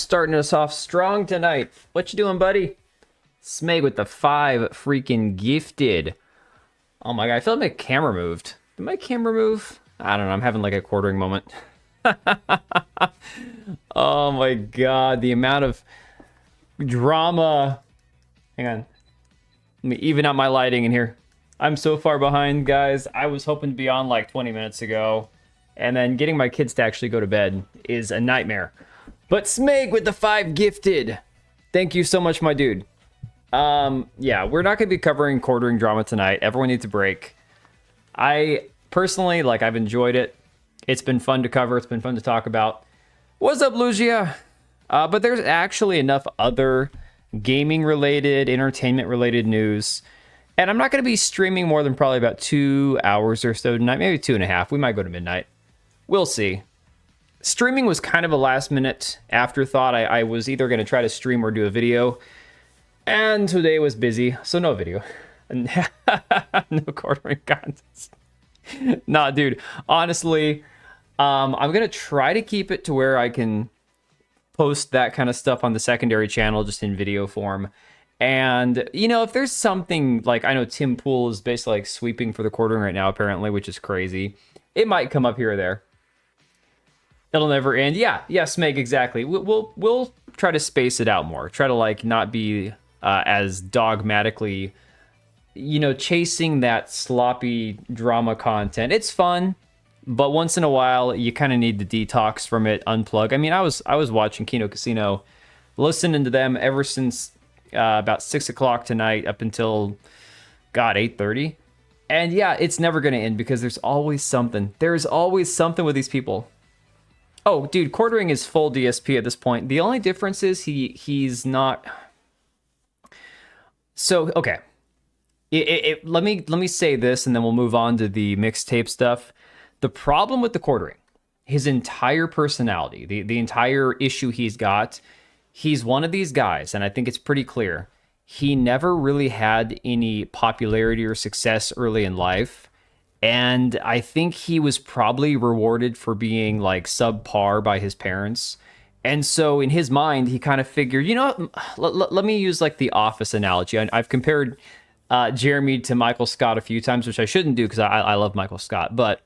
starting us off strong tonight. What you doing, buddy? Smeg with the 5 freaking gifted. Oh my god, I feel like my camera moved. Did my camera move? I don't know, I'm having like a quartering moment. Oh my god, the amount of drama. Hang on. Let me even out my lighting in here. I'm so far behind, guys. I was hoping to be on like 20 minutes ago. And then getting my kids to actually go to bed is a nightmare. But Smeg with the 5 gifted. Thank you so much, my dude. Yeah, we're not going to be covering quartering drama tonight. Everyone needs a break. I personally, like, I've enjoyed it. It's been fun to cover. It's been fun to talk about. What's up, Lugia? But there's actually enough other gaming-related, entertainment-related news. And I'm not going to be streaming more than probably about 2 hours or so tonight. Maybe 2.5. We might go to midnight. We'll see. Streaming was kind of a last-minute afterthought. I was either going to try to stream or do a video. And today was busy, so no video. No quartering contest. Nah, dude. Honestly, I'm going to try to keep it to where I can post that kind of stuff on the secondary channel just in video form. And, you know, if there's something like, I know Tim Pool is basically like sweeping for the quartering right now, apparently, which is crazy. It might come up here or there. It'll never end. Yeah, Smeg, exactly. We'll try to space it out more. Try to like not be as dogmatically, you know, chasing that sloppy drama content. It's fun, but once in a while you kind of need the detox from it, unplug. I mean, I was watching Kino Casino, listening to them ever since about 6 o'clock tonight up until 8:30. And yeah, it's never going to end because there's always something. There's always something with these people. Oh, dude, quartering is full DSP at this point. The only difference is he's not. So, okay. Let me say this, and then we'll move on to the mixtape stuff. The problem with the quartering, his entire personality, the entire issue he's got, he's one of these guys, and I think it's pretty clear. He never really had any popularity or success early in life. And I think he was probably rewarded for being like subpar by his parents. And so in his mind, he kind of figured, you know, let me use like the Office analogy. I've compared Jeremy to Michael Scott a few times, which I shouldn't do because I love Michael Scott. But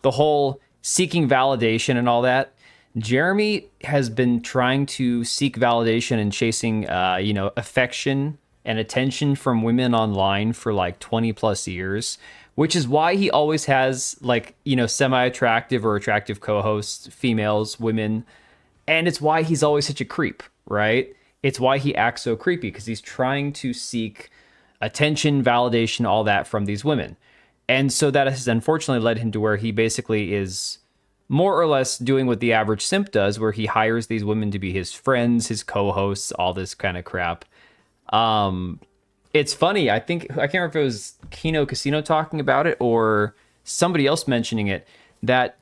the whole seeking validation and all that, Jeremy has been trying to seek validation and chasing, you know, affection and attention from women online for like 20 plus years. Which is why he always has, like, you know, semi-attractive or attractive co-hosts, females, women. And it's why he's always such a creep, right? It's why he acts so creepy, because he's trying to seek attention, validation, all that from these women. And so that has unfortunately led him to where he basically is more or less doing what the average simp does, where he hires these women to be his friends, his co-hosts, all this kind of crap. It's funny, I can't remember if it was Kino Casino talking about it or somebody else mentioning it, that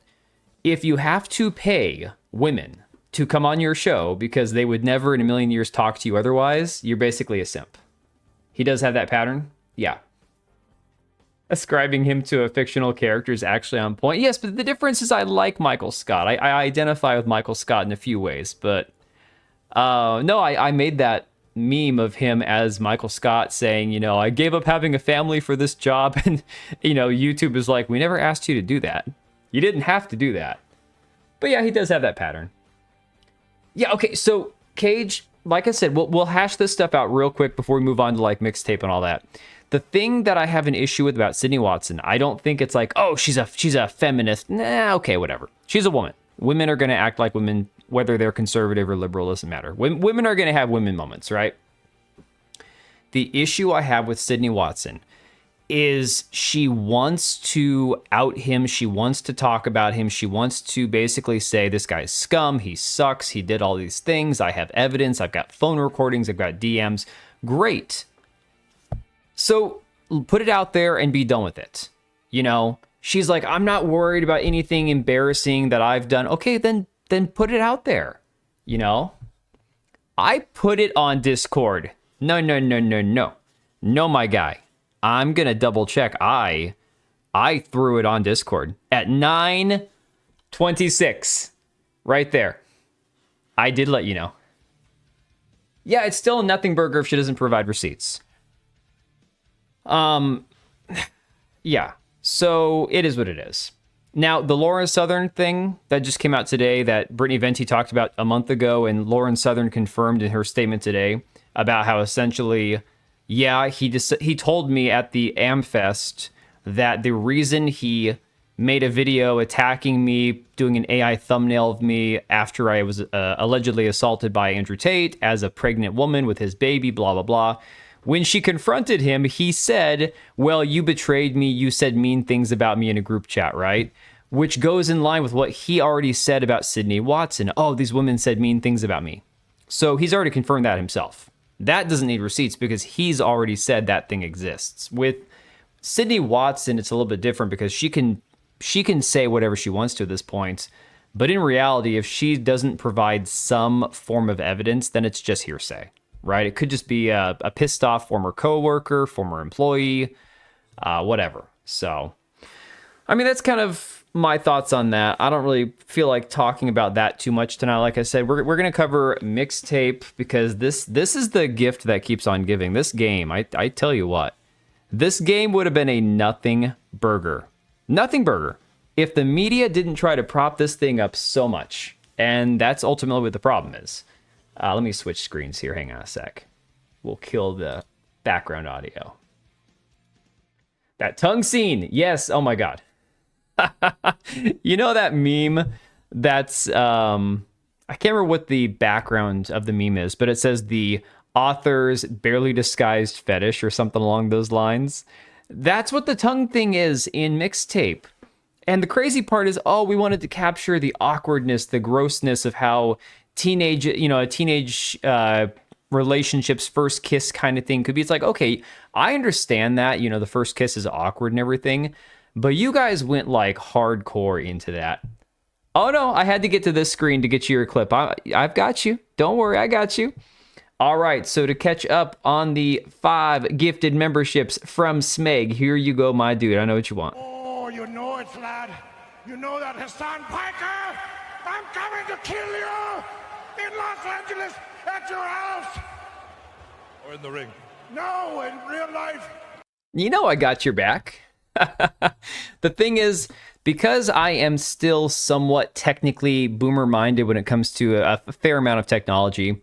if you have to pay women to come on your show because they would never in a million years talk to you otherwise, you're basically a simp. He does have that pattern? Yeah. Ascribing him to a fictional character is actually on point. Yes, but the difference is I like Michael Scott. I identify with Michael Scott in a few ways, but no, I made that meme of him as Michael Scott saying, you know, I gave up having a family for this job, and you know, YouTube is like, we never asked you to do that. You didn't have to do that. But yeah, he does have that pattern. Yeah, okay, so Cage, like I said, we'll hash this stuff out real quick before we move on to like mixtape and all that. The thing that I have an issue with about Sydney Watson, I don't think it's like, oh, she's a feminist. Nah, okay, whatever. She's a woman. Women are going to act like women, whether they're conservative or liberal, doesn't matter. Women are going to have women moments, right? The issue I have with Sydney Watson is she wants to out him. She wants to talk about him. She wants to basically say, this guy's scum. He sucks. He did all these things. I have evidence. I've got phone recordings. I've got DMs. Great. So put it out there and be done with it. You know, she's like, I'm not worried about anything embarrassing that I've done. Okay, then put it out there. You know, I put it on Discord. No, my guy. I'm gonna double check. I threw it on Discord at 9:26, right there. I did let you know. Yeah, it's still a nothing burger if she doesn't provide receipts. Yeah, so it is what it is. Now, the Lauren Southern thing that just came out today that Brittany Venti talked about a month ago, and Lauren Southern confirmed in her statement today about how essentially, yeah, he told me at the AmFest that the reason he made a video attacking me, doing an AI thumbnail of me after I was allegedly assaulted by Andrew Tate as a pregnant woman with his baby, blah, blah, blah. When she confronted him, he said, well, you betrayed me. You said mean things about me in a group chat, right? Which goes in line with what he already said about Sydney Watson. Oh, these women said mean things about me. So he's already confirmed that himself. That doesn't need receipts because he's already said that thing exists. With Sydney Watson, it's a little bit different because she can say whatever she wants to at this point. But in reality, if she doesn't provide some form of evidence, then it's just hearsay. Right? It could just be a pissed off former coworker, former employee, whatever. So, I mean, that's kind of my thoughts on that. I don't really feel like talking about that too much tonight. Like I said, we're going to cover Mixtape because this is the gift that keeps on giving. This game, I tell you what, this game would have been a nothing burger. Nothing burger if the media didn't try to prop this thing up so much. And that's ultimately what the problem is. Let me switch screens here. Hang on a sec. We'll kill the background audio. That tongue scene. Yes. Oh my God. You know that meme that's, I can't remember what the background of the meme is, but it says the author's barely disguised fetish or something along those lines. That's what the tongue thing is in Mixtape. And the crazy part is, oh, we wanted to capture the awkwardness, the grossness of how a teenage relationship's first kiss kind of thing could be. It's like, okay, I understand that, the first kiss is awkward and everything, but you guys went like hardcore into that. Oh no, I had to get to this screen to get you your clip. I've got you. Don't worry, I got you. All right, so to catch up on the 5 gifted memberships from Smeg, here you go, my dude. I know what you want. Oh, you know it, lad. You know that Hassan Piker. I'm coming to kill you. In Los Angeles, at your house. Or in the ring. No, in real life. You know I got your back. The thing is, because I am still somewhat technically boomer-minded when it comes to a fair amount of technology,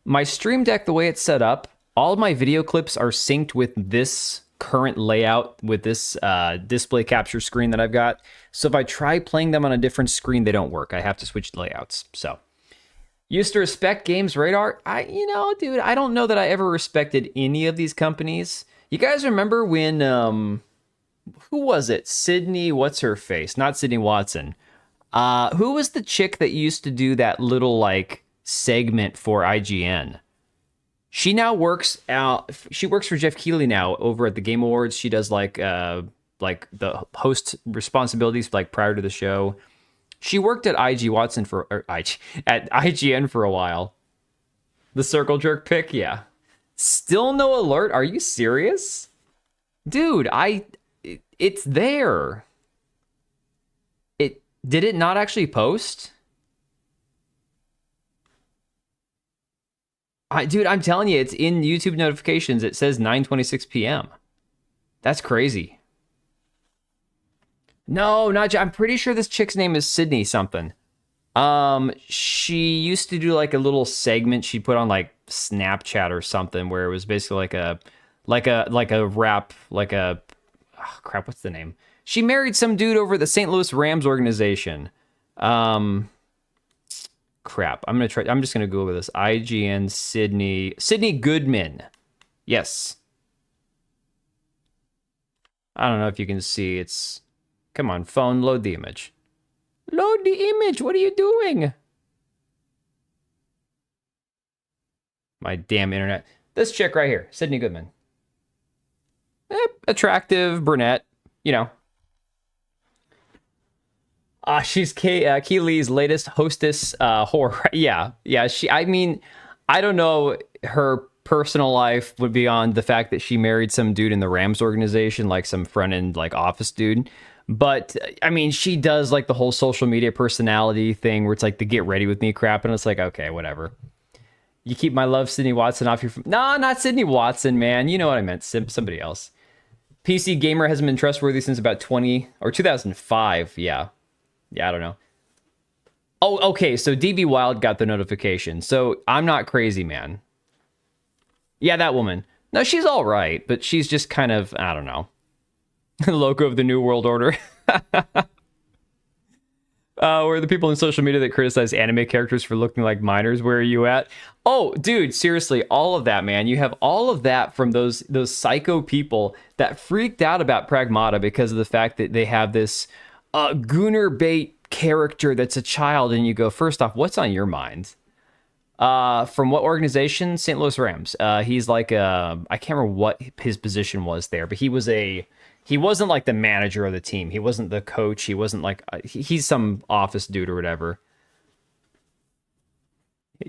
my Stream Deck, the way it's set up, all of my video clips are synced with this current layout, with this display capture screen that I've got. So if I try playing them on a different screen, they don't work. I have to switch layouts. So... used to respect Games Radar. Dude, I don't know that I ever respected any of these companies. You guys remember when, who was it? Sydney, what's her face? Not Sydney Watson. Who was the chick that used to do that little, segment for IGN? She now works for Jeff Keighley now over at the Game Awards. She does, the host responsibilities, prior to the show. She worked at IGN for a while. The circle jerk pick, yeah. Still no alert? Are you serious? Dude, it's there. Did it not actually post? Dude, I'm telling you, it's in YouTube notifications. It says 9:26 p.m. That's crazy. No, I'm pretty sure this chick's name is Sydney something. She used to do a little segment she'd put on Snapchat or something where it was basically like a rap, crap, what's the name? She married some dude over at the St. Louis Rams organization. Crap. I'm just gonna Google this. IGN Sydney Goodman. Yes. I don't know if you can see. Come on, phone, load the image. Load the image. What are you doing? My damn internet. This chick right here, Sydney Goodman. Attractive brunette, She's Keeley's latest hostess whore. Yeah. I don't know her personal life would be on the fact that she married some dude in the Rams organization, some front end office dude. But she does the whole social media personality thing where it's the get ready with me crap, and it's okay, whatever. You keep my love, Sydney Watson, off your... No, not Sydney Watson, man. You know what I meant. Somebody else. PC Gamer hasn't been trustworthy since about 2005. Yeah. Yeah, I don't know. Oh, okay. So DB Wild got the notification. So I'm not crazy, man. Yeah, that woman. No, she's all right, but she's just kind of, I don't know. The logo of the New World Order. Where the people in social media that criticize anime characters for looking like minors, where are you at? Oh, dude, seriously, all of that, man. You have all of that from those psycho people that freaked out about Pragmata because of the fact that they have this Gooner bait character that's a child, and you go, first off, what's on your mind? From what organization? St. Louis Rams. He's like I can't remember what his position was there, but he wasn't like the manager of the team. He wasn't the coach. He wasn't like he's some office dude or whatever.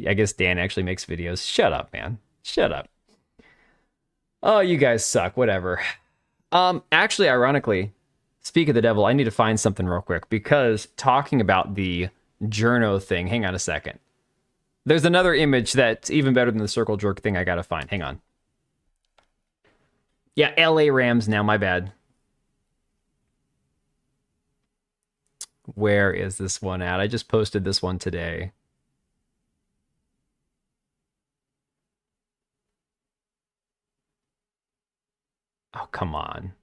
I guess Dan actually makes videos. Shut up, man. Shut up. Oh, you guys suck. Whatever. Actually, ironically, speak of the devil, I need to find something real quick because talking about the journo thing. Hang on a second. There's another image that's even better than the circle jerk thing I gotta find. Hang on. Yeah, LA Rams now, my bad. Where is this one at? I just posted this one today. Oh, come on.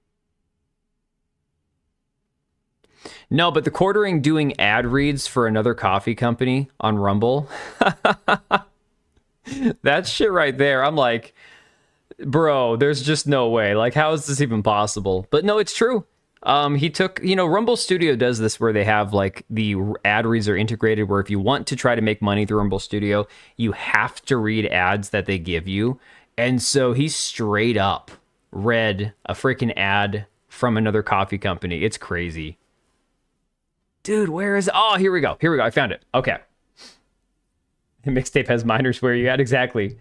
No, but the quartering doing ad reads for another coffee company on Rumble. That shit right there. I'm like, bro, there's just no way. Like, how is this even possible? But no, it's true. He took, Rumble Studio does this where they have like the ad reads are integrated where if you want to try to make money through Rumble Studio, you have to read ads that they give you. And so he straight up read a freaking ad from another coffee company. It's crazy. Dude, where is... Oh, here we go. Here we go. I found it. Okay. Mixtape has minors where you at. Exactly.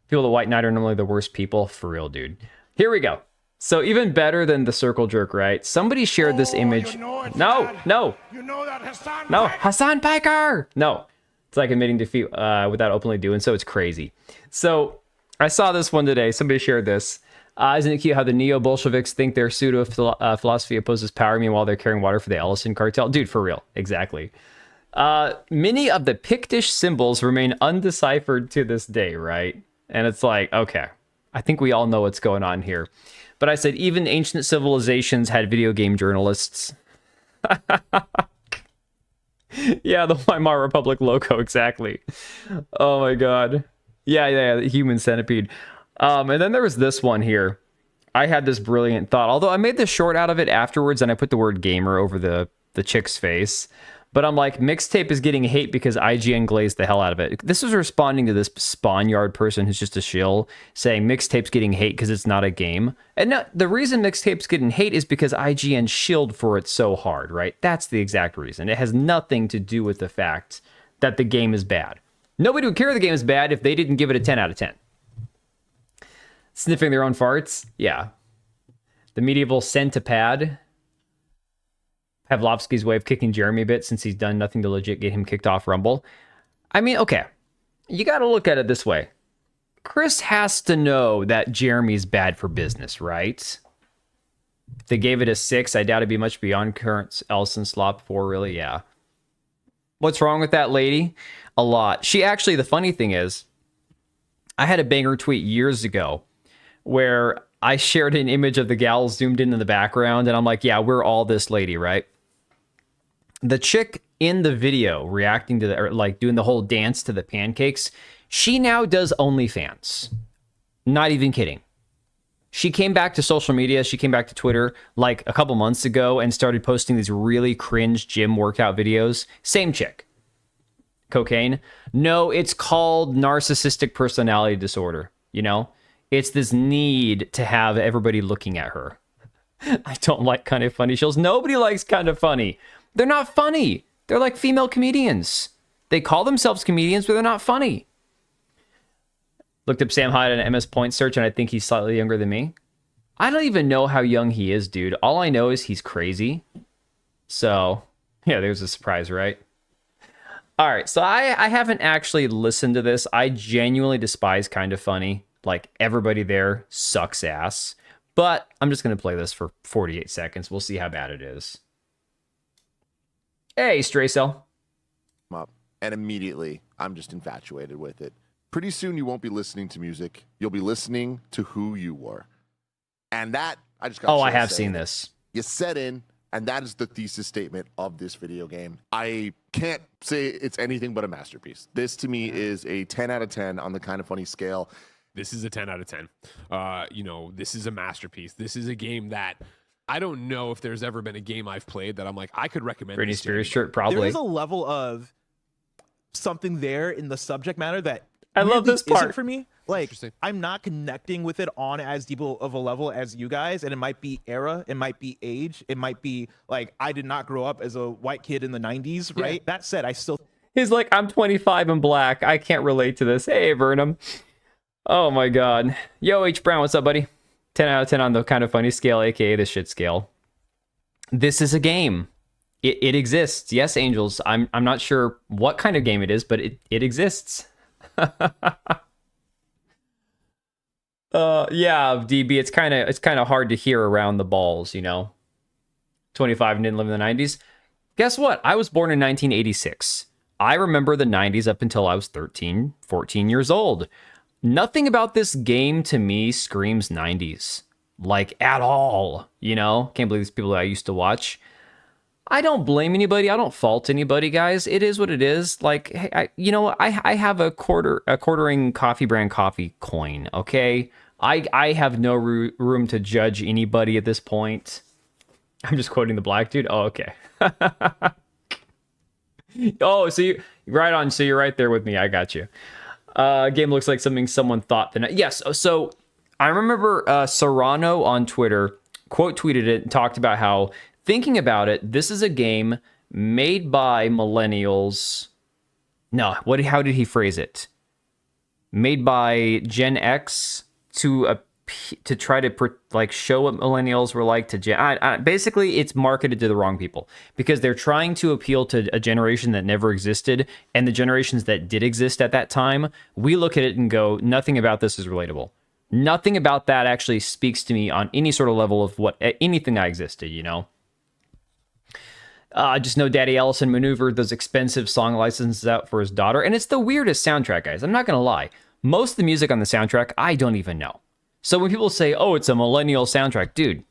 People at White Knight are normally the worst people. For real, dude. Here we go. So even better than the circle jerk, right? Somebody shared this image. No. You know that Hassan No. Piker? Hassan Piker! No. It's like admitting defeat without openly doing so. It's crazy. So I saw this one today. Somebody shared this. Isn't it cute how the neo-Bolsheviks think their pseudo-philosophy opposes power, meanwhile they're carrying water for the Ellison cartel? Dude, for real. Exactly. Many of the Pictish symbols remain undeciphered to this day, right? And it's like, okay, I think we all know what's going on here. But I said, even ancient civilizations had video game journalists. Yeah, the Weimar Republic logo, exactly. Oh my god. Yeah, the human centipede. And then there was this one here. I had this brilliant thought, although I made this short out of it afterwards and I put the word gamer over the chick's face. But I'm like, Mixtape is getting hate because IGN glazed the hell out of it. This is responding to this Spawnyard person who's just a shill saying Mixtape's getting hate because it's not a game. And no, the reason Mixtape's getting hate is because IGN shilled for it so hard, right? That's the exact reason. It has nothing to do with the fact that the game is bad. Nobody would care the game is bad if they didn't give it a 10 out of 10. Sniffing their own farts? Yeah. The medieval centipede. Pavlovsky's way of kicking Jeremy a bit since he's done nothing to legit get him kicked off Rumble. I mean, okay. You got to look at it this way. Chris has to know that Jeremy's bad for business, right? If they gave it a 6, I doubt it'd be much beyond current Ellison slop 4, really, yeah. What's wrong with that lady? A lot. She actually, the funny thing is, I had a banger tweet years ago where I shared an image of the gal zoomed in the background, and I'm like, yeah, we're all this lady, right? The chick in the video reacting to the, or like doing the whole dance to the pancakes, she now does OnlyFans. Not even kidding. She came back to social media. She came back to Twitter like a couple months ago and started posting these really cringe gym workout videos. Same chick. Cocaine? No, it's called narcissistic personality disorder. You know, it's this need to have everybody looking at her. I don't like kind of funny shows. Nobody likes kind of funny. They're not funny. They're like female comedians. They call themselves comedians, but they're not funny. Looked up Sam Hyde on an MS Point search, and I think he's slightly younger than me. I don't even know how young he is, dude. All I know is he's crazy. So, yeah, there's a surprise, right? All right, so I haven't actually listened to this. I genuinely despise Kind of Funny. Like, everybody there sucks ass. But I'm just going to play this for 48 seconds. We'll see how bad it is. Hey, Stray Cell. Up, and immediately, I'm just infatuated with it. Pretty soon, you won't be listening to music. You'll be listening to who you were. And that, I just got I have seen this. You set in, and that is the thesis statement of this video game. I can't say it's anything but a masterpiece. This, to me, is a 10 out of 10 on the Kind of Funny scale. This is a 10 out of 10. This is a masterpiece. This is a game that I don't know if there's ever been a game I've played that I'm like, I could recommend. Britney this Spears shirt, probably. There is a level of something there in the subject matter that I love this part isn't for me. Like, I'm not connecting with it on as deep of a level as you guys, and it might be era, it might be age, it might be like I did not grow up as a white kid in the 90s, right? Yeah. That said, I still. He's like, I'm 25 and black. I can't relate to this. Hey, Burnham. Oh my God. Yo, H Brown, what's up, buddy? 10 out of 10 on the Kind of Funny scale, aka the shit scale. This is a game. It exists. Yes, Angels. I'm not sure what kind of game it is, but it exists. Yeah, DB, it's kind of hard to hear around the balls, 25 and didn't live in the 90s. Guess what? I was born in 1986. I remember the 90s up until I was 13, 14 years old. Nothing about this game to me screams 90s, like at all, Can't believe these people that I used to watch. I don't blame anybody. I don't fault anybody, guys. It is what it is. Like, hey, I have a quartering coffee brand coffee coin, okay? I have no room to judge anybody at this point. I'm just quoting the black dude. Oh, okay. Oh, so you're right there with me. I got you. Game looks like something someone thought. Yes, so I remember Serrano on Twitter quote tweeted it and talked about how, thinking about it, this is a game made by millennials. No, how did he phrase it? Made by Gen X to try to show what millennials were like to Gen. Basically, it's marketed to the wrong people because they're trying to appeal to a generation that never existed, and the generations that did exist at that time. We look at it and go, nothing about this is relatable. Nothing about that actually speaks to me on any sort of level of anything I existed. Just know Daddy Ellison maneuvered those expensive song licenses out for his daughter, and it's the weirdest soundtrack, guys. I'm not gonna lie. Most of the music on the soundtrack, I don't even know. So when people say, oh, it's a millennial soundtrack, dude,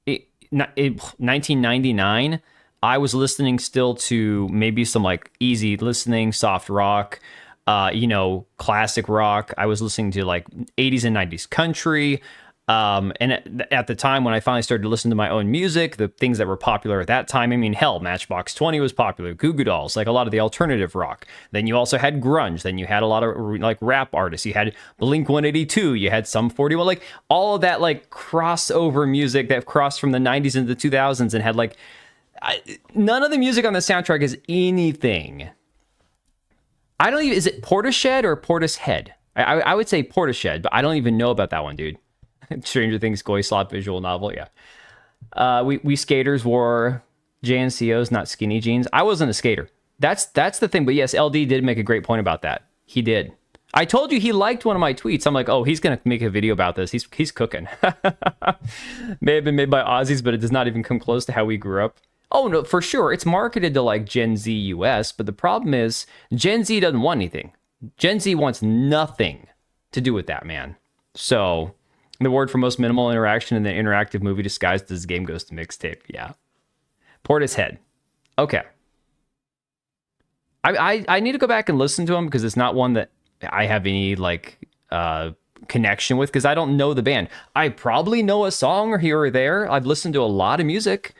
1999, I was listening still to maybe some like easy listening, soft rock, classic rock. I was listening to like 80s and 90s country. And at the time when I finally started to listen to my own music, the things that were popular at that time, I mean, hell, Matchbox 20 was popular, Goo Goo Dolls, like a lot of the alternative rock. Then you also had grunge. Then you had a lot of like rap artists. You had Blink 182. You had Sum 41, like all of that like crossover music that crossed from the 90s into the 2000s and had like none of the music on the soundtrack is anything. I don't even, is it Portishead or Portishead? I would say Portishead, but I don't even know about that one, dude. Stranger Things Goy Slop visual novel, yeah. We skaters wore JNCOs, not skinny jeans. I wasn't a skater. That's the thing. But yes, LD did make a great point about that. He did. I told you he liked one of my tweets. I'm like, oh, he's gonna make a video about this. He's cooking. May have been made by Aussies, but it does not even come close to how we grew up. Oh no, for sure. It's marketed to like Gen Z US, but the problem is Gen Z doesn't want anything. Gen Z wants nothing to do with that, man. So the word for most minimal interaction in the interactive movie disguised as game goes to mixtape. Yeah. Portishead. Okay. I need to go back and listen to him because it's not one that I have any like connection with because I don't know the band. I probably know a song or here or there. I've listened to a lot of music.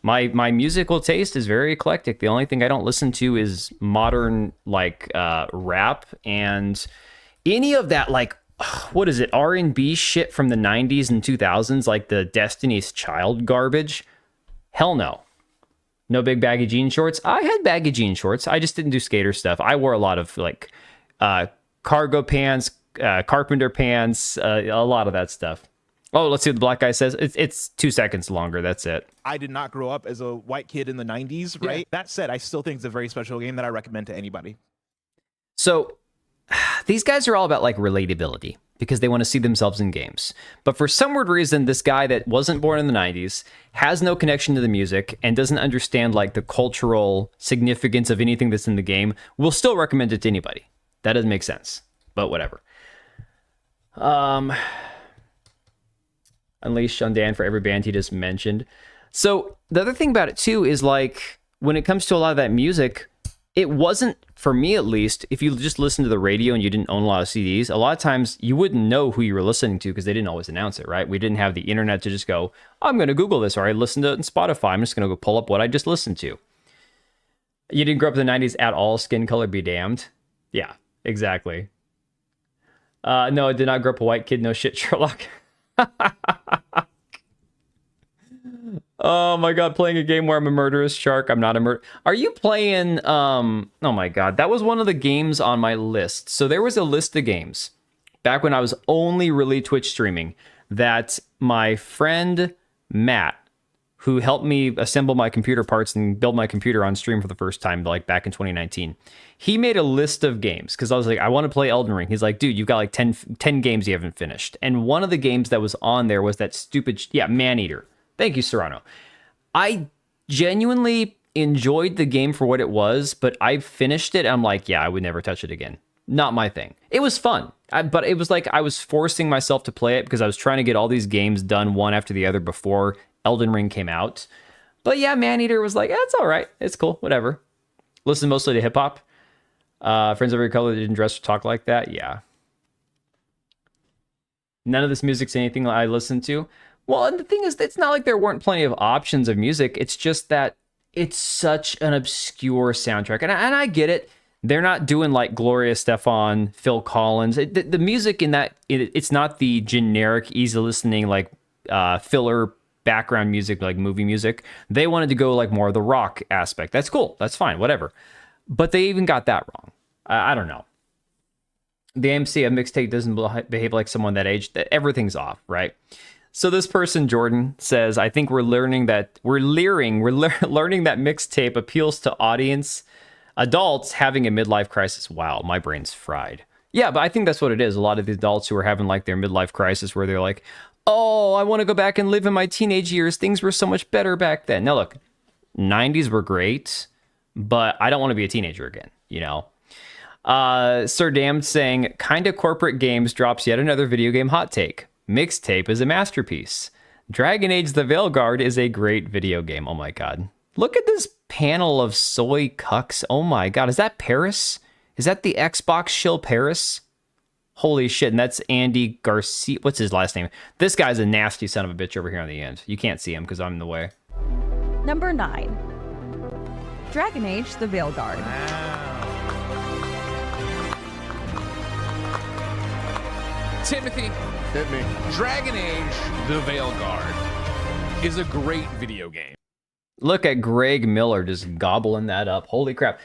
My musical taste is very eclectic. The only thing I don't listen to is modern like rap and any of that like what is it, R&B shit from the 90s and 2000s, like the Destiny's Child garbage? Hell no. No big baggy jean shorts. I had baggy jean shorts. I just didn't do skater stuff. I wore a lot of like cargo pants, carpenter pants, a lot of that stuff. Oh, let's see what the black guy says. It's 2 seconds longer. That's it. I did not grow up as a white kid in the 90s, right? Yeah. That said, I still think it's a very special game that I recommend to anybody. So these guys are all about like relatability because they want to see themselves in games. But for some weird reason, this guy that wasn't born in the 90s has no connection to the music and doesn't understand like the cultural significance of anything that's in the game will still recommend it to anybody. That doesn't make sense, but whatever. Unleash on Dan for every band he just mentioned. So the other thing about it too is like when it comes to a lot of that music, it wasn't, for me at least, if you just listen to the radio and you didn't own a lot of CDs, a lot of times you wouldn't know who you were listening to because they didn't always announce it, right? We didn't have the internet to just go, I'm going to Google this, or I listened to it on Spotify. I'm just going to go pull up what I just listened to. You didn't grow up in the 90s at all, skin color be damned. Yeah, exactly. No, I did not grow up a white kid. No shit, Sherlock. Oh my god, playing a game where I'm a murderous shark. I'm not a murder. Are you playing oh my god, that was one of the games on my list. So there was a list of games back when I was only really Twitch streaming that my friend Matt, who helped me assemble my computer parts and build my computer on stream for the first time, like back in 2019. He made a list of games because I was like, I want to play Elden Ring. He's like, dude, you've got like 10 games you haven't finished. And one of the games that was on there was that stupid, Maneater. Thank you, Serrano. I genuinely enjoyed the game for what it was, but I finished it. And I'm like, yeah, I would never touch it again. Not my thing. It was fun, but it was like I was forcing myself to play it because I was trying to get all these games done one after the other before Elden Ring came out. But yeah, Maneater was like, it's all right. It's cool. Whatever. Listen mostly to hip hop. Friends of every color didn't dress or talk like that. Yeah. None of this music's anything I listen to. Well, and the thing is, it's not like there weren't plenty of options of music. It's just that it's such an obscure soundtrack. And I get it. They're not doing like Gloria Estefan, Phil Collins. The music in that, it's not the generic, easy listening, like filler background music, like movie music. They wanted to go like more of the rock aspect. That's cool. That's fine. Whatever. But they even got that wrong. I don't know. The MC of Mixtape doesn't behave like someone that age. Everything's off, right? So this person, Jordan, says, I think we're learning that learning that Mixtape appeals to adults having a midlife crisis. Wow, my brain's fried. Yeah, but I think that's what it is. A lot of the adults who are having like their midlife crisis where they're like, oh, I want to go back and live in my teenage years. Things were so much better back then. Now look, 90s were great, but I don't want to be a teenager again, you know? Sir Damned saying, kinda corporate games drops yet another video game hot take. Mixtape is a masterpiece. Dragon Age the Veilguard is a great video game. Oh my god. Look at this panel of soy cucks. Oh my god. Is that Paris? Is that the Xbox shill Paris? Holy shit. And that's Andy Garcia. What's his last name? This guy's a nasty son of a bitch over here on the end. You can't see him because I'm in the way. Number 9. Dragon Age the Veilguard. Wow. Timothy, Hit me. Dragon Age The Veilguard is a great video game. Look at Greg Miller just gobbling that up. Holy crap.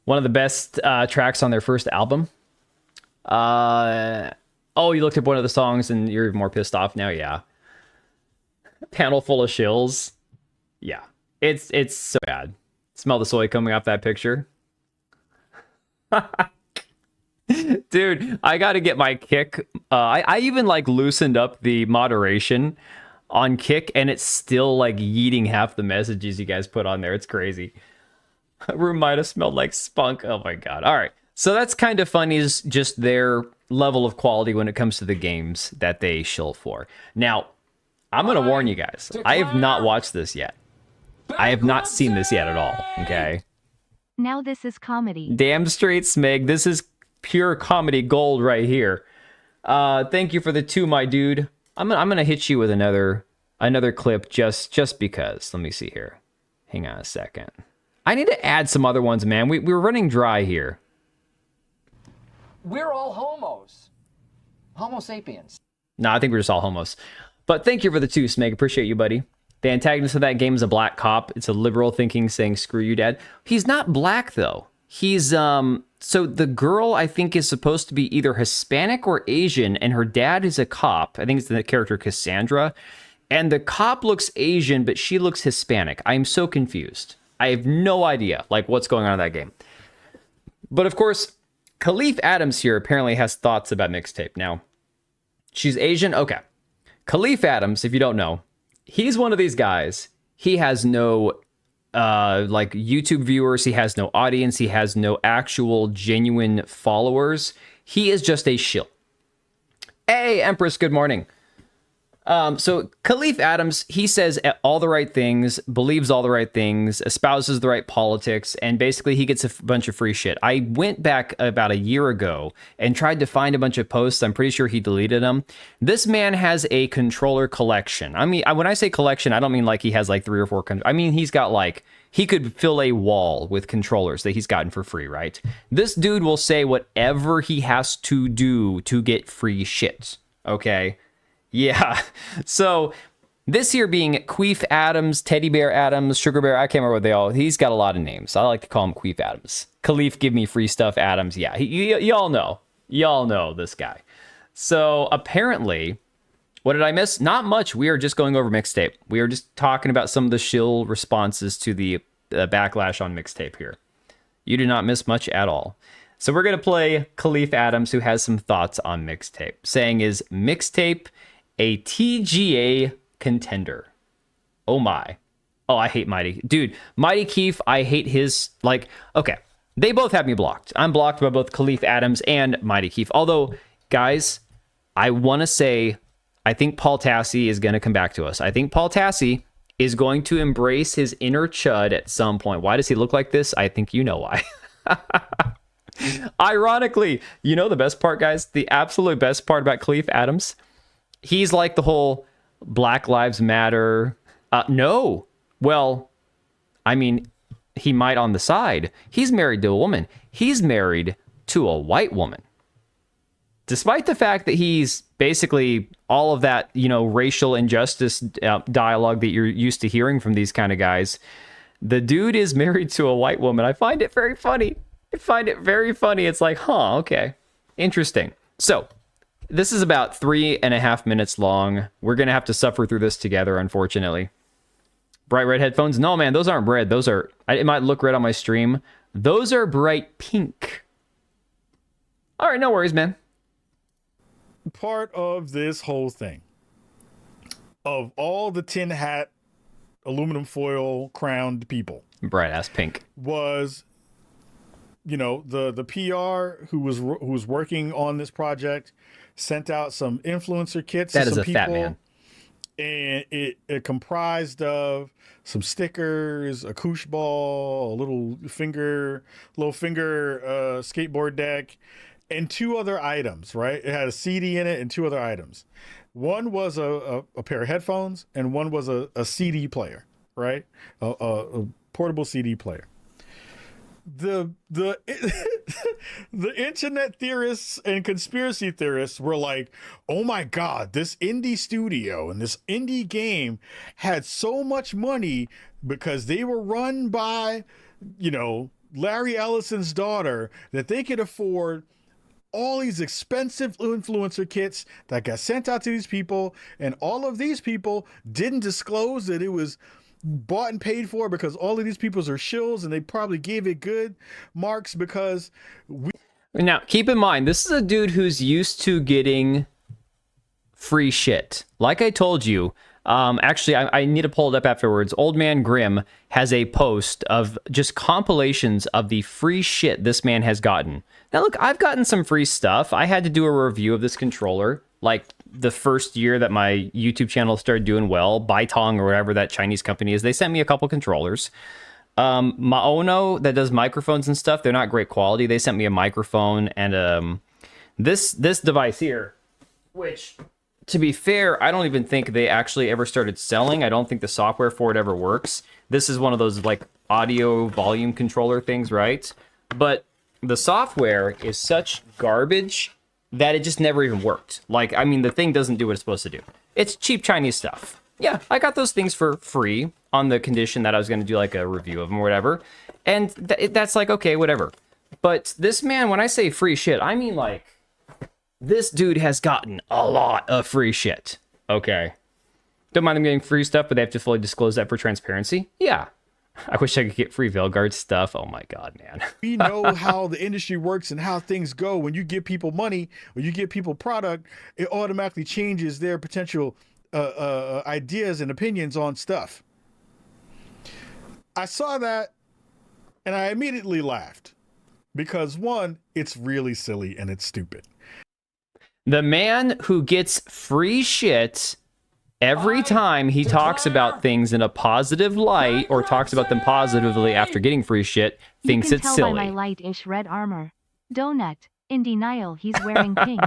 One of the best tracks on their first album. Oh, you looked up one of the songs and you're more pissed off now? Yeah. Panel full of shills. Yeah. It's so bad. Smell the soy coming off that picture. Dude, I got to get my Kick. I even like loosened up the moderation on Kick, and it's still like yeeting half the messages you guys put on there. It's crazy. Room might have smelled like spunk. Oh my god. All right. So that's kind of funny, is just their level of quality when it comes to the games that they shill for. Now, I'm going to warn you guys. I have not watched this yet. I have not seen this yet at all. Okay. Now this is comedy. Damn straight, Smeg. This is pure comedy gold right here. Thank you for the 2, my dude. I'm gonna hit you with another clip just because. Let me see here. Hang on a second. I need to add some other ones, man. We're running dry here. We're all homos. Homo sapiens. No, I think we're just all homos. But thank you for the 2, Smeg. Appreciate you, buddy. The antagonist of that game is a black cop. It's a liberal thinking saying, screw you, dad. He's not black, though. He's So the girl, I think, is supposed to be either Hispanic or Asian, and her dad is a cop. I think it's the character Cassandra. And the cop looks Asian, but she looks Hispanic. I'm so confused. I have no idea, like, what's going on in that game. But of course, Khalif Adams here apparently has thoughts about Mixtape. Now, she's Asian? Okay. Khalif Adams, if you don't know, he's one of these guys. He has no like YouTube viewers. He has no audience. He has no actual genuine followers. He is just a shill. Hey, Empress, good morning. So Khalif Adams, he says all the right things, believes all the right things, espouses the right politics, and basically he gets a bunch of free shit. I went back about a year ago and tried to find a bunch of posts. I'm pretty sure he deleted them. This man has a controller collection. I mean, when I say collection, I don't mean like he has like 3 or 4. I mean, he's got like, he could fill a wall with controllers that he's gotten for free, right? This dude will say whatever he has to do to get free shit, okay? Yeah, so this here being Queef Adams, Teddy Bear Adams, Sugar Bear, I can't remember what they all, he's got a lot of names. I like to call him Queef Adams. Khalif, give me free stuff, Adams. Yeah, y'all know. Y'all know this guy. So apparently, what did I miss? Not much. We are just going over Mixtape. We are just talking about some of the shill responses to the backlash on Mixtape here. You did not miss much at all. So we're going to play Khalif Adams, who has some thoughts on Mixtape, saying is Mixtape a TGA contender? Oh my. Oh, I hate Mighty. Dude, Mighty Keef, I hate his, like, okay. They both have me blocked. I'm blocked by both Khalif Adams and Mighty Keef. Although, guys, I want to say, I think Paul Tassi is going to come back to us. I think Paul Tassi is going to embrace his inner chud at some point. Why does he look like this? I think you know why. Ironically, you know the best part, guys? The absolute best part about Khalif Adams? He's like the whole Black Lives Matter. No. Well, I mean, he might on the side. He's married to a woman. He's married to a white woman. Despite the fact that he's basically all of that, you know, racial injustice dialogue that you're used to hearing from these kind of guys, the dude is married to a white woman. I find it very funny. I find it very funny. It's like, huh, okay. Interesting. So, this is about 3.5 minutes long. We're going to have to suffer through this together, unfortunately. Bright red headphones? No, man, those aren't red. Those are, it might look red on my stream. Those are bright pink. All right, no worries, man. Part of this whole thing, of all the tin hat, aluminum foil crowned people, bright ass pink, was, you know, the PR who was working on this project sent out some influencer kits. That to is some a people, fat man. And it comprised of some stickers, a koosh ball, a little finger skateboard deck, and 2 other items, right? It had a CD in it and 2 other items. One was a pair of headphones, and one was a CD player, right? A portable CD player. The the internet theorists and conspiracy theorists were like, oh my God, this indie studio and this indie game had so much money because they were run by, you know, Larry Ellison's daughter, that they could afford all these expensive influencer kits that got sent out to these people, and all of these people didn't disclose that it was bought and paid for, because all of these people are shills, and they probably gave it good marks because we... Now, keep in mind, this is a dude who's used to getting free shit. Like I told you, actually, I need to pull it up afterwards. Old Man Grimm has a post of just compilations of the free shit this man has gotten. Now, look, I've gotten some free stuff. I had to do a review of this controller, like the first year that my YouTube channel started doing well. Baitong or whatever that Chinese company is, they sent me a couple controllers. Maono, that does microphones and stuff, they're not great quality. They sent me a microphone and this device here, which, to be fair, I don't even think they actually ever started selling. I don't think the software for it ever works. This is one of those like audio volume controller things, right? But the software is such garbage that it just never even worked. Like, I mean, the thing doesn't do what it's supposed to do. It's cheap Chinese stuff. Yeah, I got those things for free on the condition that I was going to do like a review of them or whatever. And that's like, okay, whatever. But this man, when I say free shit, I mean like this dude has gotten a lot of free shit. Okay. Don't mind them getting free stuff, but they have to fully disclose that for transparency. Yeah. I wish I could get free Veilguard stuff. Oh my God, man. We know how the industry works and how things go. When you give people money, when you give people product, it automatically changes their potential ideas and opinions on stuff. I saw that and I immediately laughed because one, it's really silly and it's stupid. The man who gets free shit every time he talks about things in a positive light or talks about them positively after getting free shit thinks it's silly. You can tell by my light-ish red armor. Donut. In denial, he's wearing pink.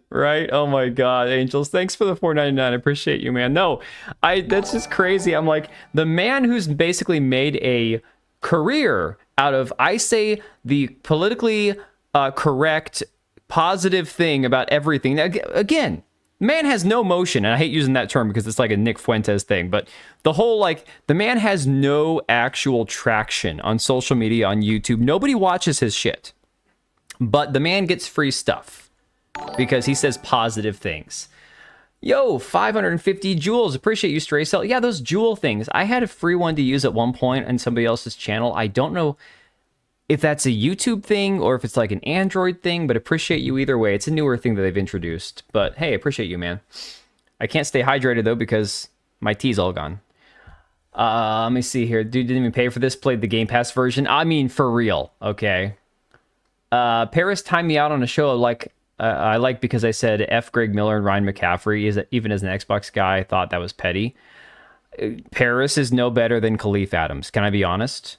Right? Oh my God, Angels. Thanks for the $4.99. I appreciate you, man. No, that's just crazy. I'm like, the man who's basically made a career out of, I say, the politically correct, positive thing about everything. Now, again, man has no motion, and I hate using that term because it's like a Nick Fuentes thing, but the whole, like, the man has no actual traction on social media, on YouTube. Nobody watches his shit. But the man gets free stuff because he says positive things. Yo, 550 jewels. Appreciate you, Stray Cell. Yeah, those jewel things. I had a free one to use at one point on somebody else's channel. I don't know if that's a YouTube thing or if it's like an Android thing, but appreciate you either way. It's a newer thing that they've introduced. But hey, appreciate you, man. I can't stay hydrated though because my tea's all gone. Let me see here. Dude didn't even pay for this. Played the Game Pass version. I mean, for real. Okay. Paris timed me out on a show like I like because I said F. Greg Miller and Ryan McCaffrey. Is even as an Xbox guy, I thought that was petty. Paris is no better than Khalif Adams. Can I be honest?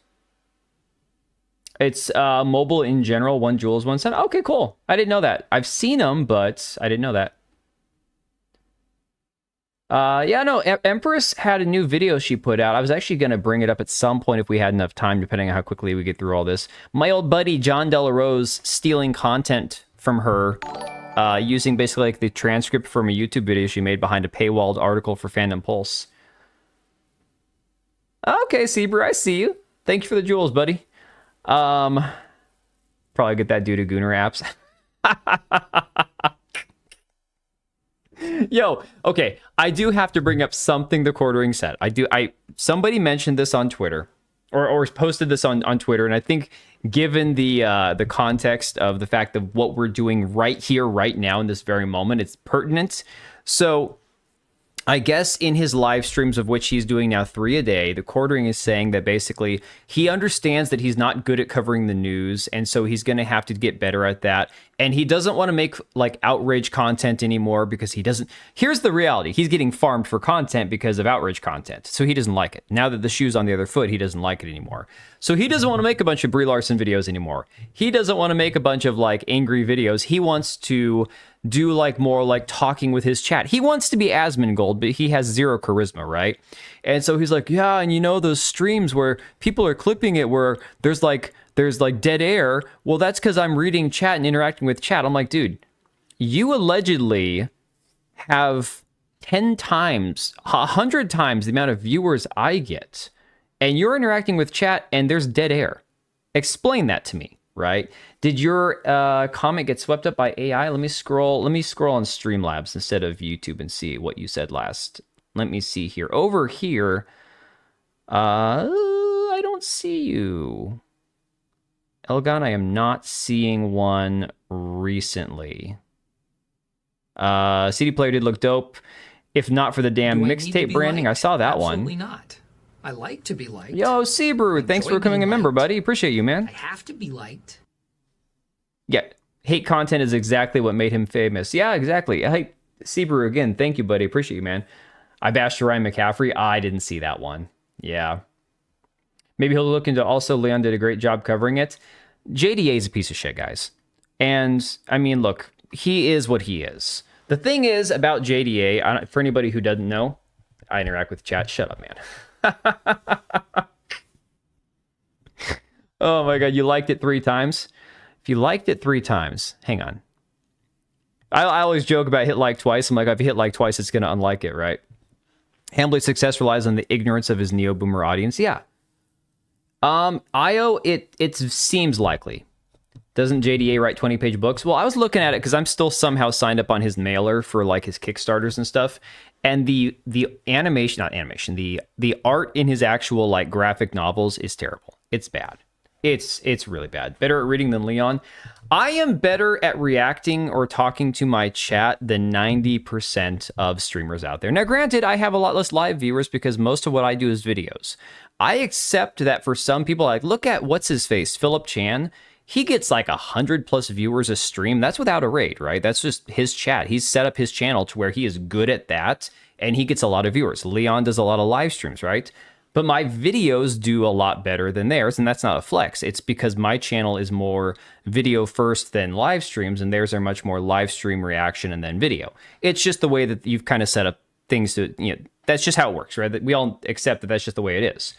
It's mobile in general. 1 jewels, 1 cent. Okay, cool. I didn't know that. I've seen them, but I didn't know that. Yeah, no, Empress had a new video she put out. I was actually going to bring it up at some point if we had enough time, depending on how quickly we get through all this. My old buddy, John Delarose, stealing content from her, using basically like the transcript from a YouTube video she made behind a paywalled article for Fandom Pulse. Okay, Seabrew, I see you. Thank you for the jewels, buddy. Probably get that due to Gooner apps. Yo, okay, I do have to bring up something the Quartering said. Somebody mentioned this on Twitter, or posted this on Twitter, and I think given the context of the fact of what we're doing right here, right now, in this very moment, it's pertinent. So I guess in his live streams, of which he's doing now 3 a day, the Quartering is saying that basically he understands that he's not good at covering the news, and so he's going to have to get better at that. And he doesn't want to make like outrage content anymore because he doesn't. Here's the reality: he's getting farmed for content because of outrage content, so he doesn't like it. Now that the shoe's on the other foot, he doesn't like it anymore. So he doesn't want to make a bunch of Brie Larson videos anymore. He doesn't want to make a bunch of like angry videos. He wants to do like more like talking with his chat. He wants to be Asmongold, but he has zero charisma, right? And so he's like, yeah, and you know those streams where people are clipping it where there's like dead air. Well, that's because I'm reading chat and interacting with chat. I'm like, dude, you allegedly have 10 times, 100 times the amount of viewers I get, and you're interacting with chat and there's dead air. Explain that to me, right? Did your comment get swept up by AI? Let me scroll on Streamlabs instead of YouTube and see what you said last. Let me see here. Over here, I don't see you. Elgon, I am not seeing one recently. CD Player did look dope. If not for the damn Mixtape branding, I saw that one. Absolutely not. I like to be liked. Yo, Seabrew, thanks for becoming a member, buddy. Appreciate you, man. I have to be liked. Yeah, hate content is exactly what made him famous. Yeah, exactly. Hey, Seabrew, again, thank you, buddy. Appreciate you, man. I bashed Ryan McCaffrey. I didn't see that one. Yeah. Maybe he'll look into also Leon did a great job covering it. JDA is a piece of shit, guys. And, I mean, look, he is what he is. The thing is about JDA, for anybody who doesn't know, I interact with chat. Shut up, man. Oh, my God. You liked it 3 times? If you liked it 3 times, hang on. I always joke about hit like twice. I'm like, if you hit like twice, it's going to unlike it, right? Hambly's success relies on the ignorance of his neo-boomer audience. Yeah. IO, it seems likely. Doesn't JDA write 20-page books? Well, I was looking at it because I'm still somehow signed up on his mailer for like his Kickstarters and stuff. And the animation, not animation, the art in his actual like graphic novels is terrible. It's bad. It's really bad. Better at reading than Leon. I am better at reacting or talking to my chat than 90% of streamers out there. Now, granted, I have a lot less live viewers because most of what I do is videos. I accept that for some people, like look at what's his face, Philip Chan. He gets like 100+ viewers a stream. That's without a raid, right? That's just his chat. He's set up his channel to where he is good at that, and he gets a lot of viewers. Leon does a lot of live streams, right? But my videos do a lot better than theirs, and that's not a flex. It's because my channel is more video first than live streams, and theirs are much more live stream reaction and then video. It's just the way that you've kind of set up things to, that's just how it works, right? That we all accept that that's just the way it is.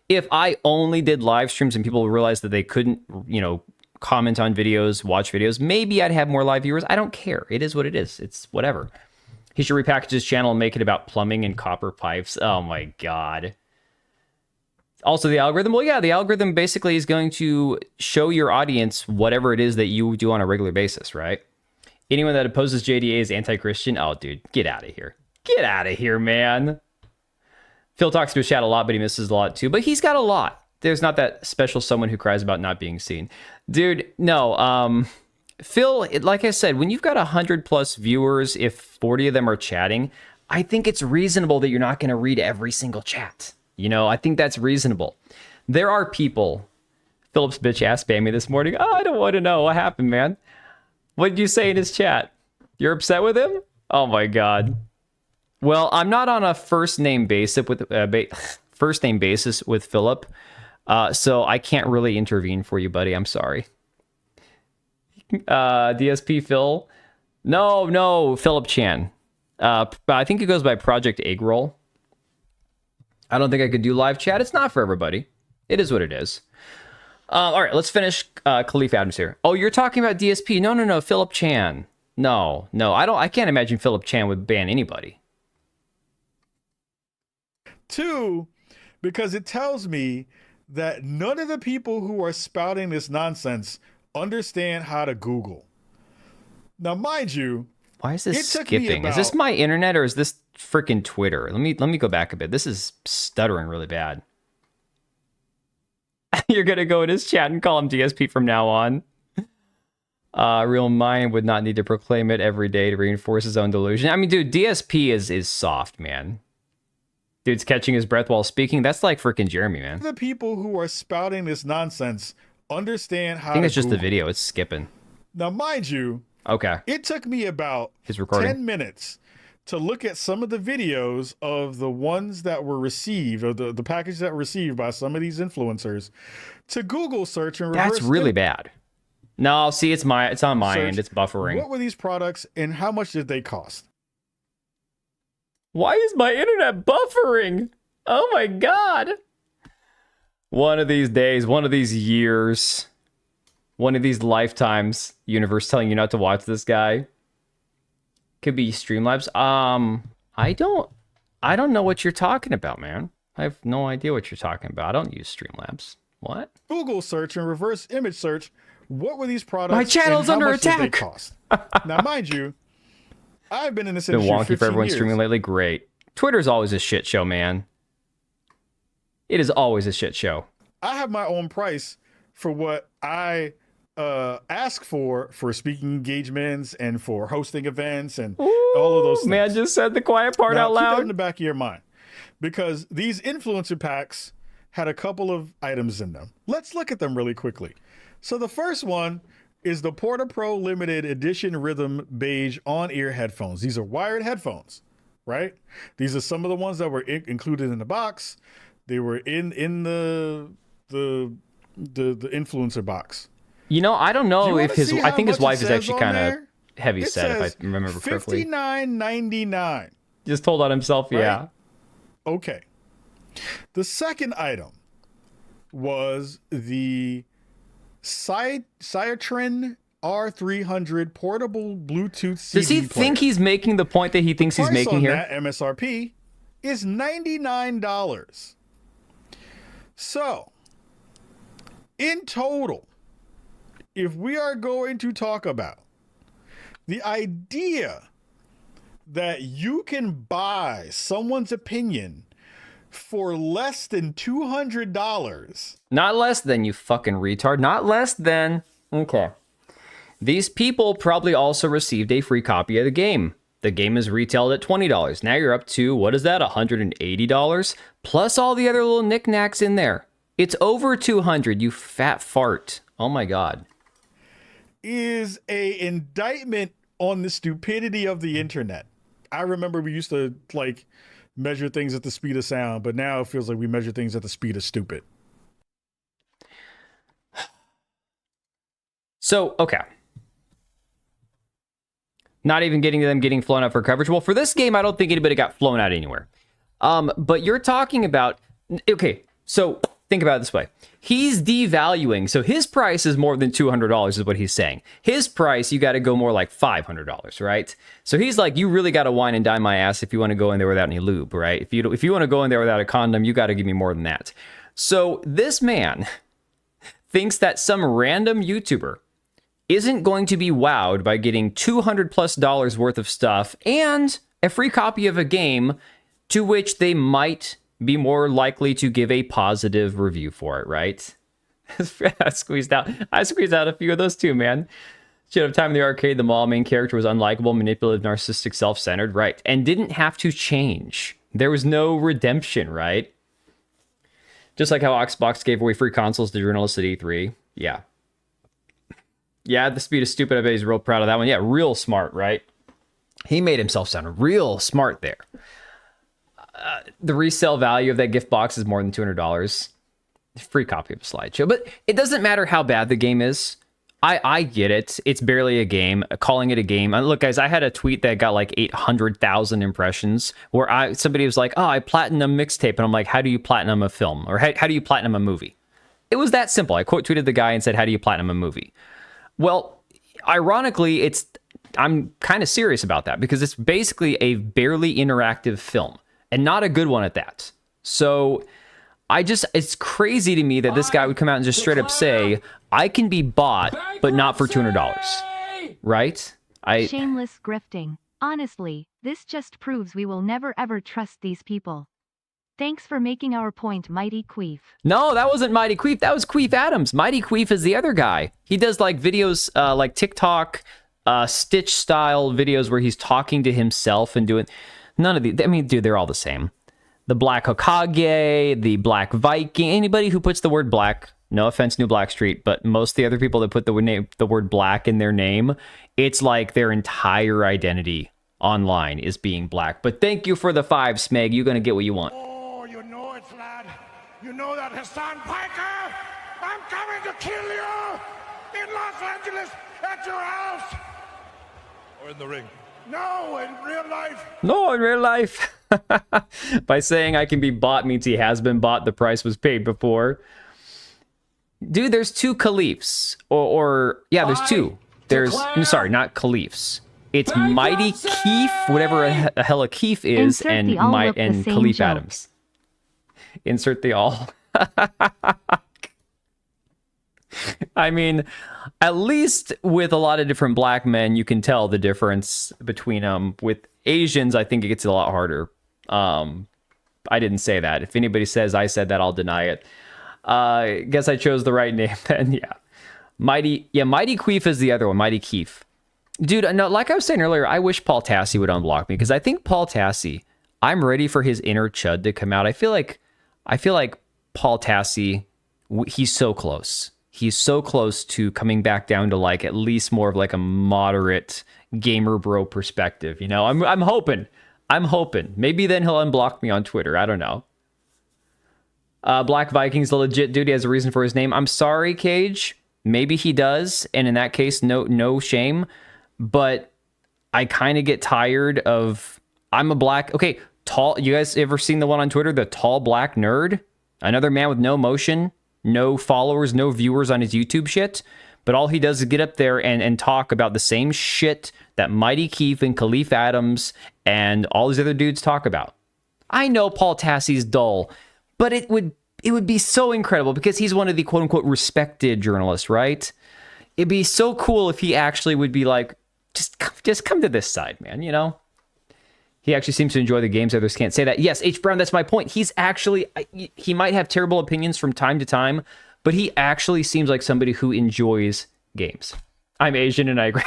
If I only did live streams and people realized that they couldn't, comment on videos, watch videos, maybe I'd have more live viewers. I don't care. It is what it is. It's whatever. He should repackage his channel and make it about plumbing and copper pipes. Oh my God. Also the algorithm. Well, yeah, the algorithm basically is going to show your audience whatever it is that you do on a regular basis, right? Anyone that opposes JDA is anti-Christian. Oh, dude, get out of here. Get out of here, man. Phil talks to his chat a lot, but he misses a lot too. But he's got a lot. There's not that special someone who cries about not being seen. Dude, no. Phil, like I said, when you've got 100+ viewers, if 40 of them are chatting, I think it's reasonable that you're not going to read every single chat. I think that's reasonable. There are people. Philip's bitch ass spammed me this morning. Oh, I don't want to know what happened, man. What did you say in his chat? You're upset with him? Oh my God. Well, I'm not on a first name basis with Philip. So I can't really intervene for you, buddy. I'm sorry. DSP Phil. No, Philip Chan. I think it goes by Project Egg Roll. I don't think I could do live chat. It's not for everybody. It is what it is. All right, let's finish Khalif Adams here. Oh, you're talking about DSP. No, Philip Chan. No, I can't imagine Philip Chan would ban anybody. 2, because it tells me that none of the people who are spouting this nonsense understand how to Google. Now, mind you, why is this skipping? Is this my internet or is this freaking Twitter? Let me go back a bit. This is stuttering really bad. You're gonna go in his chat and call him DSP from now on. Real mind would not need to proclaim it every day to reinforce his own delusion. I mean, dude, DSP is soft, man. Dude's catching his breath while speaking. That's like freaking Jeremy, man. The people who are spouting this nonsense understand how to I think it's just Google. the video. It's skipping. Now, mind you, okay, it took me about his recording 10 minutes to look at some of the videos of the ones that were received, or the package that were received by some of these influencers, to Google search and reverse. That's really bad. No, see, it's on my end. It's buffering. What were these products and how much did they cost? Why is my internet buffering? Oh my God. One of these days, one of these years, one of these lifetimes, universe telling you not to watch this guy. Could be Streamlabs. I don't know what you're talking about, man. I have no idea what you're talking about. I don't use Streamlabs. What? Google search and reverse image search. What were these products? My channel's and how under much did they attack. cost? Now, mind you, I've been in this Been industry wonky for everyone years. streaming lately. Great. Twitter's always a shit show, man. It is always a shit show. I have my own price for what I ask for speaking engagements and for hosting events and all of those things. Man just said the quiet part Now, out keep that loud. in the back of your mind, because these influencer packs had a couple of items in them. Let's look at them really quickly. So the first one is the Porta Pro Limited Edition Rhythm Beige on-ear headphones. These are wired headphones, right? These are some of the ones that were included in the box. They were in the influencer box. I don't know if his. I think his much it wife is says actually on kind of there? heavy It set, if says I remember correctly. $59.99. Just told on himself, Right? yeah. Okay. The second item was the Cytrin R300 portable Bluetooth CD Does he player. think he's making the point that he thinks he's Price making on here? that MSRP is $99. So in total, if we are going to talk about the idea that you can buy someone's opinion for less than $200. Not less than, you fucking retard. Not less than. Okay. These people probably also received a free copy of the game. The game is retailed at $20. Now you're up to, what is that, $180? Plus all the other little knickknacks in there. It's over $200, you fat fart. Oh my God. Is a indictment on the stupidity of the internet. I remember we used to like measure things at the speed of sound, but now it feels like we measure things at the speed of stupid. So, okay. Not even getting to them getting flown out for coverage. Well, for this game, I don't think anybody got flown out anywhere. But you're talking about, okay, so think about it this way. He's devaluing, so his price is more than $200 is what he's saying. His price, you got to go more like $500, right? So he's like, you really got to wine and dine my ass if you want to go in there without any lube, right? If you want to go in there without a condom, you got to give me more than that. So this man thinks that some random YouTuber isn't going to be wowed by getting $200+ worth of stuff and a free copy of a game to which they might be more likely to give a positive review for it, right? I squeezed out a few of those too, man. Should have time in the arcade. The mall main character was unlikable, manipulative, narcissistic, self-centered, right? And didn't have to change. There was no redemption, right? Just like how Xbox gave away free consoles to journalists at E3. Yeah. Yeah, the speed is stupid. I bet he's real proud of that one. Yeah, real smart, right? He made himself sound real smart there. The resale value of that gift box is more than $200. Free copy of a slideshow. But it doesn't matter how bad the game is. I get it. It's barely a game. Calling it a game. Look, guys, I had a tweet that got like 800,000 impressions where somebody was like, oh, I platinum Mixtape. And I'm like, how do you platinum a film? Or how do you platinum a movie? It was that simple. I quote tweeted the guy and said, how do you platinum a movie? Well, ironically, I'm kind of serious about that because it's basically a barely interactive film. And not a good one at that. So it's crazy to me that this guy would come out and just straight up say, I can be bought, but not for $200. Right? Shameless grifting. Honestly, this just proves we will never ever trust these people. Thanks for making our point, Mighty Queef. No, that wasn't Mighty Queef. That was Queef Adams. Mighty Queef is the other guy. He does like videos like TikTok, Stitch style videos where he's talking to himself and doing... None of these, I mean, dude, they're all the same. The Black Hokage, the Black Viking, anybody who puts the word black, no offense, New Blackstreet, but most of the other people that put the word black in their name, it's like their entire identity online is being black. But thank you for the 5, Smeg. You're going to get what you want. Oh, you know it, lad. You know that Hassan Piker? I'm coming to kill you in Los Angeles at your house. Or in the ring. No, in real life. No, in real life. By saying I can be bought means he has been bought. The price was paid before. Dude, there's 2 Caliphs. Yeah, there's 2. Sorry, not Caliphs. It's Mighty Keef, whatever a hell a Keef is, and Khalif joke. Adams. Insert the all. I mean, at least with a lot of different black men, you can tell the difference between them. With Asians, I think it gets a lot harder. I didn't say that. If anybody says I said that, I'll deny it. Guess I chose the right name then. Yeah. Mighty Queef is the other one. Mighty Keef. Dude, no, like I was saying earlier, I wish Paul Tassi would unblock me because I think Paul Tassi, I'm ready for his inner chud to come out. I feel like Paul Tassi, he's so close. He's so close to coming back down to like at least more of like a moderate gamer bro perspective. You know, I'm hoping. Maybe then he'll unblock me on Twitter. I don't know. Black Viking's a legit dude. He has a reason for his name. I'm sorry, Cage. Maybe he does, and in that case, no shame. But I kind of get tired of. I'm a black. Okay, tall. You guys ever seen the one on Twitter? The tall black nerd, another man with no motion. No followers, no viewers on his YouTube shit, but all he does is get up there and talk about the same shit that Mighty Keef and Khalif Adams and all these other dudes talk about. I know Paul Tassi's dull, but it would it would be so incredible because he's one of the quote unquote respected journalists, right? It'd be so cool if he actually would be like, just come to this side, man, you know? He actually seems to enjoy the games. Others can't say that. Yes, H. Brown, that's my point. He's actually, he might have terrible opinions from time to time, but he actually seems like somebody who enjoys games. I'm Asian and I agree.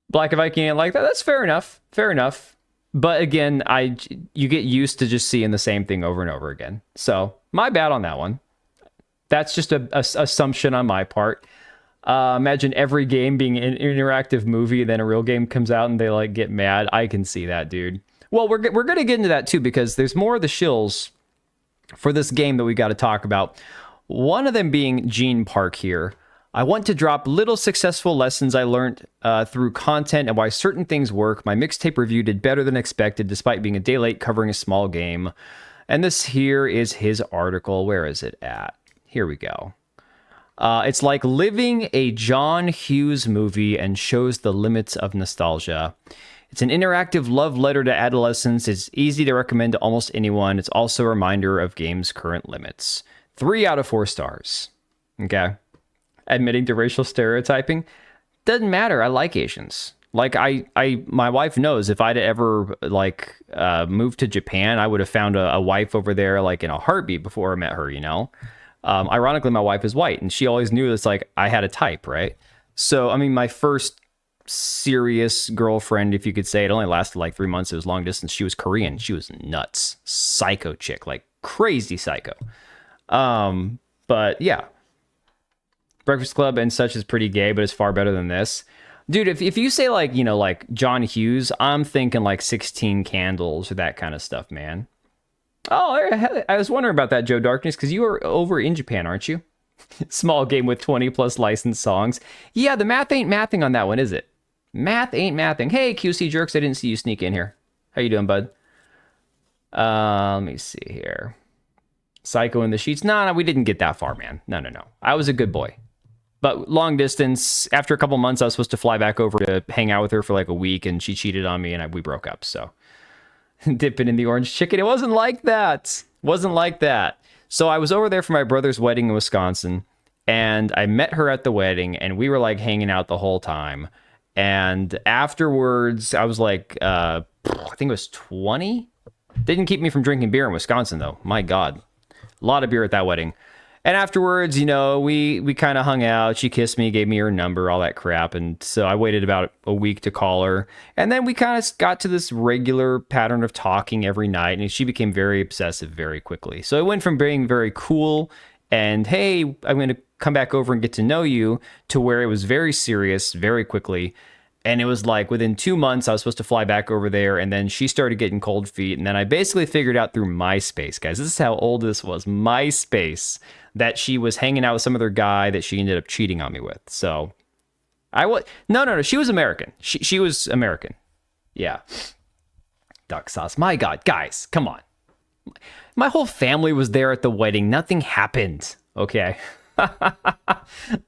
Black and Viking ain't like that. That's fair enough. Fair enough. But again, you get used to just seeing the same thing over and over again. So my bad on that one. That's just a assumption on my part. Imagine every game being an interactive movie, then a real game comes out and they like get mad. I can see that, dude. Well, we're going to get into that too because there's more of the shills for this game that we got to talk about. One of them being Gene Park here. I want to drop little successful lessons I learned through content and why certain things work. My mixtape review did better than expected despite being a day late covering a small game. And this here is his article. Where is it at? Here we go. It's like living a John Hughes movie and shows the limits of nostalgia. It's an interactive love letter to adolescence. It's easy to recommend to almost anyone. It's also a reminder of games' current limits. 3 out of 4 stars. Okay. Admitting to racial stereotyping doesn't matter. I like Asians. Like my wife knows if I'd ever like moved to Japan, I would have found a wife over there like in a heartbeat before I met her, you know. Ironically, my wife is white and she always knew it's like I had a type, right? So I mean, my first serious girlfriend, if you could say, it only lasted like 3 months. It was long distance. She was Korean. She was nuts, psycho chick, like crazy psycho. But yeah. Breakfast Club and such is pretty gay, but it's far better than this. Dude, if you say like, you know, like John Hughes, I'm thinking like 16 Candles or that kind of stuff, man. Oh, I was wondering about that, Joe Darkness, because you are over in Japan, aren't you? Small game with 20 plus licensed songs. Yeah, the math ain't mathing on that one, is it? Math ain't mathing. Hey, QC Jerks, I didn't see you sneak in here. How you doing, bud? Let me see here. Psycho in the Sheets. No, we didn't get that far, man. No. I was a good boy. But long distance, after a couple months, I was supposed to fly back over to hang out with her for like a week, and she cheated on me, and we broke up. So, dipping in the orange chicken. It wasn't like that. So I was over there for my brother's wedding in Wisconsin, and I met her at the wedding, and we were like hanging out the whole time. And afterwards, I was like, I think it was 20. Didn't keep me from drinking beer in Wisconsin, though. My God. A lot of beer at that wedding. And afterwards, you know, we kind of hung out. She kissed me, gave me her number, all that crap. And so I waited about a week to call her. And then we kind of got to this regular pattern of talking every night. And she became very obsessive very quickly. So it went from being very cool and, hey, I'm going to come back over and get to know you, to where it was very serious very quickly. And it was like within 2 months, I was supposed to fly back over there. And then she started getting cold feet. And then I basically figured out through MySpace, guys. This is how old this was. MySpace. That she was hanging out with some other guy that she ended up cheating on me with. So no. She was American. She was American. Yeah. Duck sauce. My God, guys, come on. My whole family was there at the wedding. Nothing happened. Okay.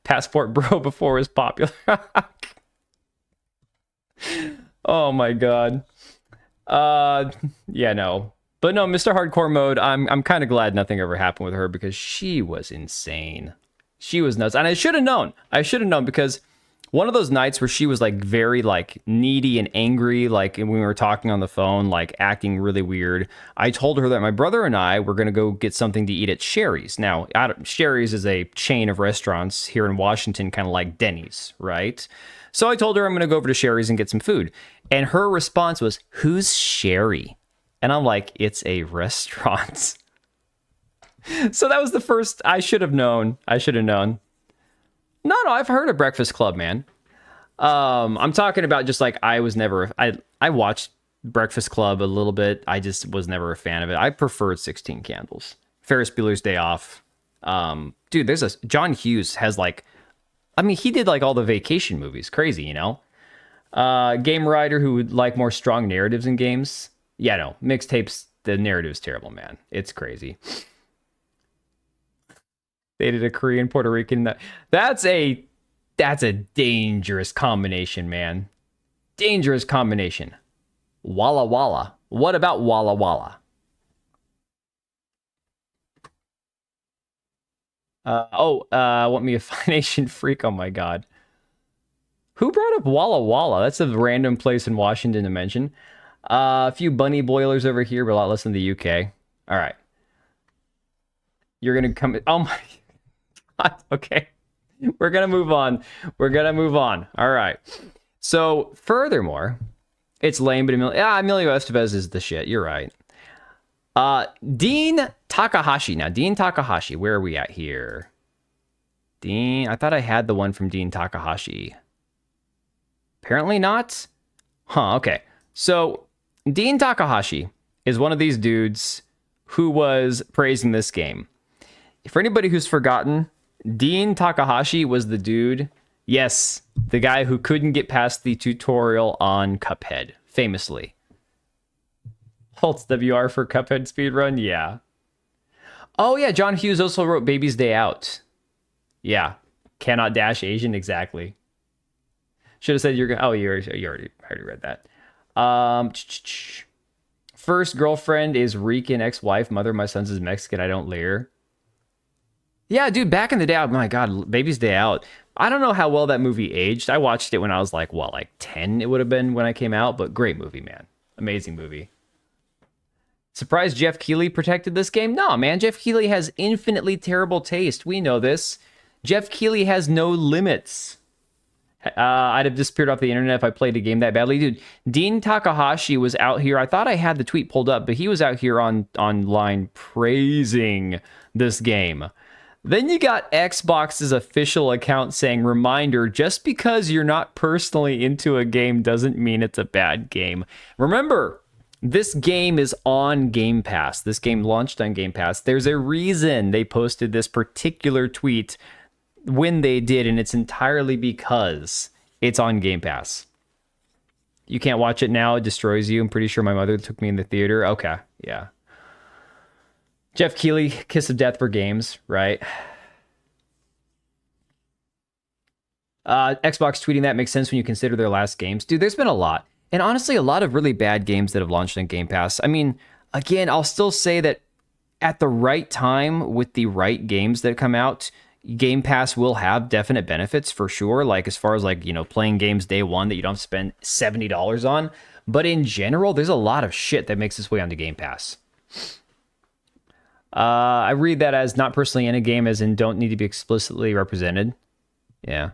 Passport bro before it was popular. Oh my God. Yeah, no. But no, Mr. Hardcore Mode, I'm kind of glad nothing ever happened with her because she was insane. She was nuts. And I should have known. Because one of those nights where she was like very like needy and angry, like when we were talking on the phone, like acting really weird, I told her that my brother and I were going to go get something to eat at Sherry's. Now, Sherry's is a chain of restaurants here in Washington, kind of like Denny's, right? So I told her I'm going to go over to Sherry's and get some food. And her response was, "Who's Sherry?" And I'm like, "It's a restaurant." So that was the first. I should have known. No, I've heard of Breakfast Club, man. I'm talking about just like I watched Breakfast Club a little bit. I just was never a fan of it. I preferred 16 Candles. Ferris Bueller's Day Off. Dude, John Hughes has like, I mean, he did like all the vacation movies. Crazy, you know? Game writer who would like more strong narratives in games. Yeah, no, Mixtapes, the narrative's terrible, man. It's crazy. Dated a Korean Puerto Rican. That's a dangerous combination, man. Dangerous combination. Walla Walla. What about Walla Walla? Want me a Nation freak? Oh my god. Who brought up Walla Walla? That's a random place in Washington to mention. A few bunny boilers over here, but a lot less in the UK. All right. You're going to come... Oh my god. Okay. We're going to move on. All right. So, furthermore, it's lame, but Emilio Estevez is the shit. You're right. Dean Takahashi. Now, Dean Takahashi, where are we at here? Dean, I thought I had the one from Dean Takahashi. Apparently not. Huh, okay. So, Dean Takahashi is one of these dudes who was praising this game. For anybody who's forgotten, Dean Takahashi was the dude, yes, the guy who couldn't get past the tutorial on Cuphead, famously. Holtz WR for Cuphead speedrun? Yeah. Oh, yeah, John Hughes also wrote Baby's Day Out. Yeah. Cannot dash Asian, exactly. Should have said you're going to... Oh, you already read that. First girlfriend is Rican, ex-wife. Mother of my sons is Mexican. I don't leer. Yeah, dude, back in the day, oh my god, Baby's Day Out. I don't know how well that movie aged. I watched it when I was like 10 it would have been when I came out, but great movie, man. Amazing movie. Surprised Jeff Keighley protected this game? No, man, Jeff Keighley has infinitely terrible taste. We know this. Jeff Keighley has no limits. I'd have disappeared off the internet if I played a game that badly. Dude, Dean Takahashi was out here. I thought I had the tweet pulled up, but he was out here online praising this game. Then you got Xbox's official account saying, reminder, just because you're not personally into a game doesn't mean it's a bad game. Remember, this game is on Game Pass. This game launched on Game Pass. There's a reason they posted this particular tweet when they did, and it's entirely because it's on Game Pass. You can't watch it now. It destroys you. I'm pretty sure my mother took me in the theater. Okay, yeah. Jeff Keighley, kiss of death for games, right? Xbox tweeting that makes sense when you consider their last games. Dude, there's been a lot. And honestly, a lot of really bad games that have launched on Game Pass. I mean, again, I'll still say that at the right time with the right games that come out, Game Pass will have definite benefits for sure. Like as far as playing games day one that you don't have to spend $70 on. But in general, there's a lot of shit that makes its way onto Game Pass. I read that as not personally in a game, as in don't need to be explicitly represented. Yeah.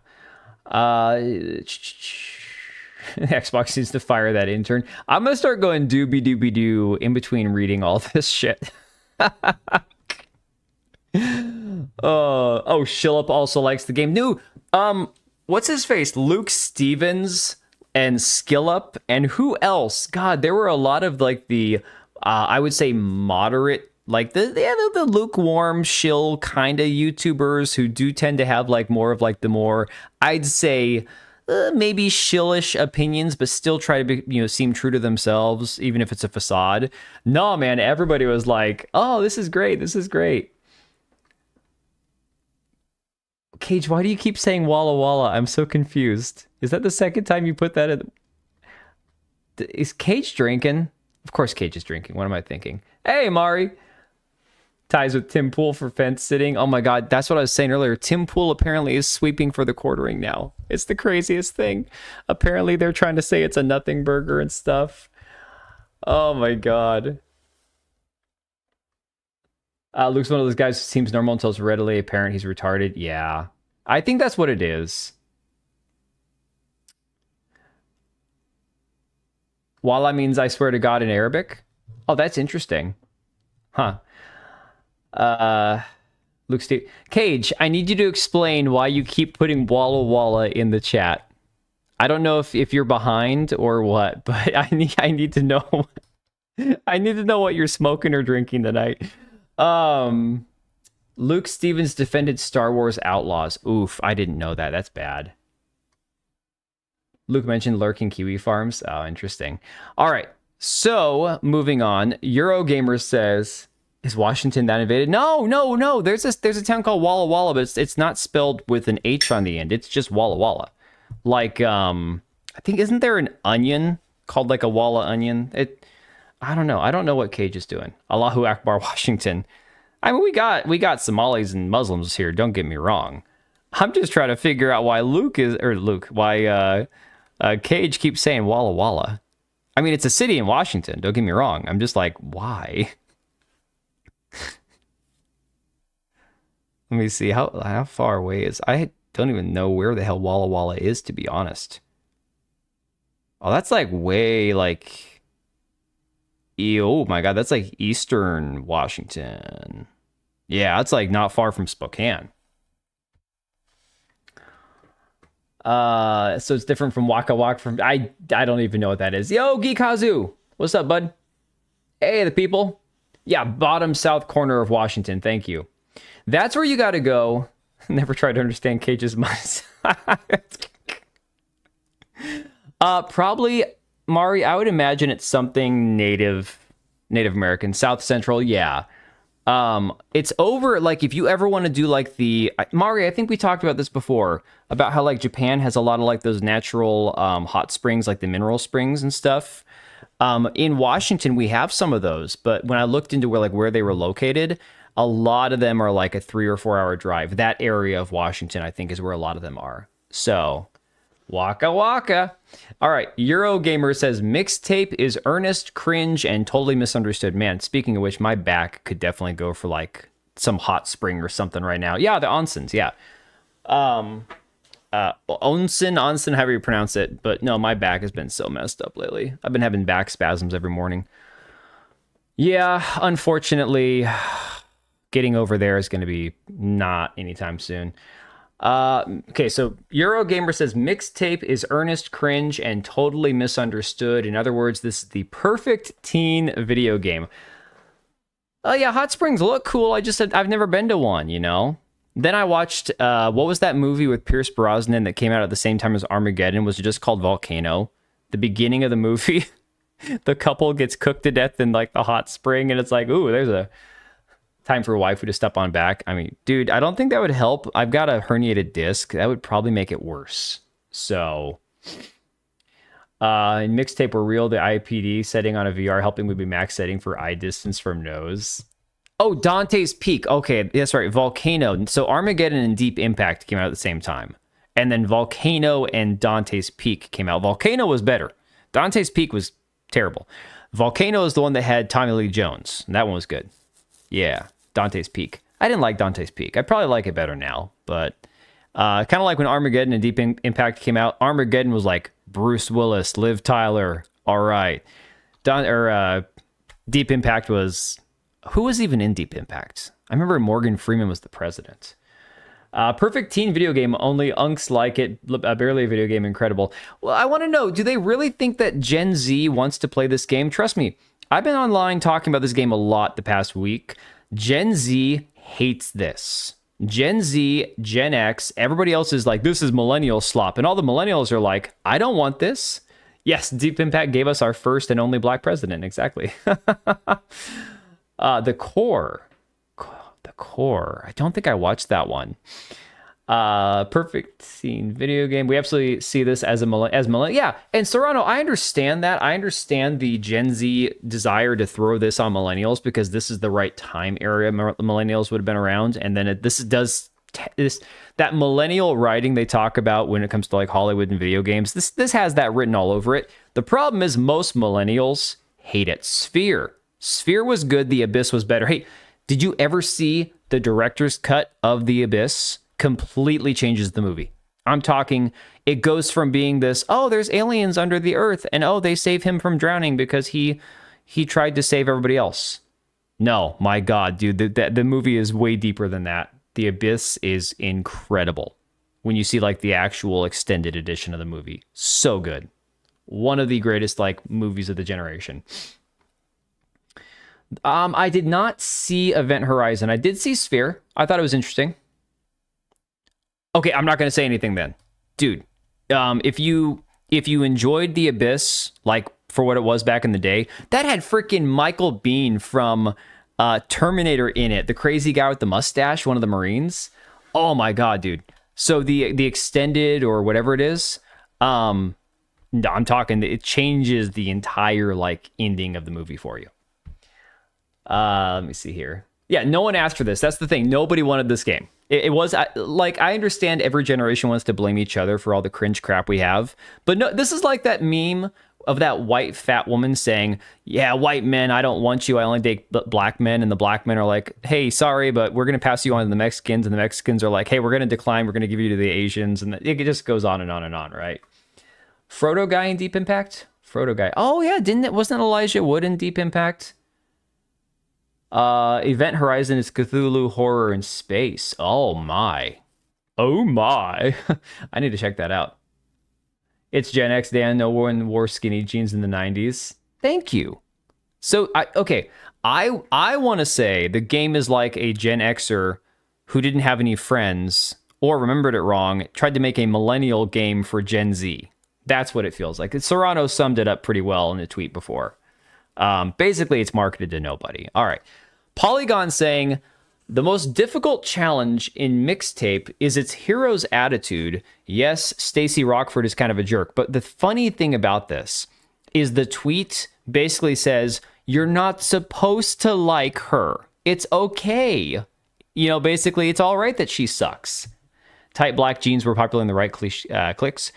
Xbox needs to fire that intern. I'm gonna start going doobie doo in between reading all this shit. Shillup also likes the game. No, what's his face? Luke Stevens and Skillup and who else? God, there were a lot of I would say moderate, the lukewarm shill kind of YouTubers who do tend to have more of the more, I'd say, maybe shillish opinions, but still try to be, seem true to themselves, even if it's a facade. No, man, everybody was like, oh, this is great. This is great. Cage, why do you keep saying Walla Walla? I'm so confused. Is that the second time you put that in? Is Cage drinking? Of course Cage is drinking. What am I thinking? Hey, Mari. Ties with Tim Pool for fence sitting. Oh my god, that's what I was saying earlier. Tim Pool apparently is sweeping for the quartering now. It's the craziest thing. Apparently they're trying to say it's a nothing burger and stuff. Oh my god. Luke's one of those guys who seems normal until it's readily apparent he's retarded. Yeah. I think that's what it is. Wallah means I swear to God in Arabic. Oh, that's interesting. Huh. Luke Steve Cage, I need you to explain why you keep putting Walla Walla in the chat. I don't know if you're behind or what, but I need to know. I need to know what you're smoking or drinking tonight. Luke Stevens defended Star Wars Outlaws. Oof, I didn't know that. That's bad. Luke mentioned lurking kiwi farms. Oh, interesting. All right. So, moving on. Eurogamer says, is Washington that invaded? No. There's a town called Walla Walla, but it's not spelled with an H on the end. It's just Walla Walla. I think, isn't there an onion called a Walla onion? I don't know. I don't know what Cage is doing. Allahu Akbar, Washington. I mean, we got Somalis and Muslims here. Don't get me wrong. I'm just trying to figure out why why Cage keeps saying Walla Walla. I mean, it's a city in Washington. Don't get me wrong. I'm just like, why? Let me see how far away is. I don't even know where the hell Walla Walla is, to be honest. Oh, that's like way like. Oh my God, that's like Eastern Washington. Yeah, it's like not far from Spokane. So it's different from Waka Waka from I don't even know what that is. Yo, Geekazu. What's up, bud? Hey, the people. Yeah, bottom south corner of Washington. Thank you. That's where you got to go. Never tried to understand Cage's mind. Probably, Mari, I would imagine it's something Native American, South Central. Yeah. It's over, like, if you ever want to do, like, Mari, I think we talked about this before, about how, like, Japan has a lot of, like, those natural hot springs, like the mineral springs and stuff. In Washington, we have some of those, but when I looked into where they were located, a lot of them are, like, a 3 or 4 hour drive. That area of Washington, I think, is where a lot of them are. So, waka waka. All right, Eurogamer says Mixtape is earnest, cringe, and totally misunderstood. Man, speaking of which, my back could definitely go for like some hot spring or something right now. Yeah, the onsens, yeah. Onsen, however you pronounce it. But no, my back has been so messed up lately. I've been having back spasms every morning. Yeah, unfortunately, getting over there is going to be not anytime soon. Okay, so Eurogamer says Mixtape is earnest, cringe, and totally misunderstood. In other words, this is the perfect teen video game. Oh yeah, hot springs look cool. I just said I've never been to one, you know? Then I watched, what was that movie with Pierce Brosnan that came out at the same time as Armageddon? Was it just called Volcano? The beginning of the movie, the couple gets cooked to death in like the hot spring, and it's like, ooh, there's a time for a waifu to step on back. I mean, dude, I don't think that would help. I've got a herniated disc. That would probably make it worse. So, in Mixtape or Real, the IPD setting on a VR helping with the max setting for eye distance from nose. Oh, Dante's Peak. Okay, that's right. Volcano. So Armageddon and Deep Impact came out at the same time. And then Volcano and Dante's Peak came out. Volcano was better. Dante's Peak was terrible. Volcano is the one that had Tommy Lee Jones. And that one was good. Yeah, Dante's Peak. I didn't like Dante's Peak. I probably like it better now, but kind of like when Armageddon and Deep Impact came out. Armageddon was like Bruce Willis, Liv Tyler. All right, Deep Impact was, who was even in Deep Impact? I remember Morgan Freeman was the president. Perfect teen video game. Only unks like it. Barely a video game. Incredible. Well, I want to know, do they really think that Gen Z wants to play this game? Trust me. I've been online talking about this game a lot the past week. Gen Z hates this. Gen Z, Gen X, everybody else is like, this is millennial slop. And all the millennials are like, I don't want this. Yes, Deep Impact gave us our first and only black president. Exactly. The Core. I don't think I watched that one. Perfect scene video game. We absolutely see this as millennial. Yeah, and Serrano, I understand that. I understand the Gen Z desire to throw this on millennials because this is the right time area millennials would have been around. And then that millennial writing they talk about when it comes to like Hollywood and video games. This has that written all over it. The problem is most millennials hate it. Sphere was good. The Abyss was better. Hey, did you ever see the director's cut of The Abyss? Completely changes the movie. I'm talking, it goes from being this, oh, there's aliens under the earth, and oh, they save him from drowning because he tried to save everybody else. No, my God, dude, the movie is way deeper than that. The Abyss is incredible. When you see like the actual extended edition of the movie, so good. One of the greatest like movies of the generation. I did not see Event Horizon. I did see Sphere. I thought it was interesting. Okay, I'm not going to say anything then. Dude, if you enjoyed The Abyss, like for what it was back in the day, that had freaking Michael Biehn from Terminator in it, the crazy guy with the mustache, one of the Marines. Oh my God, dude. So the extended or whatever it is, No, I'm talking, it changes the entire like ending of the movie for you. Let me see here. Yeah, no one asked for this. That's the thing. Nobody wanted this game. It was like, I understand every generation wants to blame each other for all the cringe crap we have, but no, this is like that meme of that white fat woman saying, yeah, white men, I don't want you, I only date black men. And the black men are like, hey, sorry, but we're going to pass you on to the Mexicans. And the Mexicans are like, hey, we're going to decline, we're going to give you to the Asians. And it just goes on and on and on, right? Frodo guy in Deep Impact? Frodo guy. Oh yeah, wasn't Elijah Wood in Deep Impact? Event Horizon is Cthulhu horror in space. Oh my. Oh my. I need to check that out. It's Gen X, Dan. No one wore skinny jeans in the 90s. Thank you. So, I want to say the game is like a Gen Xer who didn't have any friends or remembered it wrong, tried to make a millennial game for Gen Z. That's what it feels like. Serrano summed it up pretty well in a tweet before. Basically, it's marketed to nobody. All right. Polygon saying, the most difficult challenge in Mixtape is its hero's attitude. Yes, Stacy Rockford is kind of a jerk, but the funny thing about this is the tweet basically says, you're not supposed to like her. It's okay. You know, basically, it's all right that she sucks. Tight black jeans were popular in the right clicks.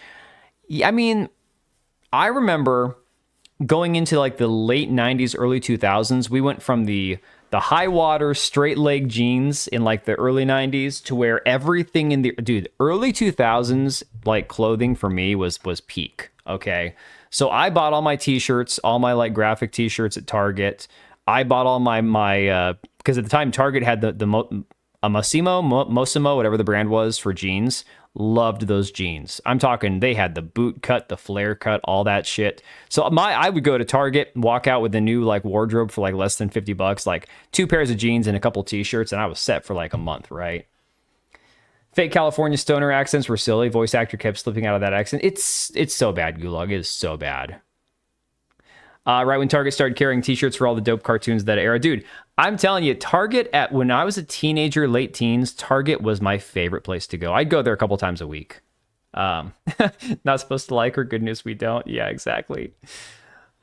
I mean, I remember going into like the late 90s, early 2000s, we went from the high water straight leg jeans in like the early 90s to where everything in the early 2000s like clothing for me was peak. Okay, so I bought all my t-shirts, all my like graphic t-shirts at Target. I bought all my because at the time Target had the Mosimo, whatever the brand was for jeans. Loved those jeans. I'm talking, they had the boot cut, the flare cut, all that shit. So I would go to Target, walk out with a new like wardrobe for like less than $50, like 2 pairs of jeans and a couple t-shirts, and I was set for like a month, right? Fake California stoner accents were silly. Voice actor kept slipping out of that accent. It's so bad, Gulag. It is so bad. Right when Target started carrying t-shirts for all the dope cartoons of that era. Dude, I'm telling you, Target, when I was a teenager, late teens, Target was my favorite place to go. I'd go there a couple times a week. Not supposed to like her. Good news, we don't. Yeah, exactly.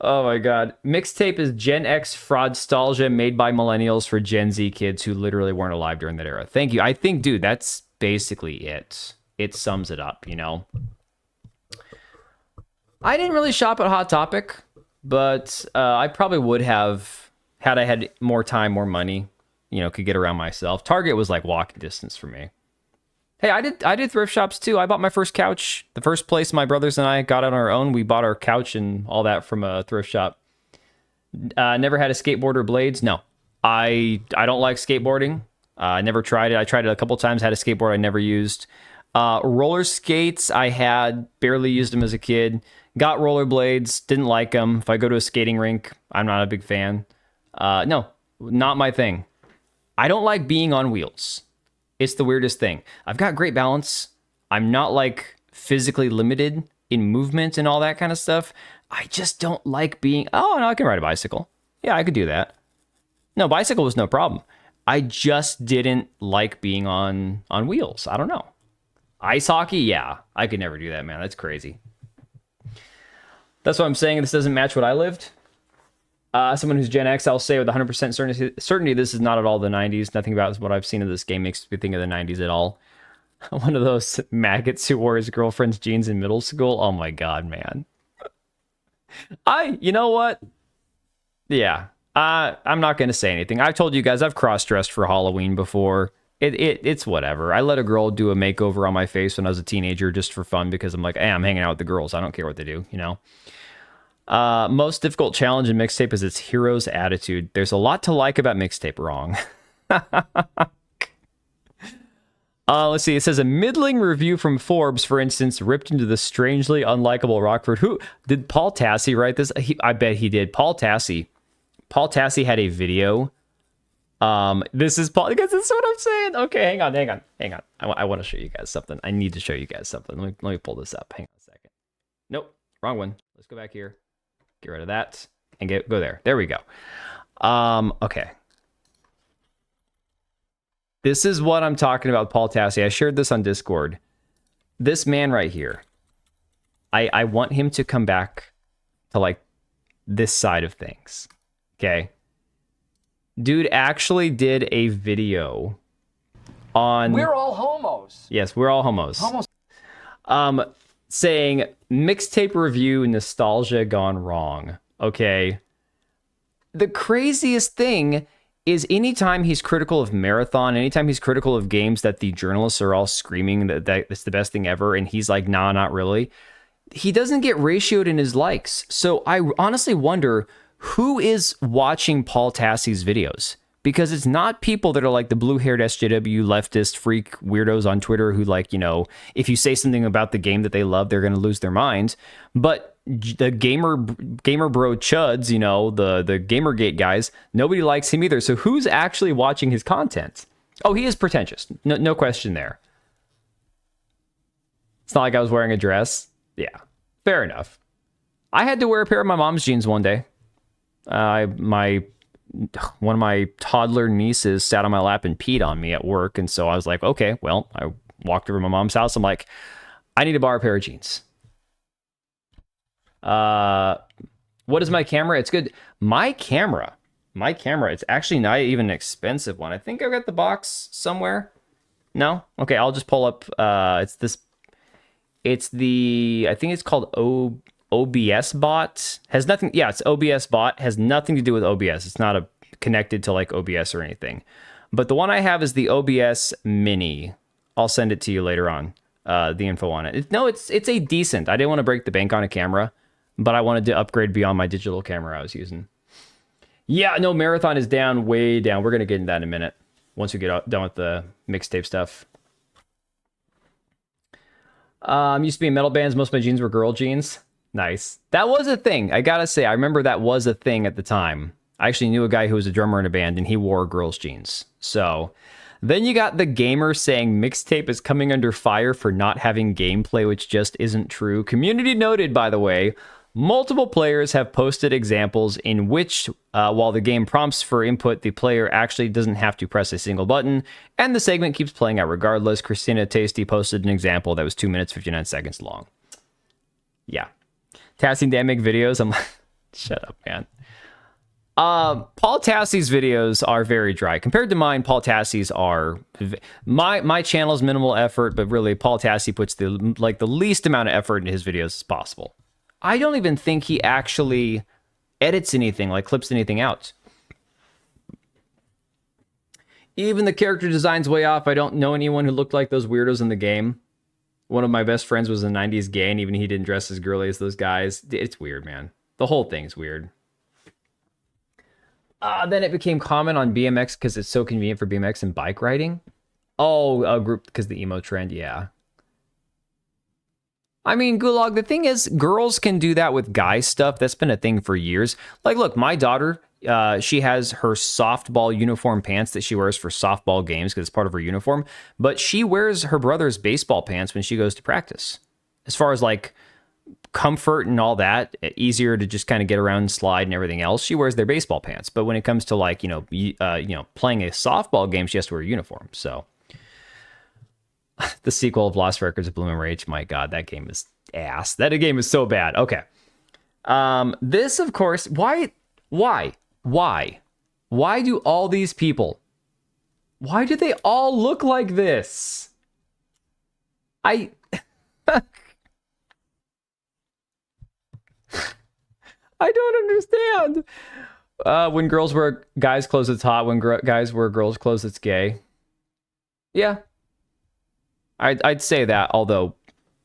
Oh my God. Mixtape is Gen X fraudstolgia made by millennials for Gen Z kids who literally weren't alive during that era. Thank you. I think, dude, that's basically it. It sums it up, you know? I didn't really shop at Hot Topic, but I probably would have had I had more time, more money, you know, could get around myself. Target was like walking distance for me. Hey, I did thrift shops too. I bought my first couch. The first place my brothers and I got on our own. We bought our couch and all that from a thrift shop. Never had a skateboard or blades. No, I don't like skateboarding. I never tried it. I tried it a couple times. Had a skateboard I never used. Roller skates, I had barely used them as a kid. Got rollerblades, didn't like them. If I go to a skating rink, I'm not a big fan. No, not my thing. I don't like being on wheels. It's the weirdest thing. I've got great balance. I'm not like physically limited in movement and all that kind of stuff. I just don't like being, oh, no, I can ride a bicycle. Yeah, I could do that. No, bicycle was no problem. I just didn't like being on wheels. I don't know. Ice hockey, yeah, I could never do that, man. That's crazy. That's what I'm saying. This doesn't match what I lived. Someone who's Gen X, I'll say with 100% certainty, this is not at all the 90s. Nothing about what I've seen of this game makes me think of the 90s at all. One of those maggots who wore his girlfriend's jeans in middle school. Oh my God, man. You know what? Yeah, I'm not going to say anything. I've told you guys I've cross-dressed for Halloween before. It's whatever. I let a girl do a makeover on my face when I was a teenager just for fun because I'm like, hey, I'm hanging out with the girls. I don't care what they do, you know? Most difficult challenge in Mixtape is its hero's attitude. There's a lot to like about Mixtape, wrong. Let's see. It says a middling review from Forbes, for instance, ripped into the strangely unlikable Rockford. Who did Paul Tassi write this? I bet he did. Paul Tassi had a video. This is Paul, because this is what I'm saying. Okay, hang on. I want to show you guys something. I need to show you guys something. Let me pull this up. Hang on a second. Nope, wrong one. Let's go back here. Get rid of that and go there. There we go. Okay. This is what I'm talking about, Paul Tassi. I shared this on Discord. This man right here. I want him to come back to like this side of things. Okay. Dude actually did a video on... We're all homos. Yes, we're all homos. Saying mixtape review nostalgia gone wrong. Okay. The craziest thing is anytime he's critical of Marathon, anytime he's critical of games that the journalists are all screaming that it's the best thing ever, and he's like, nah, not really, he doesn't get ratioed in his likes. So I honestly wonder who is watching Paul Tassie's videos, because it's not people that are like the blue-haired SJW leftist freak weirdos on Twitter who, like, you know, if you say something about the game that they love, they're going to lose their minds. But the gamer bro chuds, you know, the Gamergate guys, nobody likes him either. So who's actually watching his content? Oh, he is pretentious. No question there. It's not like I was wearing a dress. Yeah, fair enough. I had to wear a pair of my mom's jeans one day. One of my toddler nieces sat on my lap and peed on me at work, and so I was like, okay, well, I walked over to my mom's house. I'm like, I need to borrow a pair of jeans. What is my camera? It's good. My camera, it's actually not even an expensive one. I think I've got the box somewhere. No? Okay, I'll just pull up, I think it's called OBS bot. Has nothing, yeah, it's OBS bot, has nothing to do with OBS. It's not connected to like OBS or anything. But the one I have is the OBS Mini. I'll send it to you later on, the info on it. It's a decent, I didn't want to break the bank on a camera, but I wanted to upgrade beyond my digital camera I was using. Yeah, no, Marathon is down, way down. We're going to get into that in a minute once we get done with the mixtape stuff. Used to be in metal bands. Most of my jeans were girl jeans. Nice. That was a thing. I gotta say, I remember that was a thing at the time. I actually knew a guy who was a drummer in a band, and he wore girls' jeans. So then you got the gamer saying mixtape is coming under fire for not having gameplay, which just isn't true. Community noted, by the way. Multiple players have posted examples in which, while the game prompts for input, the player actually doesn't have to press a single button, and the segment keeps playing out regardless. Christina Tasty posted an example that was 2 minutes, 59 seconds long. Yeah. Tassie didn't make videos. I'm like, shut up, man. Paul Tassie's videos are very dry. Compared to mine, Paul Tassie's are... My channel is minimal effort, but really, Paul Tassie puts the least amount of effort into his videos as possible. I don't even think he actually edits anything, like clips anything out. Even the character design's way off. I don't know anyone who looked like those weirdos in the game. One of my best friends was a 90s gay, and even he didn't dress as girly as those guys. It's weird, man. The whole thing's weird. Then it became common on BMX because it's so convenient for BMX and bike riding. Oh, a group because the emo trend, yeah. I mean, Gulag, the thing is, girls can do that with guy stuff. That's been a thing for years. Like, look, my daughter, she has her softball uniform pants that she wears for softball games because it's part of her uniform. But she wears her brother's baseball pants when she goes to practice. As far as, like, comfort and all that, easier to just kind of get around and slide and everything else, she wears their baseball pants. But when it comes to, like, playing a softball game, she has to wear a uniform, so... The sequel of Lost Records of Bloom and Rage. My God, that game is ass. That game is so bad. Okay. This, of course, why do all these people, why do they all look like this? I don't understand. When girls wear guys' clothes, it's hot. When guys wear girls' clothes, it's gay. Yeah. I'd say that, although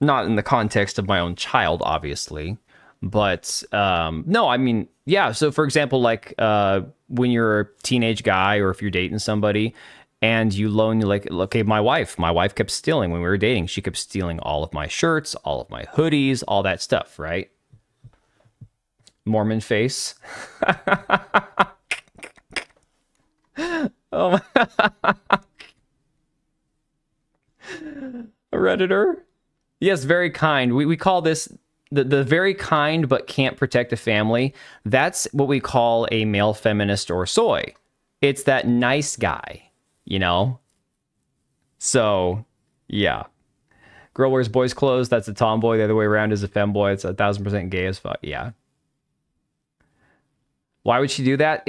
not in the context of my own child, obviously. But no, I mean, yeah. So, for example, like when you're a teenage guy or if you're dating somebody and you loan, like, okay, my wife kept stealing when we were dating. She kept stealing all of my shirts, all of my hoodies, all that stuff, right? Mormon face. Oh my. A Redditor? Yes, very kind. We call this the very kind but can't protect a family. That's what we call a male feminist or soy. It's that nice guy, you know? So, yeah. Girl wears boys' clothes, that's a tomboy. The other way around is a femboy. It's 1,000% gay as fuck. Yeah. Why would she do that?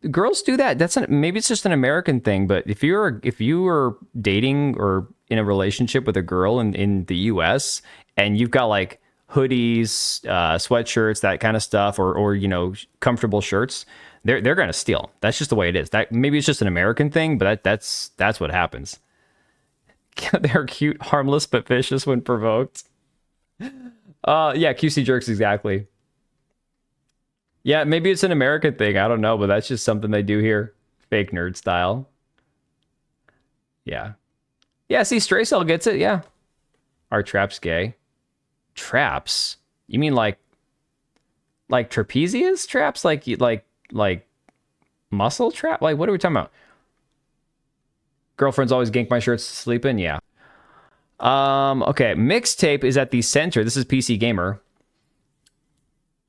Girls do that. That's maybe it's just an American thing, but if you were dating or in a relationship with a girl in the US and you've got like hoodies, sweatshirts, that kind of stuff, or you know, comfortable shirts, they're gonna steal. That's just the way it is. That maybe it's just an American thing, but that's what happens. They're cute, harmless, but vicious when provoked. Yeah, QC jerks, exactly. Yeah, maybe it's an American thing. I don't know, but that's just something they do here. Fake nerd style. Yeah. Yeah, see, Stray Cell gets it, yeah. Are traps gay? Traps? You mean like trapezius traps? Like muscle trap? Like, what are we talking about? Girlfriends always gank my shirts sleeping? Yeah. Okay, Mixtape is at the center. This is PC Gamer.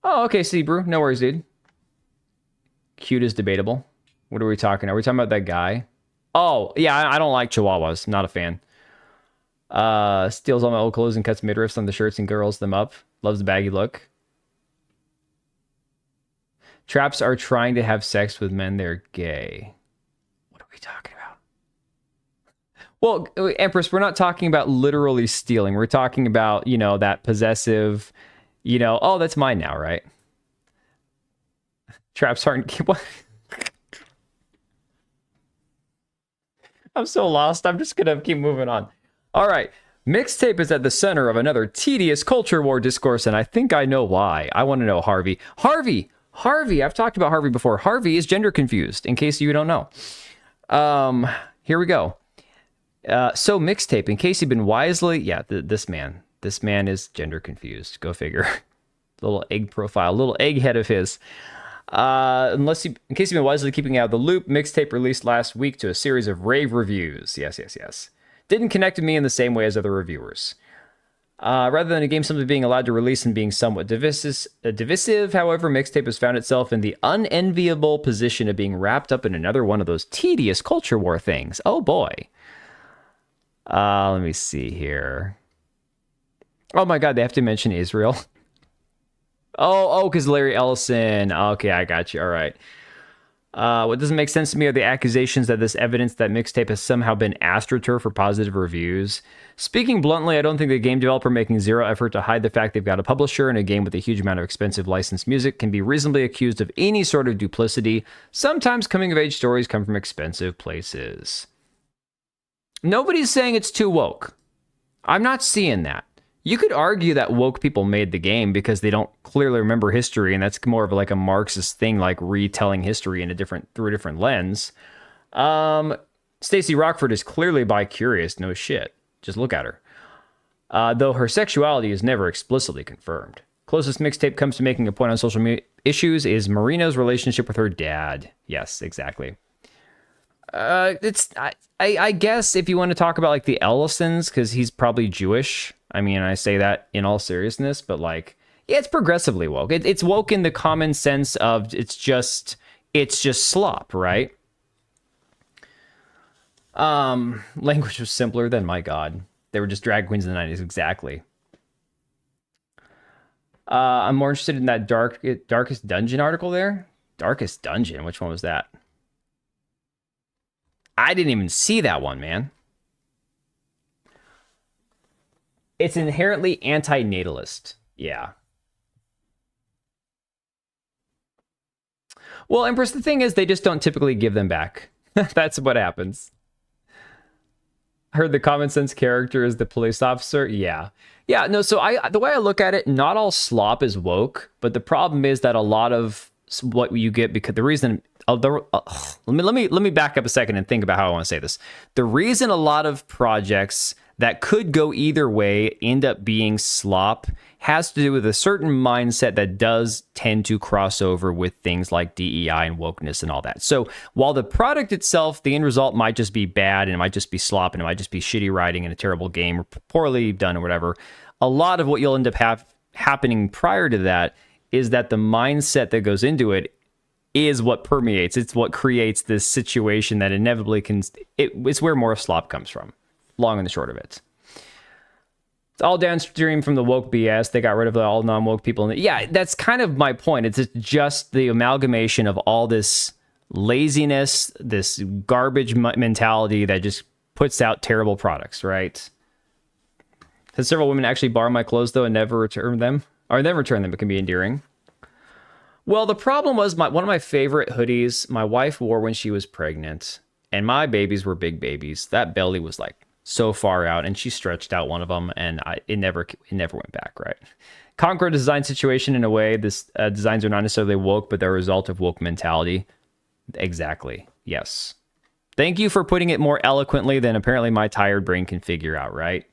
Oh, okay, see, bro. No worries, dude. Cute is debatable. What are we talking? Are we talking about that guy? Oh, yeah, I don't like chihuahuas. Not a fan. Steals all my old clothes and cuts midriffs on the shirts and girls them up. Loves the baggy look. Traps are trying to have sex with men. They're gay. What are we talking about? Well, Empress, we're not talking about literally stealing. We're talking about, you know, that possessive, you know, oh, that's mine now, right? Traps aren't... What? I'm so lost. I'm just going to keep moving on. All right. Mixtape is at the center of another tedious culture war discourse, and I think I know why. I want to know Harvey. Harvey! I've talked about Harvey before. Harvey is gender confused, in case you don't know. Here we go. So Mixtape, in case you've been wisely... Yeah, this man is gender confused. Go figure. Little egg profile, little egghead of his. In case you've been wisely keeping out of the loop, Mixtape released last week to a series of rave reviews. Yes. Didn't connect with me in the same way as other reviewers. Rather than a game simply being allowed to release and being somewhat divisive, however, Mixtape has found itself in the unenviable position of being wrapped up in another one of those tedious culture war things. Oh boy. Let me see here. Oh my god, they have to mention Israel. Oh, because Larry Ellison. Okay, I got you. All right. What doesn't make sense to me are the accusations that this evidence that Mixtape has somehow been astroturf for positive reviews. Speaking bluntly, I don't think the game developer making zero effort to hide the fact they've got a publisher in a game with a huge amount of expensive licensed music can be reasonably accused of any sort of duplicity. Sometimes coming-of-age stories come from expensive places. Nobody's saying it's too woke. I'm not seeing that. You could argue that woke people made the game because they don't clearly remember history, and that's more of like a Marxist thing, like retelling history through a different lens. Stacey Rockford is clearly bi-curious, no shit. Just look at her. Though her sexuality is never explicitly confirmed. Closest Mixtape comes to making a point on social media issues is Marina's relationship with her dad. Yes, exactly. I guess if you want to talk about like the Ellisons, because he's probably Jewish. I mean, I say that in all seriousness, but like, yeah, it's progressively woke. It's woke in the common sense of it's just slop, right? Language was simpler than my god. They were just drag queens in the 90s, exactly. I'm more interested in that Darkest Dungeon article there. Darkest Dungeon, which one was that? I didn't even see that one, man. It's inherently anti-natalist. Yeah. Well, Empress, the thing is, they just don't typically give them back. That's what happens. I heard the common sense character is the police officer. Yeah. Yeah, no, so the way I look at it, not all slop is woke, but the problem is that a lot of what you get, because the reason... let me back up a second and think about how I want to say this. The reason a lot of projects that could go either way end up being slop has to do with a certain mindset that does tend to cross over with things like DEI and wokeness and all that. So while the product itself, the end result might just be bad and it might just be slop and it might just be shitty writing and a terrible game or poorly done or whatever, a lot of what you'll end up happening prior to that is that the mindset that goes into it is what permeates. It's what creates this situation that inevitably it's where more slop comes from. Long and the short of it. It's all downstream from the woke BS. They got rid of all non-woke people. Yeah, that's kind of my point. It's just the amalgamation of all this laziness, this garbage mentality that just puts out terrible products, right? Has several women actually borrow my clothes, though, and never return them? Or never return them. It can be endearing. Well, the problem was one of my favorite hoodies my wife wore when she was pregnant. And my babies were big babies. That belly was like so far out, and she stretched out one of them, and it never went back, right? Conquer a design situation in a way. This designs are not necessarily woke, but they're a result of woke mentality. Exactly. Yes. Thank you for putting it more eloquently than apparently my tired brain can figure out, right?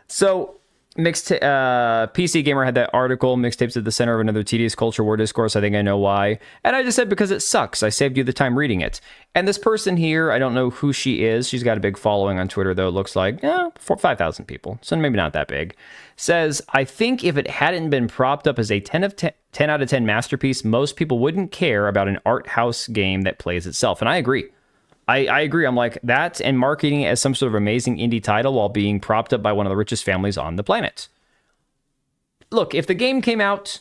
So, PC Gamer had that article, Mixtapes at the center of another tedious culture war discourse. I think I know why. And I just said because it sucks. I saved you the time reading it. And this person here, I don't know who she is. She's got a big following on Twitter, though. It looks like 5,000 people. So maybe not that big. Says, I think if it hadn't been propped up as a 10 out of 10 masterpiece, most people wouldn't care about an art house game that plays itself. And I agree. I agree. I'm like, that and marketing it as some sort of amazing indie title while being propped up by one of the richest families on the planet. Look, if the game came out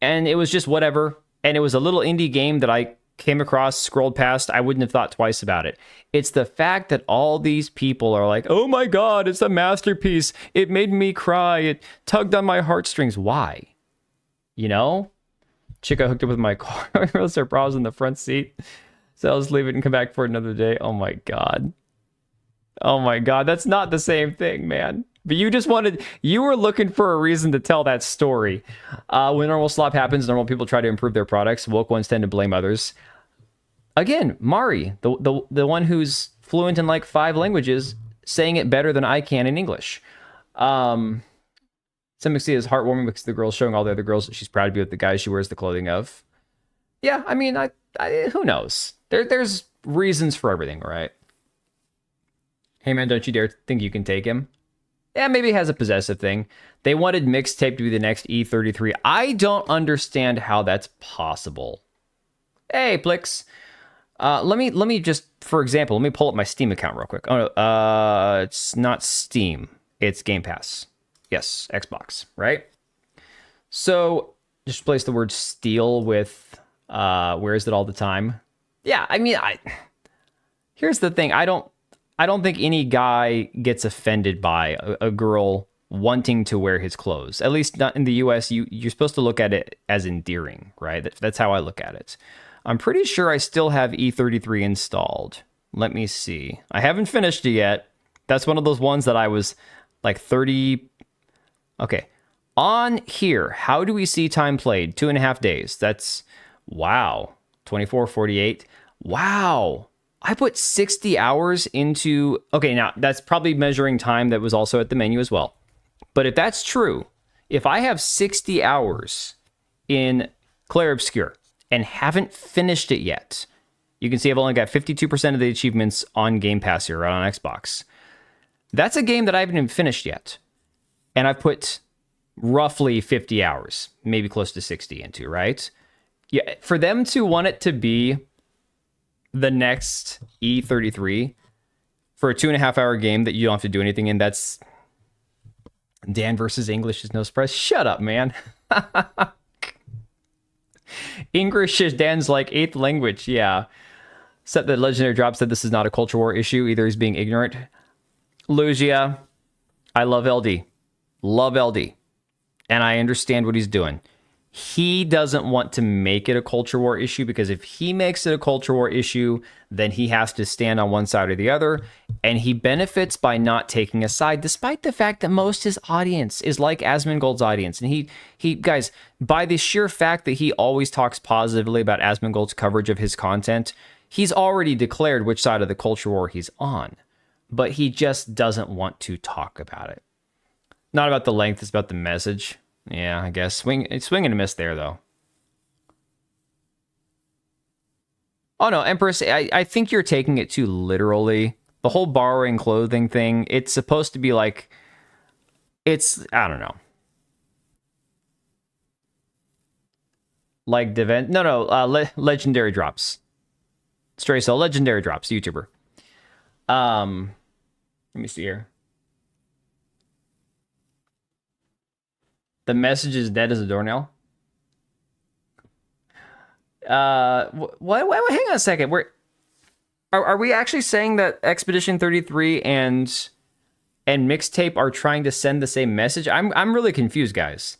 and it was just whatever, and it was a little indie game that I came across, scrolled past, I wouldn't have thought twice about it. It's the fact that all these people are like, oh my God, it's a masterpiece. It made me cry. It tugged on my heartstrings. Why? You know? Chick I hooked up with my car. Their bras in the front seat. So I'll just leave it and come back for another day. Oh my God. Oh my God. That's not the same thing, man. But you were looking for a reason to tell that story. When normal slop happens, normal people try to improve their products. Woke ones tend to blame others. Again, Mari, the one who's fluent in like 5 languages, saying it better than I can in English. Some see it as heartwarming because the girl's showing all the other girls that she's proud to be with the guys she wears the clothing of. Yeah, I mean, I who knows? There's reasons for everything, right? Hey man, don't you dare think you can take him. Yeah, maybe it has a possessive thing. They wanted Mixtape to be the next E33. I don't understand how that's possible. Hey, Plix. Let me just, for example, let me pull up my Steam account real quick. Oh, no, it's not Steam. It's Game Pass. Yes, Xbox, right? So just replace the word steal with where is it all the time? Yeah, I mean, here's the thing. I don't think any guy gets offended by a girl wanting to wear his clothes. At least not in the US. You're supposed to look at it as endearing, right? That's how I look at it. I'm pretty sure I still have E33 installed. Let me see. I haven't finished it yet. That's one of those ones that I was like 30. Okay. On here, how do we see time played? 2.5 days. That's, wow. 24:48. Wow. I put 60 hours into... Okay, now that's probably measuring time that was also at the menu as well. But if that's true, if I have 60 hours in Clair Obscur and haven't finished it yet, you can see I've only got 52% of the achievements on Game Pass here, right on Xbox. That's a game that I haven't even finished yet. And I've put roughly 50 hours, maybe close to 60 into, right? Yeah, for them to want it to be the next E33 for a 2.5 hour game that you don't have to do anything in, that's Dan versus English is no surprise. Shut up, man. English is Dan's like 8th language. Yeah. Except that Legendary Drop said this is not a culture war issue. Either he's being ignorant. Lugia, I love LD. Love LD. And I understand what he's doing. He doesn't want to make it a culture war issue because if he makes it a culture war issue, then he has to stand on one side or the other. And he benefits by not taking a side, despite the fact that most his audience is like Asmongold's audience. And he guys, by the sheer fact that he always talks positively about Asmongold's coverage of his content, he's already declared which side of the culture war he's on. But he just doesn't want to talk about it. Not about the length, it's about the message. Yeah, I guess. Swing and a miss there, though. Oh, no, Empress, I think you're taking it too literally. The whole borrowing clothing thing, it's supposed to be like... I don't know. Like, Legendary Drops. Stray Soul, Legendary Drops, YouTuber. Let me see here. The message is dead as a doornail. What? Hang on a second. Are we actually saying that Expedition 33 and Mixtape are trying to send the same message? I'm really confused, guys.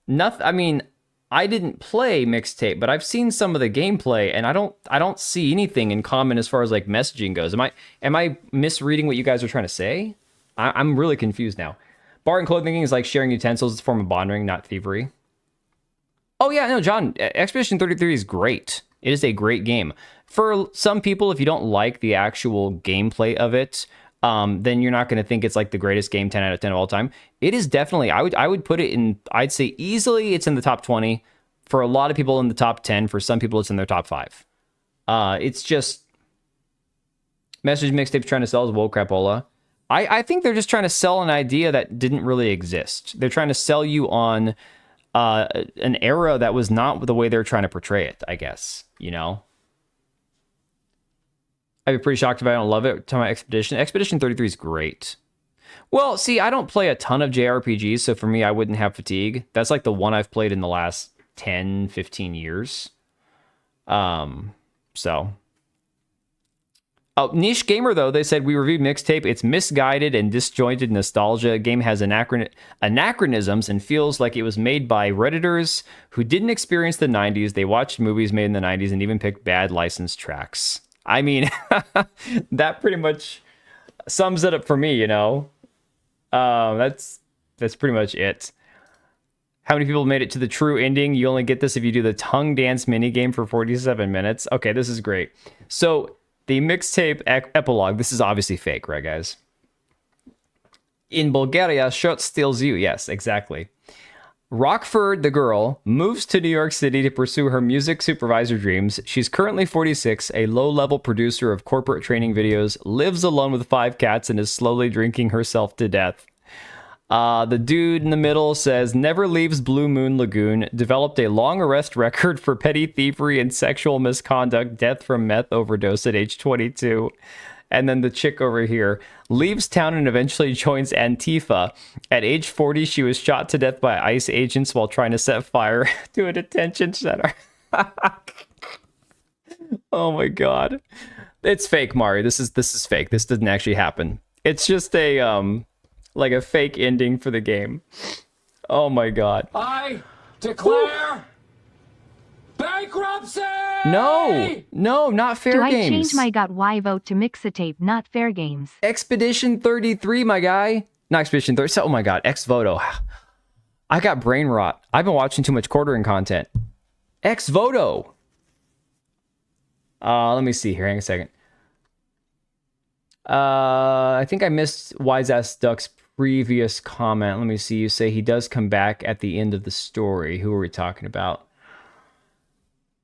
I mean, I didn't play Mixtape, but I've seen some of the gameplay, and I don't see anything in common as far as like messaging goes. Am I misreading what you guys are trying to say? I'm really confused now. Bar and clothing is like sharing utensils. It's a form of bonding, not thievery. Oh yeah, no, John, Expedition 33 is great. It is a great game. For some people, if you don't like the actual gameplay of it, then you're not going to think it's like the greatest game, 10 out of 10 of all time. It is definitely, I would put it in, I'd say easily it's in the top 20. For a lot of people in the top 10. For some people, it's in their top 5. It's just, Message Mixtape's trying to sell is woke crapola. I think they're just trying to sell an idea that didn't really exist. They're trying to sell you on an era that was not the way they're trying to portray it, I guess, you know? I'd be pretty shocked if I don't love it. To my Expedition 33 is great. Well, see, I don't play a ton of JRPGs, so for me, I wouldn't have fatigue. That's like the one I've played in the last 10, 15 years. So... Oh, Niche Gamer, though, they said, we reviewed Mixtape. It's misguided and disjointed nostalgia. Game has anachronisms and feels like it was made by Redditors who didn't experience the 90s. They watched movies made in the 90s and even picked bad licensed tracks. I mean, that pretty much sums it up for me, you know? That's pretty much it. How many people made it to the true ending? You only get this if you do the tongue dance minigame for 47 minutes. Okay, this is great. So... the Mixtape epilogue, this is obviously fake, right, guys? In Bulgaria, Shot steals you. Yes, exactly. Rockford, the girl, moves to New York City to pursue her music supervisor dreams. She's currently 46, a low-level producer of corporate training videos, lives alone with 5 cats, and is slowly drinking herself to death. The dude in the middle says, never leaves Blue Moon Lagoon, developed a long arrest record for petty thievery and sexual misconduct, death from meth overdose at age 22. And then the chick over here leaves town and eventually joins Antifa. At age 40, she was shot to death by ICE agents while trying to set fire to a detention center. Oh my God. It's fake, Mari. This is fake. This didn't actually happen. It's just like a fake ending for the game. Oh my God. I declare bankruptcy! No, not fair Do games. I change my got why vote to Mixtape, not fair games? Expedition 33, my guy. Not Expedition 30. Oh my God, Ex-Voto. I got brain rot. I've been watching too much quartering content. Ex-Voto. Let me see here. Hang on a second. I think I missed Wise Ass Duck's previous comment. Let me see. You say he does come back at the end of the story. Who are we talking about?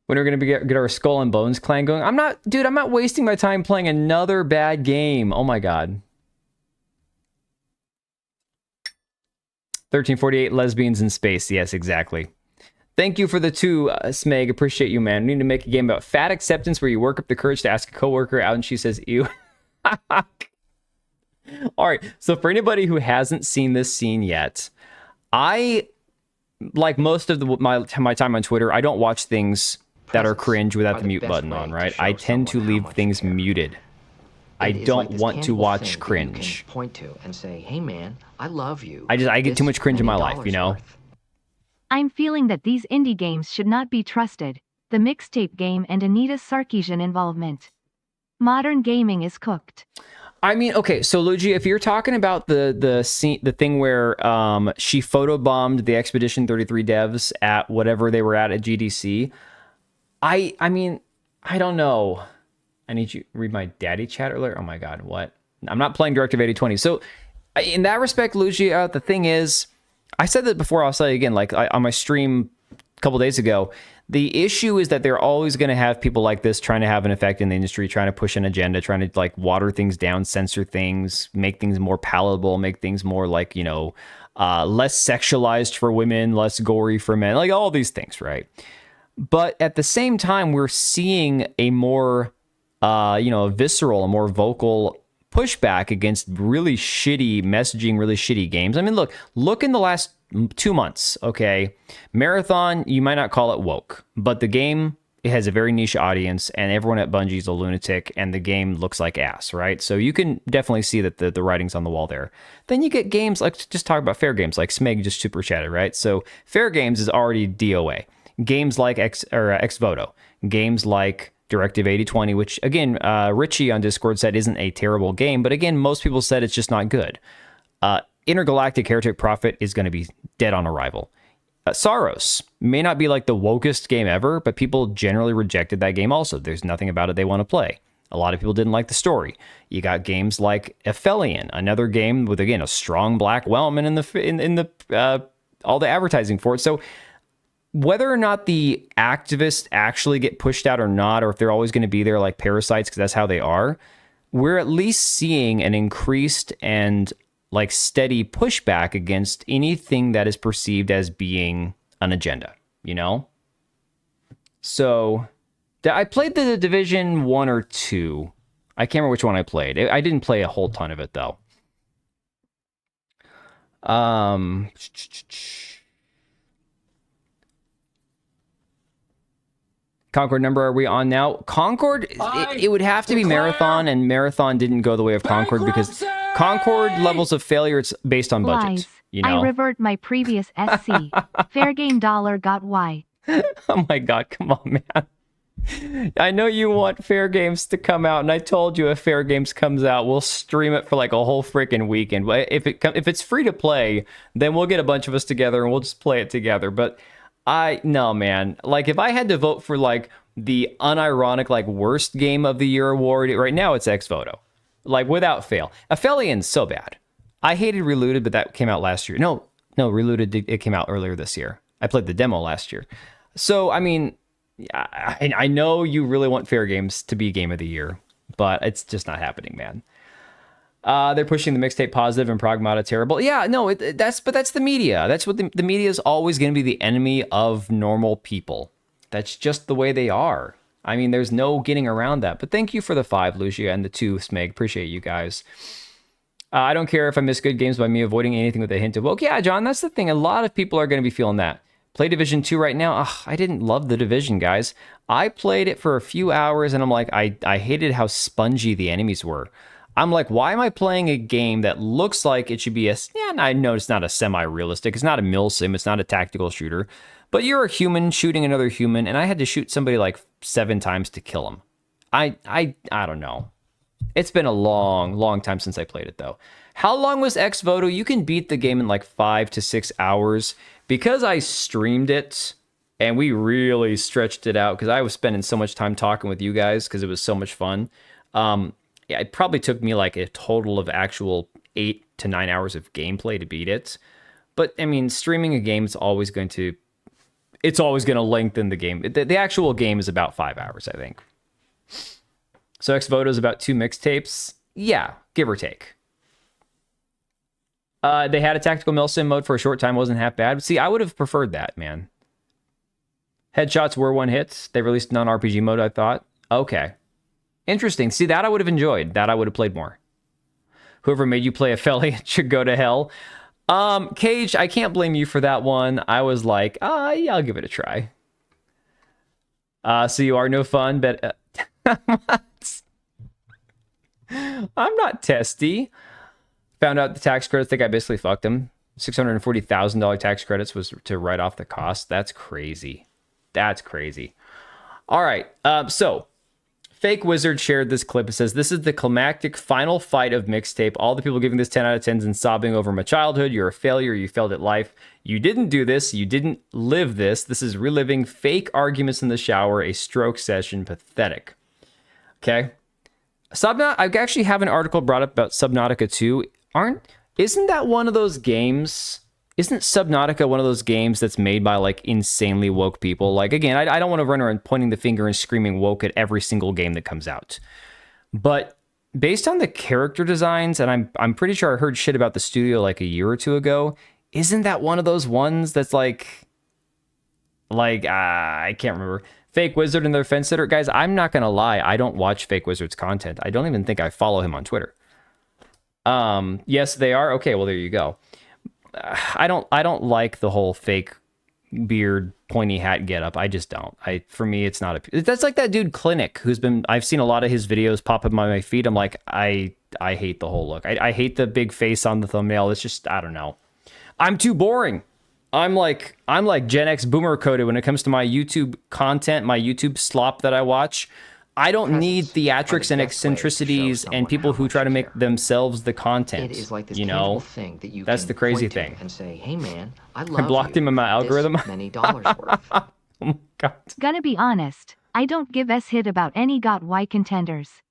When are we going to get our Skull and Bones clan going? I'm not wasting my time playing another bad game. Oh my God. 1348 lesbians in space. Yes, exactly. Thank you for the 2, Smeg. Appreciate you, man. We need to make a game about fat acceptance where you work up the courage to ask a coworker out and she says, ew. All right, so for anybody who hasn't seen this scene yet, I, like most of my time on Twitter, I don't watch things that are cringe without the mute button on, right? I tend to leave things muted. I don't want to watch cringe. Point to and say, "Hey man, I love you." I get too much cringe in my life, you know? I'm feeling that these indie games should not be trusted. The Mixtape game and Anita's Sarkeesian involvement. Modern gaming is cooked. I mean, okay, so Luigi, if you're talking about the scene, the thing where she photobombed the Expedition 33 devs at whatever they were at GDC, I mean, I don't know. I need you to read my daddy chat alert. Oh my God, what? I'm not playing Directive 8020. So in that respect, Luigi, the thing is, I said that before, I'll say it again, like on my stream a couple days ago, the issue is that they're always going to have people like this trying to have an effect in the industry, trying to push an agenda, trying to like water things down, censor things, make things more palatable, make things more like, you know, less sexualized for women, less gory for men, like all these things, right? But at the same time, we're seeing a more, visceral, a more vocal pushback against really shitty messaging, really shitty games. I mean, look in the last 2 months, okay? Marathon, you might not call it woke, but the game, it has a very niche audience, and everyone at Bungie is a lunatic, and the game looks like ass, right? So you can definitely see that the writing's on the wall there. Then you get games like, just talk about fair games, like Smeg just super chatted, right? So fair games is already DOA. Games like Xvoto, games like Directive 8020, which again, Richie on Discord said isn't a terrible game, but again, most people said it's just not good. Intergalactic Heretic Prophet is going to be dead on arrival. Saros may not be like the wokest game ever, but people generally rejected that game also. There's nothing about it they want to play. A lot of people didn't like the story. You got games like Aphelion, another game with, again, a strong black whelm in the all the advertising for it. So whether or not the activists actually get pushed out or not, or if they're always going to be there like parasites because that's how they are, we're at least seeing an increased and like steady pushback against anything that is perceived as being an agenda, you know? So I played the Division 1 or 2. I can't remember which one I played. I didn't play a whole ton of it though. Concord number are we on now? Concord, it would have to be Marathon, and Marathon didn't go the way of Concord because Concord levels of failure, it's based on budget. Lies. You know? I revert my previous SC. Fair game dollar got Y. Oh my God, come on, man. I know you want Fair Games to come out, and I told you if Fair Games comes out, we'll stream it for like a whole freaking weekend. If it's free to play, then we'll get a bunch of us together and we'll just play it together. But no, man. Like, if I had to vote for, like, the unironic, like, worst game of the year award, right now it's Xvoto. Like, without fail. Aphelion's so bad. I hated Reloaded, but that came out last year. No, Reloaded, it came out earlier this year. I played the demo last year. So, I mean, I know you really want Fair Games to be Game of the Year, but it's just not happening, man. They're pushing the mixtape positive and Pragmata terrible. Yeah, no, that's the media. That's what the media is always going to be, the enemy of normal people. That's just the way they are. I mean, there's no getting around that. But thank you for the 5, Lucia, and the 2, Smeg. Appreciate you guys. I don't care if I miss good games by me avoiding anything with a hint of woke. Yeah, John, that's the thing. A lot of people are going to be feeling that. Play Division 2 right now. Ugh, I didn't love the Division, guys. I played it for a few hours, and I'm like, I hated how spongy the enemies were. I'm like, why am I playing a game that looks like it should be I know it's not a semi-realistic, it's not a milsim, it's not a tactical shooter, but you're a human shooting another human, and I had to shoot somebody like 7 times to kill him. I don't know. It's been a long time since I played it, though. How long was Xvoto? You can beat the game in like 5 to 6 hours. Because I streamed it, and we really stretched it out, because I was spending so much time talking with you guys, because it was so much fun. Yeah, it probably took me like a total of actual 8 to 9 hours of gameplay to beat it. But I mean, streaming a game is always going to lengthen the game. The actual game is about 5 hours, I think. So Xvoto is about 2 mixtapes. Yeah, give or take. They had a tactical milsim mode for a short time, wasn't half bad. But see, I would have preferred that, man. Headshots were one hits. They released non-RPG mode, I thought. Okay. Interesting. See, that I would have enjoyed. That I would have played more. Whoever made you play Aphelion should go to hell. Cage, I can't blame you for that one. I was like, yeah, I'll give it a try. So you are no fun, but I'm not testy. Found out the tax credits, think I basically fucked him. $640,000 tax credits was to write off the cost. That's crazy. That's crazy. All right. So Fake Wizard shared this clip. It says, this is the climactic final fight of Mixtape. All the people giving this 10 out of 10s and sobbing over my childhood. You're a failure. You failed at life. You didn't do this. You didn't live this. This is reliving fake arguments in the shower. A stroke session. Pathetic. Okay. I actually have an article brought up about Subnautica 2. Isn't that one of those games? Isn't Subnautica one of those games that's made by like insanely woke people? Like, again, I don't want to run around pointing the finger and screaming woke at every single game that comes out. But based on the character designs, and I'm pretty sure I heard shit about the studio like a year or two ago, isn't that one of those ones that's like I can't remember. Fake Wizard and their fence sitter. Guys, I'm not going to lie. I don't watch Fake Wizard's content. I don't even think I follow him on Twitter. Yes, they are. Okay, well, there you go. I don't like the whole fake beard, pointy hat getup. I just don't. For me, it's not a. That's like that dude Clinic, I've seen a lot of his videos pop up on my feed. I'm like, I hate the whole look. I hate the big face on the thumbnail. It's just, I don't know. I'm too boring. I'm like Gen X boomer coded when it comes to my YouTube content, my YouTube slop that I watch. I don't need theatrics and eccentricities and people who try to make themselves the content. It is like this tangible thing that you That's can the crazy point to thing. and say, "Hey man, I love I blocked you. him in my algorithm. This many dollars worth." Oh my God. Gonna be honest, I don't give a shit about any got why contenders.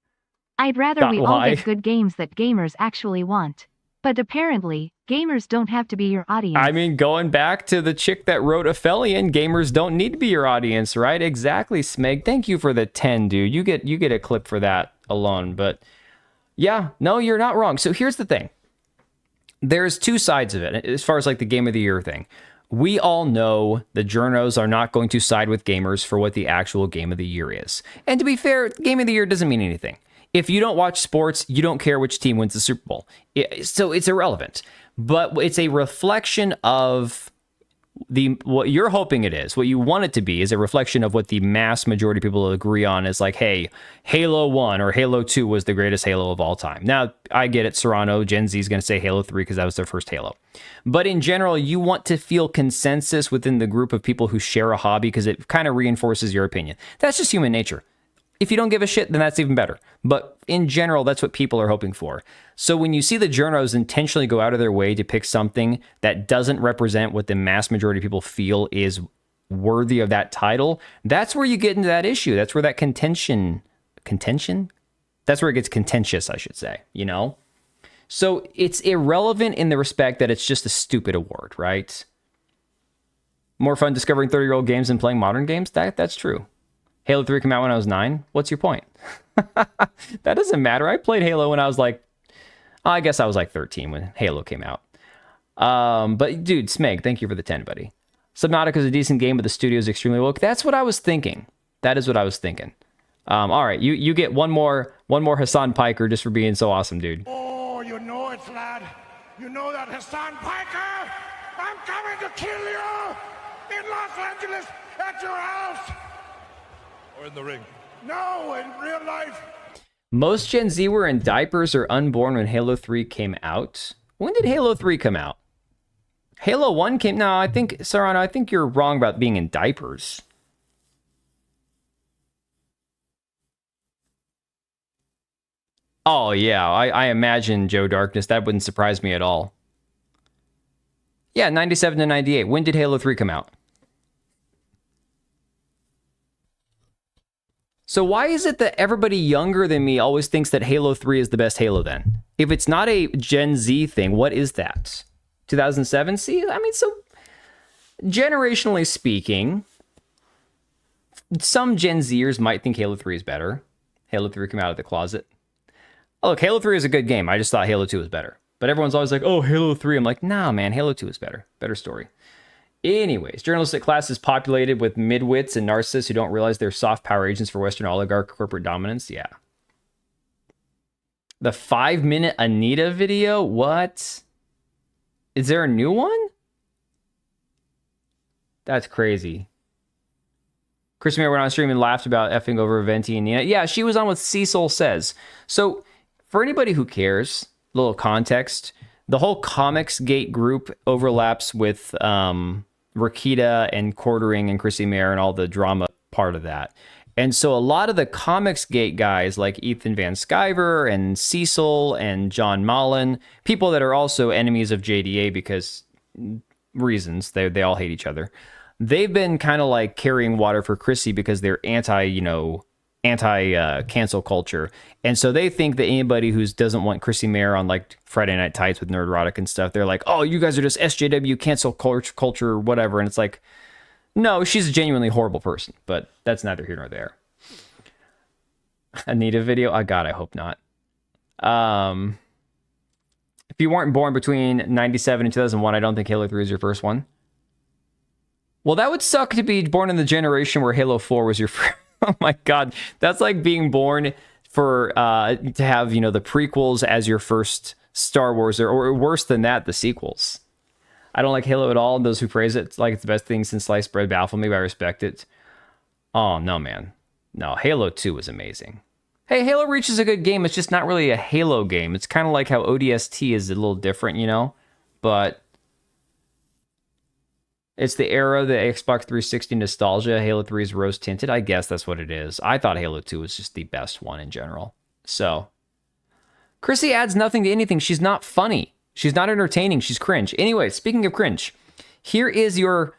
I'd rather Got we all why? get good games that gamers actually want. But apparently, gamers don't have to be your audience. I mean, going back to the chick that wrote Aphelion, gamers don't need to be your audience, right? Exactly, Smeg. Thank you for the 10, dude. You get a clip for that alone. But yeah, no, you're not wrong. So here's the thing. There's two sides of it as far as like the game of the year thing. We all know the journos are not going to side with gamers for what the actual game of the year is. And to be fair, game of the year doesn't mean anything. If you don't watch sports, you don't care which team wins the Super Bowl. So it's irrelevant. But it's a reflection of what you're hoping it is. What you want it to be is a reflection of what the mass majority of people agree on is like, hey, Halo 1 or Halo 2 was the greatest Halo of all time. Now, I get it, Serrano, Gen Z is going to say Halo 3 because that was their first Halo. But in general, you want to feel consensus within the group of people who share a hobby because it kind of reinforces your opinion. That's just human nature. If you don't give a shit, then that's even better. But in general, that's what people are hoping for. So when you see the journos intentionally go out of their way to pick something that doesn't represent what the mass majority of people feel is worthy of that title, that's where you get into that issue. That's where that contention? That's where it gets contentious, I should say, you know? So it's irrelevant in the respect that it's just a stupid award, right? More fun discovering 30-year-old games than playing modern games? That's true. Halo 3 came out when I was 9. What's your point? That doesn't matter. I played Halo when I was like, I guess I was like 13 when Halo came out. But dude, Smeg, thank you for the 10, buddy. Subnautica is a decent game, but the studio is extremely woke. That's what I was thinking. That is what I was thinking. All right, you get one more Hassan Piker just for being so awesome, dude. Oh, you know it, lad. You know that Hassan Piker. I'm coming to kill you in Los Angeles at your house. Or in the ring. No, in real life. Most Gen Z were in diapers or unborn when Halo 3 came out. When did Halo 3 come out? Halo 1 came... No, I think, Serrano, I think you're wrong about being in diapers. Oh, yeah, I imagine, Joe Darkness. That wouldn't surprise me at all. Yeah, 97 to 98. When did Halo 3 come out? So why is it that everybody younger than me always thinks that Halo 3 is the best Halo then? If it's not a Gen Z thing, what is that? 2007? See, I mean, so generationally speaking, some Gen Zers might think Halo 3 is better. Halo 3 came out of the closet. Oh, look, Halo 3 is a good game. I just thought Halo 2 was better. But everyone's always like, oh, Halo 3. I'm like, nah, man, Halo 2 is better. Better story. Anyways, journalistic class is populated with midwits and narcissists who don't realize they're soft power agents for Western oligarch corporate dominance. Yeah. The 5-minute Anita video? What? Is there a new one? That's crazy. Chris Mayer went on stream and laughed about effing over Venti and Nina. Yeah, she was on with Cecil Says. So, for anybody who cares, little context, the whole Comics Gate group overlaps with Rakita and Quartering and Chrissy Mayer and all the drama part of that. And so a lot of the Comics Gate guys like Ethan Van Sciver and Cecil and John Mullen, people that are also enemies of JDA because reasons, they all hate each other. They've been kind of like carrying water for Chrissy because they're anti cancel culture. And so they think that anybody who doesn't want Chrissy Mayer on like Friday Night Tights with Nerdrotic and stuff, they're like, oh, you guys are just SJW cancel culture or whatever. And it's like, no, she's a genuinely horrible person, but that's neither here nor there. Anita video? Oh, God, I hope not. If you weren't born between 97 and 2001, I don't think Halo 3 is your first one. Well, that would suck to be born in the generation where Halo 4 was your first. Oh my God, that's like being born for to have, the prequels as your first Star Wars, or worse than that, the sequels. I don't like Halo at all. And those who praise it, it's like it's the best thing since sliced bread baffle me, but I respect it. Oh, no, man. No, Halo 2 is amazing. Hey, Halo Reach is a good game. It's just not really a Halo game. It's kind of like how ODST is a little different, you know? But it's the era, the Xbox 360 nostalgia. Halo 3 is rose tinted. I guess that's what it is. I thought Halo 2 was just the best one in general. So, Chrissy adds nothing to anything. She's not funny. She's not entertaining. She's cringe. Anyway, speaking of cringe, here is your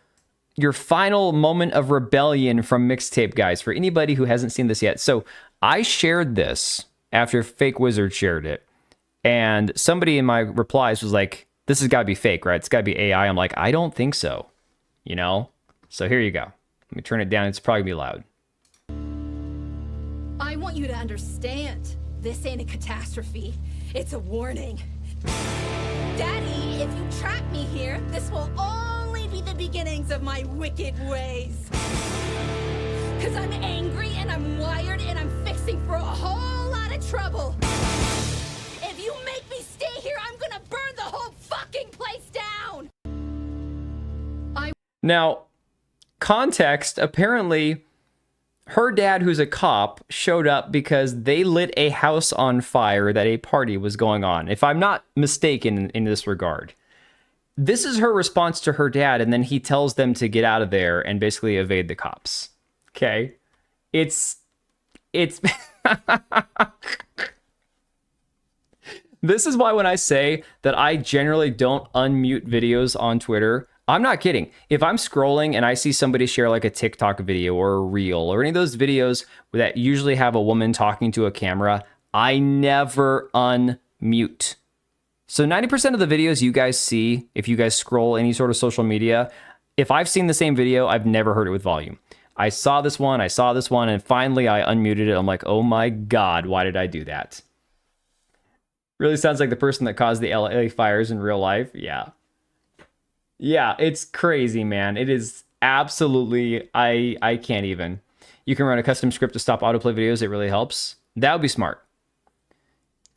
final moment of rebellion from Mixtape, guys, for anybody who hasn't seen this yet. So I shared this after Fake Wizard shared it. And somebody in my replies was like, this has got to be fake, right? It's got to be AI. I'm like, I don't think so. You know? So here you go. Let me turn it down. It's probably be loud. I want you to understand. This ain't a catastrophe. It's a warning. Daddy, if you trap me here, this will only be the beginnings of my wicked ways. Cause I'm angry and I'm wired and I'm fixing for a whole lot of trouble. If you make me stay here, I'm gonna burn the whole fucking place down. Now, context, apparently her dad, who's a cop, showed up because they lit a house on fire that a party was going on. If I'm not mistaken in this regard. This is her response to her dad, and then he tells them to get out of there and basically evade the cops. Okay? It's... This is why when I say that I generally don't unmute videos on Twitter, I'm not kidding. If I'm scrolling and I see somebody share like a TikTok video or a reel or any of those videos that usually have a woman talking to a camera, I never unmute. So 90% of the videos you guys see, if you guys scroll any sort of social media, if I've seen the same video, I've never heard it with volume. I saw this one, and finally I unmuted it. I'm like, oh my God, why did I do that? Really sounds like the person that caused the LA fires in real life. Yeah. Yeah, it's crazy, man. It is absolutely, I can't even. You can run a custom script to stop autoplay videos. It really helps. That would be smart.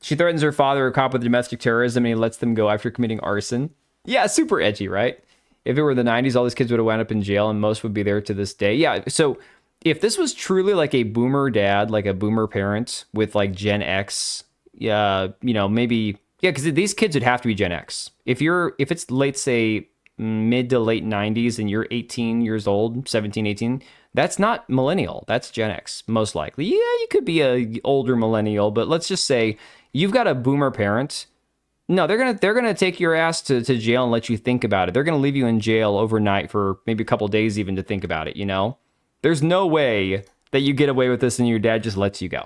She threatens her father, a cop, with domestic terrorism, and he lets them go after committing arson. Yeah, super edgy, right? If it were the 90s, all these kids would have wound up in jail, and most would be there to this day. Yeah, so if this was truly like a boomer dad, like a boomer parent with like Gen X, maybe, yeah, because these kids would have to be Gen X. If it's late, say, mid to late 90s and you're 18 years old, 17, 18, that's not millennial. That's Gen X, most likely. Yeah, you could be a older millennial, but let's just say you've got a boomer parent. No, they're gonna take your ass to jail and let you think about it. They're gonna leave you in jail overnight for maybe a couple days even to think about it, you know? There's no way that you get away with this and your dad just lets you go.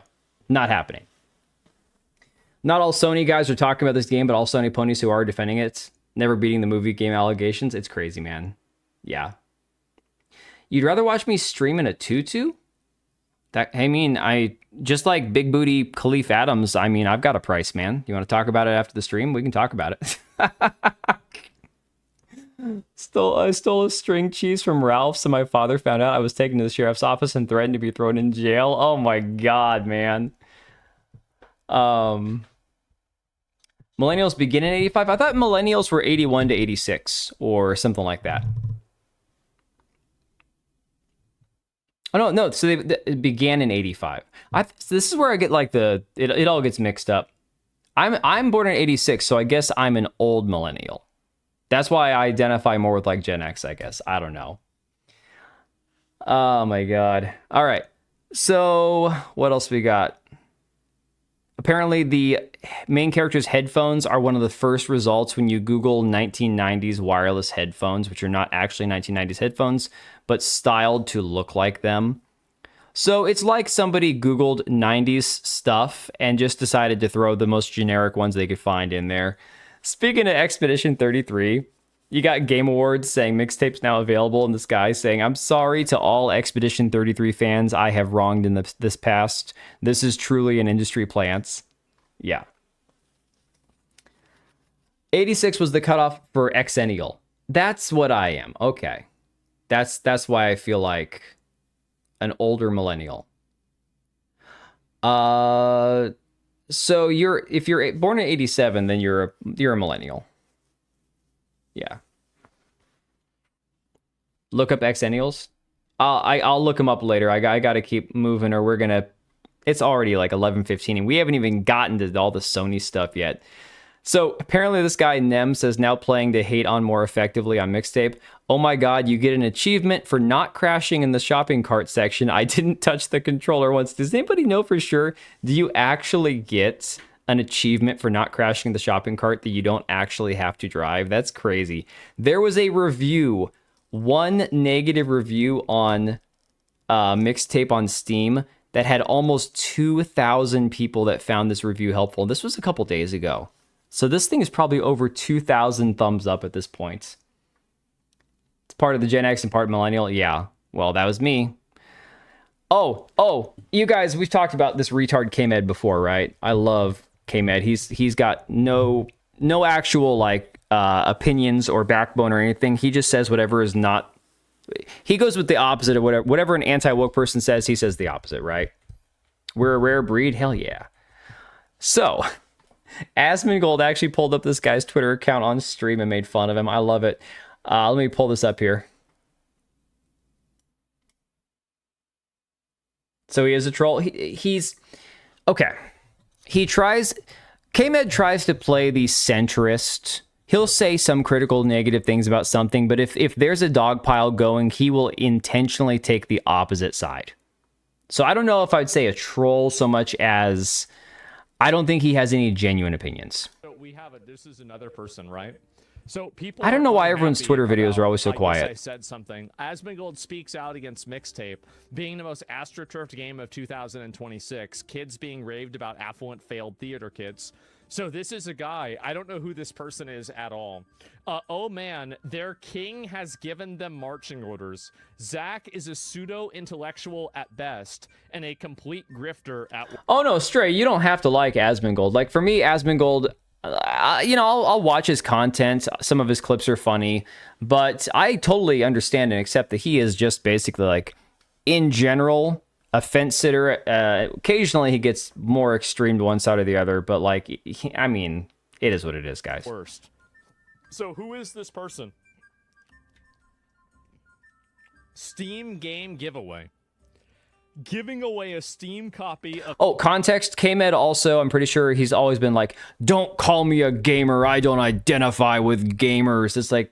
Not happening. Not all Sony guys are talking about this game, but all Sony ponies who are defending it. Never beating the movie game allegations. It's crazy, man. Yeah. You'd rather watch me stream in a tutu? I just like Big Booty Khalif Adams. I mean, I've got a price, man. You want to talk about it after the stream? We can talk about it. I stole a string cheese from Ralph's, and my father found out I was taken to the sheriff's office and threatened to be thrown in jail. Oh my God, man. Millennials begin in 85. I thought millennials were 81 to 86 or something like that. Oh, no. So they began in 85. So this is where I get like it all gets mixed up. I'm born in 86, so I guess I'm an old millennial. That's why I identify more with like Gen X, I guess. I don't know. Oh my God. All right. So what else we got? Apparently, the main character's headphones are one of the first results when you Google 1990s wireless headphones, which are not actually 1990s headphones, but styled to look like them. So it's like somebody Googled 90s stuff and just decided to throw the most generic ones they could find in there. Speaking of Expedition 33, you got Game Awards saying Mixtape's now available, and this guy saying, I'm sorry to all Expedition 33 fans I have wronged in this past. This is truly an industry plant. Yeah. 86 was the cutoff for Xennial. That's what I am. Okay. That's why I feel like an older millennial. So if you're born in 87, then you're a millennial. Yeah. Look up Xennials. I'll look him up later. I got to keep moving, or we're gonna. It's already like 11:15, and we haven't even gotten to all the Sony stuff yet. So apparently this guy Nem says now playing to hate on more effectively on Mixtape. Oh my god, you get an achievement for not crashing in the shopping cart section. I didn't touch the controller once. Does anybody know for sure? Do you actually get an achievement for not crashing the shopping cart that you don't actually have to drive? That's crazy. There was a review, one negative review on Mixtape on Steam that had almost 2,000 people that found this review helpful. This was a couple days ago. So this thing is probably over 2,000 thumbs up at this point. It's part of the Gen X and part millennial. Yeah, well, that was me. Oh, you guys, we've talked about this retard K-Med before, right? I love K-Med. He's got no actual like opinions or backbone or anything. He just says whatever is not. He goes with the opposite of whatever an anti-woke person says. He says the opposite, right? We're a rare breed. Hell yeah. So. Asmongold actually pulled up this guy's Twitter account on stream and made fun of him. I love it. Let me pull this up here. So he is a troll. He's okay. K-Med tries to play the centrist. He'll say some critical negative things about something, but if there's a dog pile going, he will intentionally take the opposite side. So I don't know if I'd say a troll so much as I don't think he has any genuine opinions. So this is another person, right? So people. I don't know why everyone's Twitter videos are always so quiet. I said something. Asmongold speaks out against Mixtape being the most astroturfed game of 2026. Kids being raved about affluent failed theater kids. So this is a guy. I don't know who this person is at all. Oh man, their king has given them marching orders. Zach is a pseudo-intellectual at best and a complete grifter at. Oh no, Stray, you don't have to like Asmongold. Like for me, Asmongold, I'll watch his content. Some of his clips are funny, but I totally understand and accept that he is just basically like, in general, a fence sitter. Occasionally he gets more extreme to one side or the other, but like, I mean, it is what it is, guys. Worst. So who is this person? Steam game giveaway. Giving away a Steam copy of... Oh, context, K-Med also, I'm pretty sure he's always been like, don't call me a gamer, I don't identify with gamers. It's like,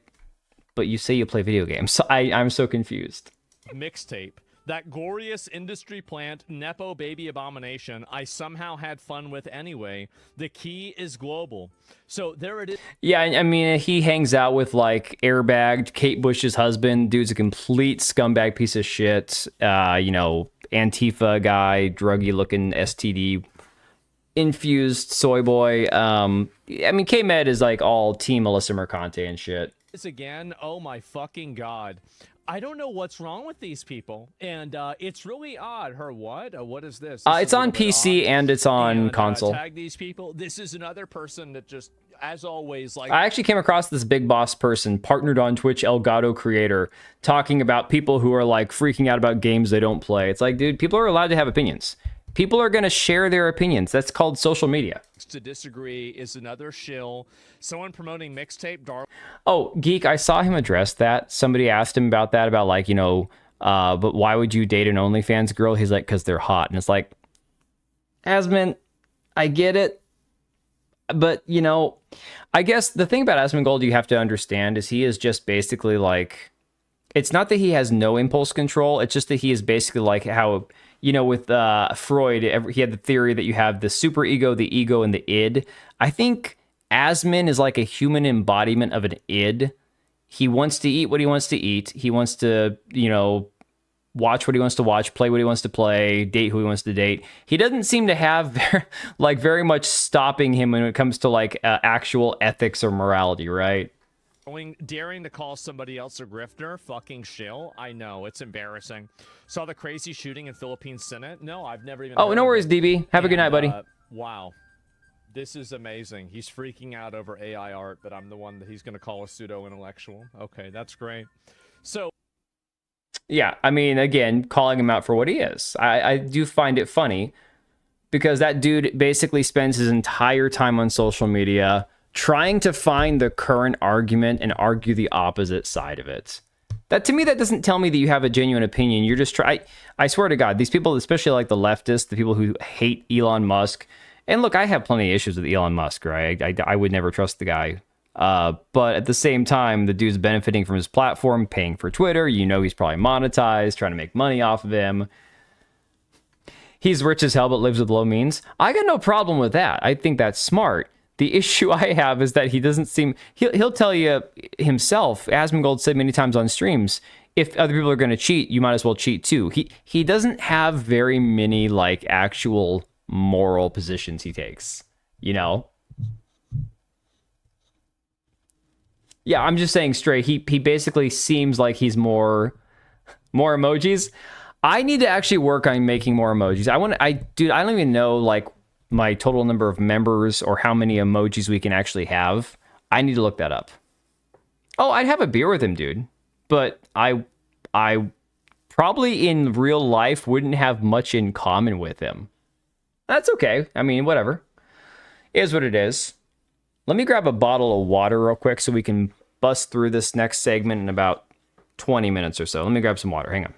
but you say you play video games. So I'm so confused. Mixtape. That glorious industry plant, Nepo baby abomination, I somehow had fun with anyway. The key is global. So there it is. Yeah, I mean, he hangs out with, like, airbagged Kate Bush's husband. Dude's a complete scumbag piece of shit. Antifa guy, druggy-looking STD-infused soy boy. I mean, K-Med is, like, all Team Melissa Mercante and shit. This again, oh my fucking god. I don't know what's wrong with these people, and it's really odd. What is this? It's on PC and it's on console. Tag these people. This is another person that just, as always, like... I actually came across this big boss person, partnered on Twitch, Elgato creator, talking about people who are like freaking out about games they don't play. It's like, dude, people are allowed to have opinions. People are going to share their opinions. That's called social media. To disagree is another shill. Someone promoting Mixtape. Oh, Geek, I saw him address that. Somebody asked him about that, about like, but why would you date an OnlyFans girl? He's like, because they're hot. And it's like, Asmon, I get it. But, I guess the thing about Asmongold you have to understand is he is just basically like, it's not that he has no impulse control. It's just that he is basically like how... with Freud, he had the theory that you have the superego, the ego, and the id. I think Asmon is like a human embodiment of an id. He wants to eat what he wants to eat. He wants to, watch what he wants to watch, play what he wants to play, date who he wants to date. He doesn't seem to have very much stopping him when it comes to like actual ethics or morality, right? Daring to call somebody else a grifter, fucking shill. I know, it's embarrassing. Saw the crazy shooting in Philippine Senate? No, I've never even... Oh, no worries, DB. Have a good night, buddy. Wow. This is amazing. He's freaking out over AI art, but I'm the one that he's going to call a pseudo-intellectual. Okay, that's great. So... Yeah, I mean, again, calling him out for what he is. I do find it funny because that dude basically spends his entire time on social media trying to find the current argument and argue the opposite side of it. That to me, that doesn't tell me that you have a genuine opinion. You're just I swear to God, these people, especially like the leftists, the people who hate Elon Musk. And look, I have plenty of issues with Elon Musk, right? I would never trust the guy. But at the same time, the dude's benefiting from his platform, paying for Twitter. You know, he's probably monetized, trying to make money off of him. He's rich as hell, but lives with low means. I got no problem with that. I think that's smart. The issue I have is that he doesn't seem... He'll tell you himself, Asmongold said many times on streams, if other people are going to cheat, you might as well cheat too. He doesn't have very many, like, actual moral positions he takes, you know? Yeah, I'm just saying straight. He basically seems like he's more emojis. I need to actually work on making more emojis. Dude, I don't even know, like, my total number of members or how many emojis we can actually have. I need to look that up. Oh, I'd have a beer with him, dude. But I probably in real life wouldn't have much in common with him. That's okay. I mean, whatever. It is what it is. Let me grab a bottle of water real quick so we can bust through this next segment in about 20 minutes or so. Let me grab some water. Hang on.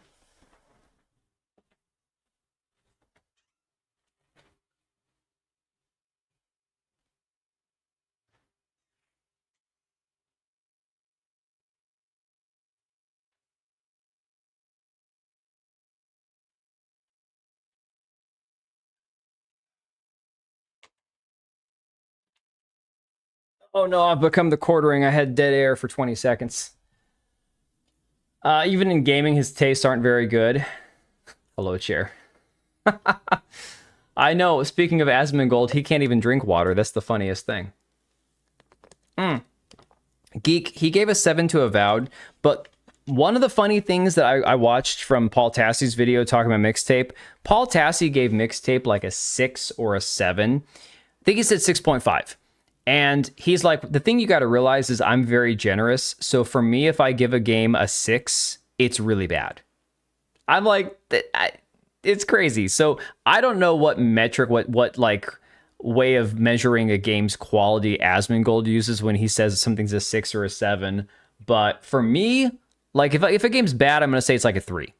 Oh no, I've become the quartering. I had dead air for 20 seconds. Even in gaming, his tastes aren't very good. Hello, chair. I know, speaking of Asmongold, he can't even drink water. That's the funniest thing. Geek, he gave a 7 to Avowed, but one of the funny things that I watched from Paul Tassie's video talking about Mixtape, Paul Tassie gave Mixtape like a 6 or a 7. I think he said 6.5. And he's like, the thing you got to realize is I'm very generous. So for me, if I give a game a 6, it's really bad. I'm like, it's crazy. So I don't know what metric, what like way of measuring a game's quality Asmongold uses when he says something's a 6 or a 7. But for me, like if a game's bad, I'm going to say it's like a 3.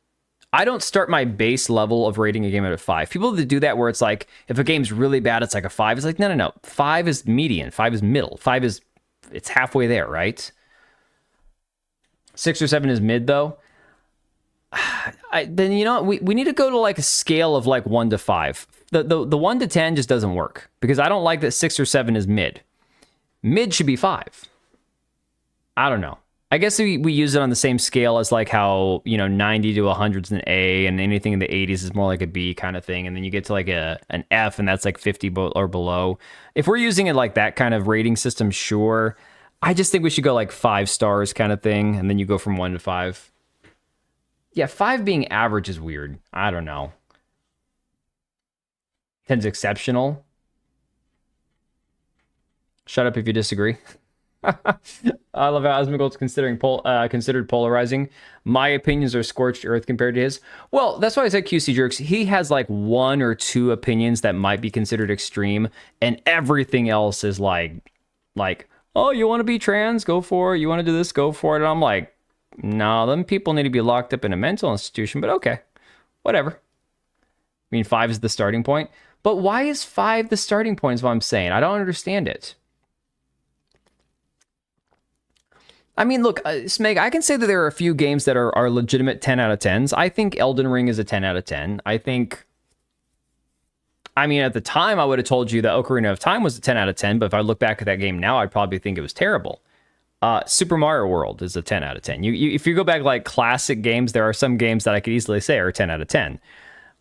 I don't start my base level of rating a game at a 5. People that do that where it's like, if a game's really bad, it's like a 5. It's like, no. 5 is median. 5 is middle. 5 is, it's halfway there, right? 6 or 7 is mid, though. Then, you know, we need to go to like a scale of like 1 to 5. The 1 to 10 just doesn't work because I don't like that 6 or 7 is mid. Mid should be 5. I don't know. I guess we use it on the same scale as like how, you know, 90 to 100 is an A and anything in the 80s is more like a B kind of thing. And then you get to like an F and that's like 50 or below. If we're using it like that kind of rating system, sure. I just think we should go like 5 stars kind of thing. And then you go from 1 to 5. Yeah, 5 being average is weird. I don't know. 10's exceptional. Shut up if you disagree. I love how Asmongold's considered polarizing. My opinions are scorched earth compared to his. Well, that's why I said QC Jerks. He has like 1 or 2 opinions that might be considered extreme, and everything else is like, oh, you want to be trans? Go for it. You want to do this? Go for it. And I'm like, no, them people need to be locked up in a mental institution, but okay, whatever. I mean, 5 is the starting point. But why is 5 the starting point is what I'm saying. I don't understand it. I mean, look, Smeg, I can say that there are a few games that are legitimate 10 out of 10s. I think Elden Ring is a 10 out of 10. I mean, at the time, I would have told you that Ocarina of Time was a 10 out of 10, but if I look back at that game now, I'd probably think it was terrible. Super Mario World is a 10 out of 10. If you go back like classic games, there are some games that I could easily say are 10 out of 10.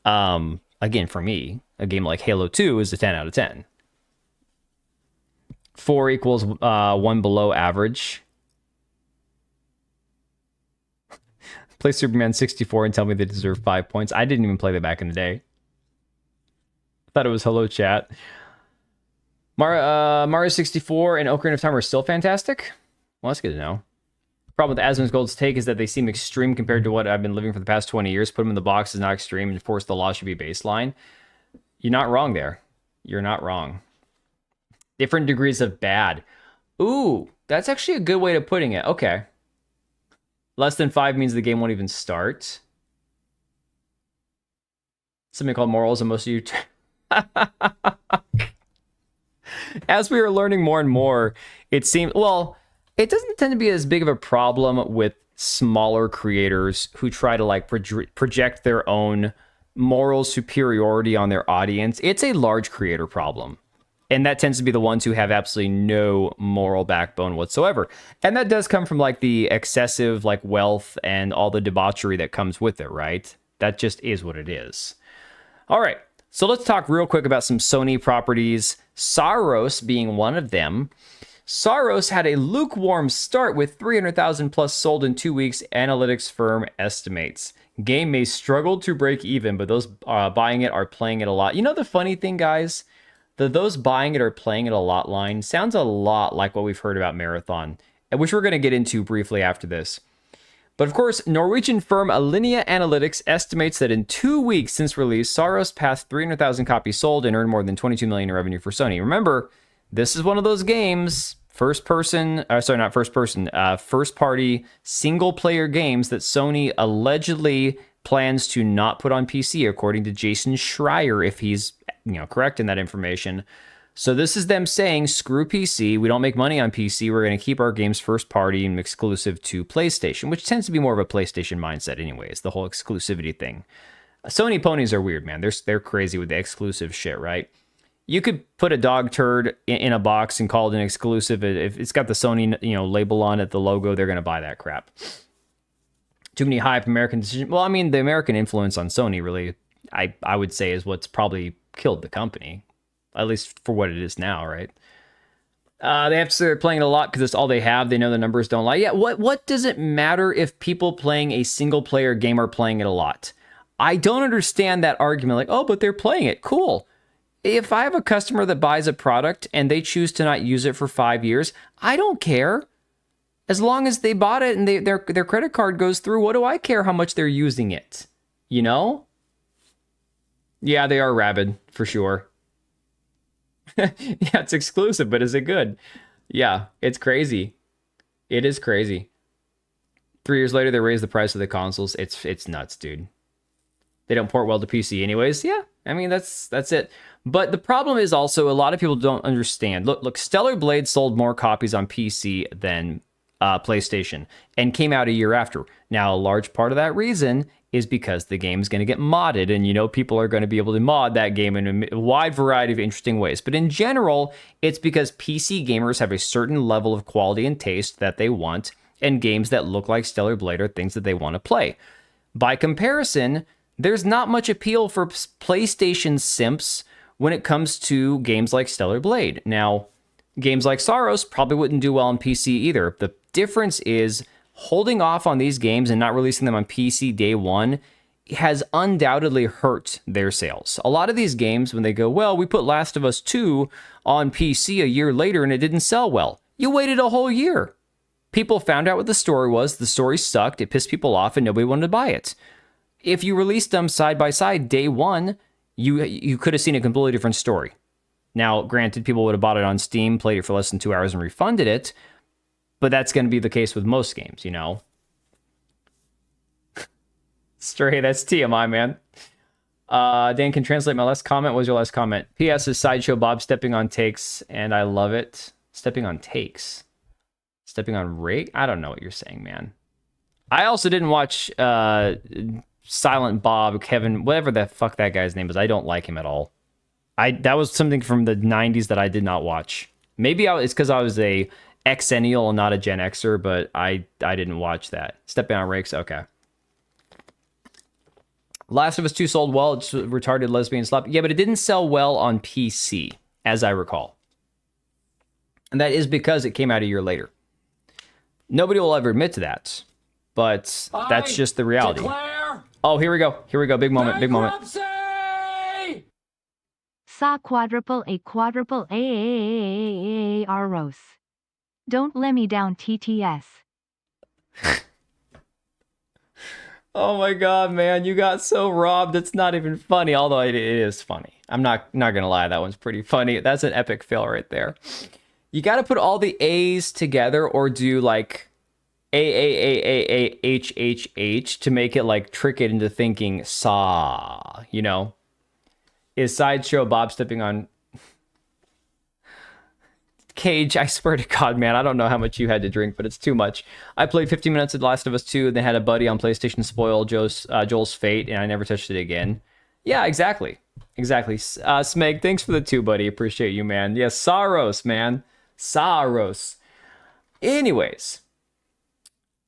Again, for me, a game like Halo 2 is a 10 out of 10. 4 equals 1 below average. Play Superman 64 and tell me they deserve 5 points. I didn't even play that back in the day. Thought it was hello chat. Mario 64 and Ocarina of Time are still fantastic. Well, that's good to know. Problem with Asmongold's take is that they seem extreme compared to what I've been living for the past 20 years. Put them in the box is not extreme, and of course the law should be baseline. You're not wrong there. You're not wrong. Different degrees of bad. Ooh, that's actually a good way of putting it. Okay. Less than 5 means the game won't even start. Something called morals, and most of you... As we are learning more and more, it seems... Well, it doesn't tend to be as big of a problem with smaller creators who try to like project their own moral superiority on their audience. It's a large creator problem. And that tends to be the ones who have absolutely no moral backbone whatsoever. And that does come from like the excessive like wealth and all the debauchery that comes with it, right? That just is what it is. All right, so let's talk real quick about some Sony properties, Saros being one of them. Saros had a lukewarm start with 300,000 plus sold in 2 weeks, analytics firm estimates. Game may struggle to break even, but those buying it are playing it a lot. You know the funny thing, guys? Those buying it are playing it a lot line sounds a lot like what we've heard about Marathon, which we're going to get into briefly after this. But of course, Norwegian firm Alinea Analytics estimates that in 2 weeks since release, Saros passed 300,000 copies sold and earned more than 22 million in revenue for Sony. Remember, this is one of those games, first party single player games that Sony allegedly plans to not put on PC, according to Jason Schreier, if he's correct in that information. So this is them saying, screw PC, we don't make money on PC, we're going to keep our games first party and exclusive to PlayStation, which tends to be more of a PlayStation mindset anyways, the whole exclusivity thing. Sony ponies are weird, man. They're crazy with the exclusive shit, right? You could put a dog turd in a box and call it an exclusive. If it's got the Sony label on it, the logo, they're going to buy that crap. Too many hype American decisions. Well, I mean, the American influence on Sony really, I would say, is what's probably killed the company, at least for what it is now, right? They have to start playing it a lot because it's all they have. They know the numbers don't lie. Yeah, what does it matter if people playing a single player game are playing it a lot? I don't understand that argument. Like, oh, but they're playing it. Cool. If I have a customer that buys a product and they choose to not use it for 5 years, I don't care. As long as they bought it and their credit card goes through, what do I care how much they're using it? You know? Yeah, they are rabid, for sure. Yeah, it's exclusive, but is it good? Yeah, it's crazy. It is crazy. 3 years later, they raise the price of the consoles. It's nuts, dude. They don't port well to PC anyways. Yeah, I mean, that's it. But the problem is also a lot of people don't understand. Look, Stellar Blade sold more copies on PC than PlayStation and came out a year after. Now, a large part of that reason is because the game is going to get modded, and people are going to be able to mod that game in a wide variety of interesting ways. But in general, it's because PC gamers have a certain level of quality and taste that they want, and games that look like Stellar Blade are things that they want to play. By comparison, there's not much appeal for PlayStation simps when it comes to games like Stellar Blade. Now, games like Saros probably wouldn't do well on PC either. The difference is holding off on these games and not releasing them on PC day one has undoubtedly hurt their sales. A lot of these games, when they go, well, we put Last of Us 2 on PC a year later and it didn't sell well. You waited a whole year. People found out what the story was. The story sucked. It pissed people off and nobody wanted to buy it. If you released them side by side day one, you could have seen a completely different story. Now, granted, people would have bought it on Steam, played it for less than 2 hours and refunded it, but that's going to be the case with most games, Stray, that's TMI, man. Dan can translate my last comment. What was your last comment? P.S. is Sideshow Bob stepping on takes, and I love it. Stepping on takes? Stepping on rake? I don't know what you're saying, man. I also didn't watch Silent Bob, Kevin, whatever the fuck that guy's name is. I don't like him at all. That was something from the 90s that I did not watch. Maybe it's because I was a Xennial and not a Gen Xer, but I didn't watch that. Stepping on rakes, okay. Last of Us 2 sold well. It's retarded lesbian slap. Yeah, but it didn't sell well on PC, as I recall. And that is because it came out a year later. Nobody will ever admit to that, but that's just the reality. Oh, here we go. Here we go. Big moment. Big moment. Saw quadruple A Aros. Don't let me down, TTS. Oh my god, man, you got so robbed. It's not even funny, although it is funny. I'm not gonna lie, that one's pretty funny. That's an epic fail right there. You got to put all the A's together or do like A-H-H-H to make it like trick it into thinking saw, you know? Is Sideshow Bob stepping on Cage? I swear to God, man, I don't know how much you had to drink, but it's too much. I played 15 minutes of The Last of Us 2 and then had a buddy on PlayStation spoil Joel's fate, and I never touched it again. Yeah, exactly. Smeg, thanks for the 2, buddy. Appreciate you, man. Yes, Saros, man. Saros. Anyways.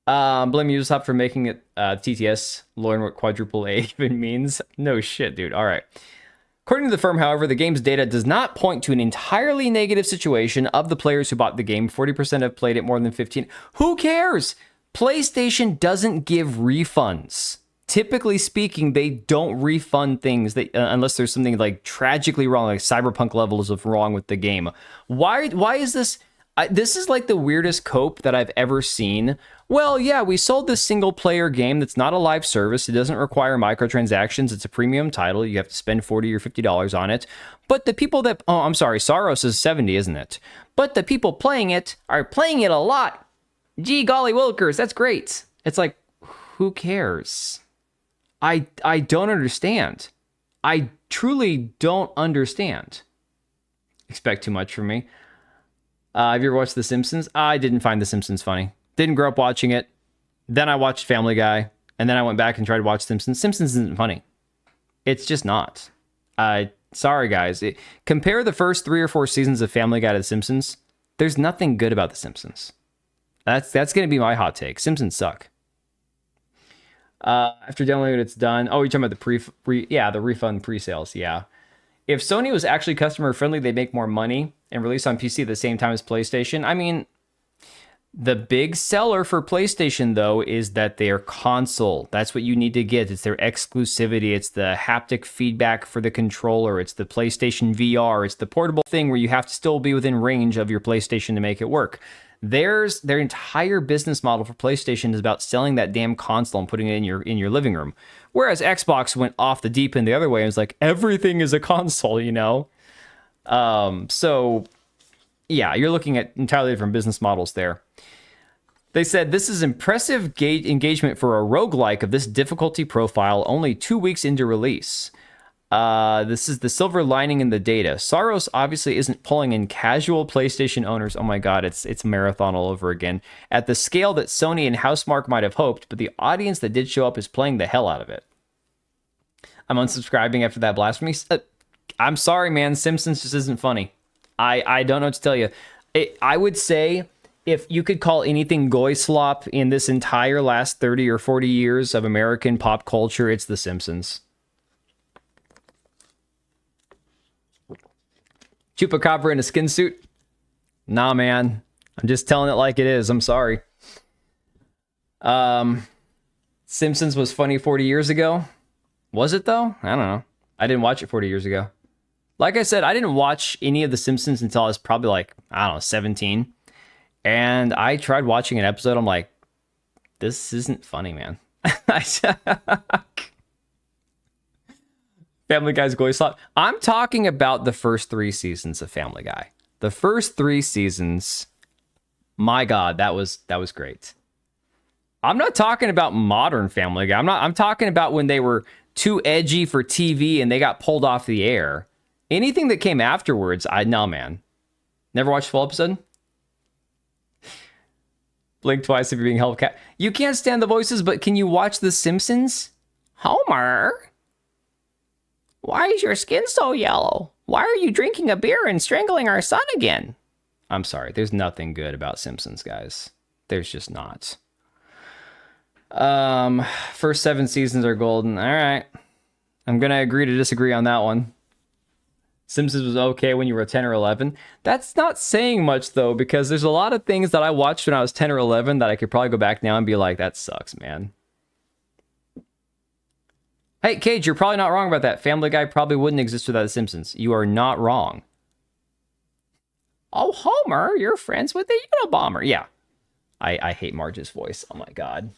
Blame Ubisoft for making it TTS. Learn what quadruple A even means. No shit, dude. All right. According to the firm, however, the game's data does not point to an entirely negative situation of the players who bought the game. 40% have played it more than 15. Who cares? PlayStation doesn't give refunds. Typically speaking, they don't refund things that, unless there's something like tragically wrong, like cyberpunk levels of wrong with the game. Why is this? This is like the weirdest cope that I've ever seen. Well, yeah, we sold this single player game that's not a live service. It doesn't require microtransactions. It's a premium title. You have to spend $40 or $50 on it. But the people that, oh, I'm sorry, Saros is 70, isn't it? But the people playing it are playing it a lot. Gee, golly willikers, that's great. It's like, who cares? I don't understand. I truly don't understand. Expect too much from me. Have you ever watched The Simpsons? I didn't find The Simpsons funny. Didn't grow up watching it. Then I watched Family Guy. And then I went back and tried to watch Simpsons. Simpsons isn't funny. It's just not. Sorry, guys. Compare the first 3 or 4 seasons of Family Guy to The Simpsons. There's nothing good about The Simpsons. That's going to be my hot take. Simpsons suck. After downloading it, it's done. Oh, you're talking about the refund pre-sales. Yeah. If Sony was actually customer friendly, they'd make more money and release on PC at the same time as PlayStation. I mean, the big seller for PlayStation, though, is that they are console. That's what you need to get. It's their exclusivity. It's the haptic feedback for the controller. It's the PlayStation VR. It's the portable thing where you have to still be within range of your PlayStation to make it work. Their entire business model for PlayStation is about selling that damn console and putting it in your living room. Whereas Xbox went off the deep end the other way and was like, everything is a console, you know? So, yeah, you're looking at entirely different business models there. They said, this is impressive engagement for a roguelike of this difficulty profile only 2 weeks into release. This is the silver lining in the data. Saros obviously isn't pulling in casual PlayStation owners. Oh my God, it's marathon all over again. At the scale that Sony and Housemarque might have hoped, but the audience that did show up is playing the hell out of it. I'm unsubscribing after that blasphemy. I'm sorry, man. Simpsons just isn't funny. I don't know what to tell you. I would say if you could call anything goy slop in this entire last 30 or 40 years of American pop culture, it's The Simpsons. Chupacabra in a skin suit? Nah, man. I'm just telling it like it is. I'm sorry. Simpsons was funny 40 years ago. Was it, though? I don't know. I didn't watch it 40 years ago. Like I said, I didn't watch any of The Simpsons until I was probably like, I don't know, 17. And I tried watching an episode. I'm like, this isn't funny, man. Family Guy's goy slop. I'm talking about the first 3 seasons of Family Guy. The first 3 seasons, my God, that was great. I'm not talking about modern Family Guy. I'm talking about when they were too edgy for TV and they got pulled off the air. Anything that came afterwards, no, man. Never watched full episode? Blink twice if you're being held cat. You can't stand the voices, but can you watch The Simpsons? Homer? Why is your skin so yellow? Why are you drinking a beer and strangling our son again? I'm sorry. There's nothing good about Simpsons, guys. There's just not. First 7 seasons are golden. All right. I'm going to agree to disagree on that one. Simpsons was okay when you were 10 or 11. That's not saying much, though, because there's a lot of things that I watched when I was 10 or 11 that I could probably go back now and be like, that sucks, man. Hey, Cage, you're probably not wrong about that. Family Guy probably wouldn't exist without The Simpsons. You are not wrong. Oh, Homer, you're friends with the Unabomber. Yeah. I hate Marge's voice. Oh, my God.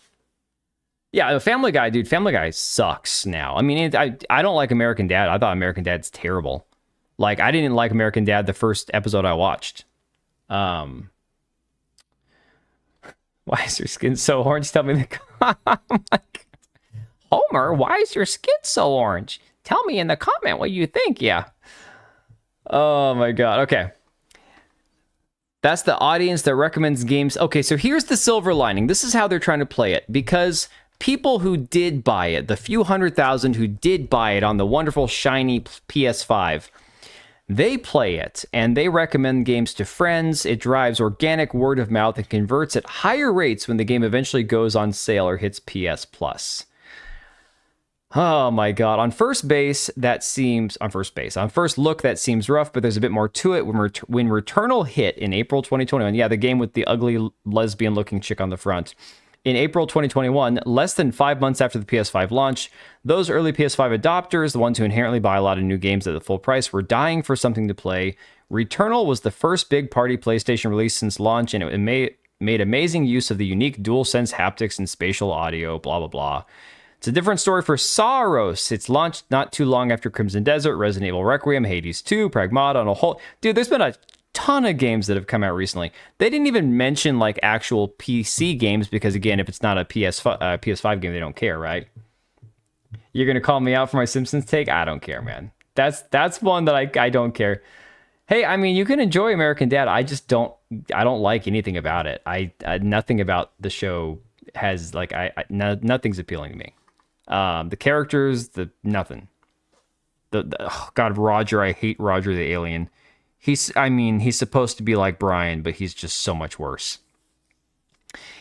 Yeah, Family Guy, dude. Family Guy sucks now. I mean, I don't like American Dad. I thought American Dad's terrible. Like, I didn't like American Dad the first episode I watched. Well, Why is your skin so orange? Tell me the I'm like, Homer, why is your skin so orange? Tell me in the comment what you think. Yeah. Oh my god. Okay. That's the audience that recommends games. Okay, so here's the silver lining. This is how they're trying to play it. Because people who did buy it, the few 100,000 who did buy it on the wonderful shiny PS5, they play it and they recommend games to friends. It drives organic word of mouth and converts at higher rates when the game eventually goes on sale or hits PS Plus. Oh my god. On first look, that seems rough, but there's a bit more to it. When Returnal hit in April 2021, yeah, the game with the ugly lesbian-looking chick on the front. In April 2021, less than 5 months after the PS5 launch, those early PS5 adopters, the ones who inherently buy a lot of new games at the full price, were dying for something to play. Returnal was the first big party PlayStation release since launch, and it made amazing use of the unique DualSense haptics and spatial audio, blah, blah, blah. It's a different story for Saros. It's launched not too long after Crimson Desert, Resident Evil Requiem, Hades 2, Pragmata, and a whole... Dude, there's been a ton of games that have come out recently. They didn't even mention, like, actual PC games because, again, if it's not a PS5 game, they don't care, right? You're going to call me out for my Simpsons take? I don't care, man. That's one that I don't care. Hey, I mean, you can enjoy American Dad. I just don't... I don't like anything about it. Nothing about the show has, like... nothing's appealing to me. The characters, nothing. Oh God, Roger, I hate Roger the alien. He's supposed to be like Brian, but he's just so much worse.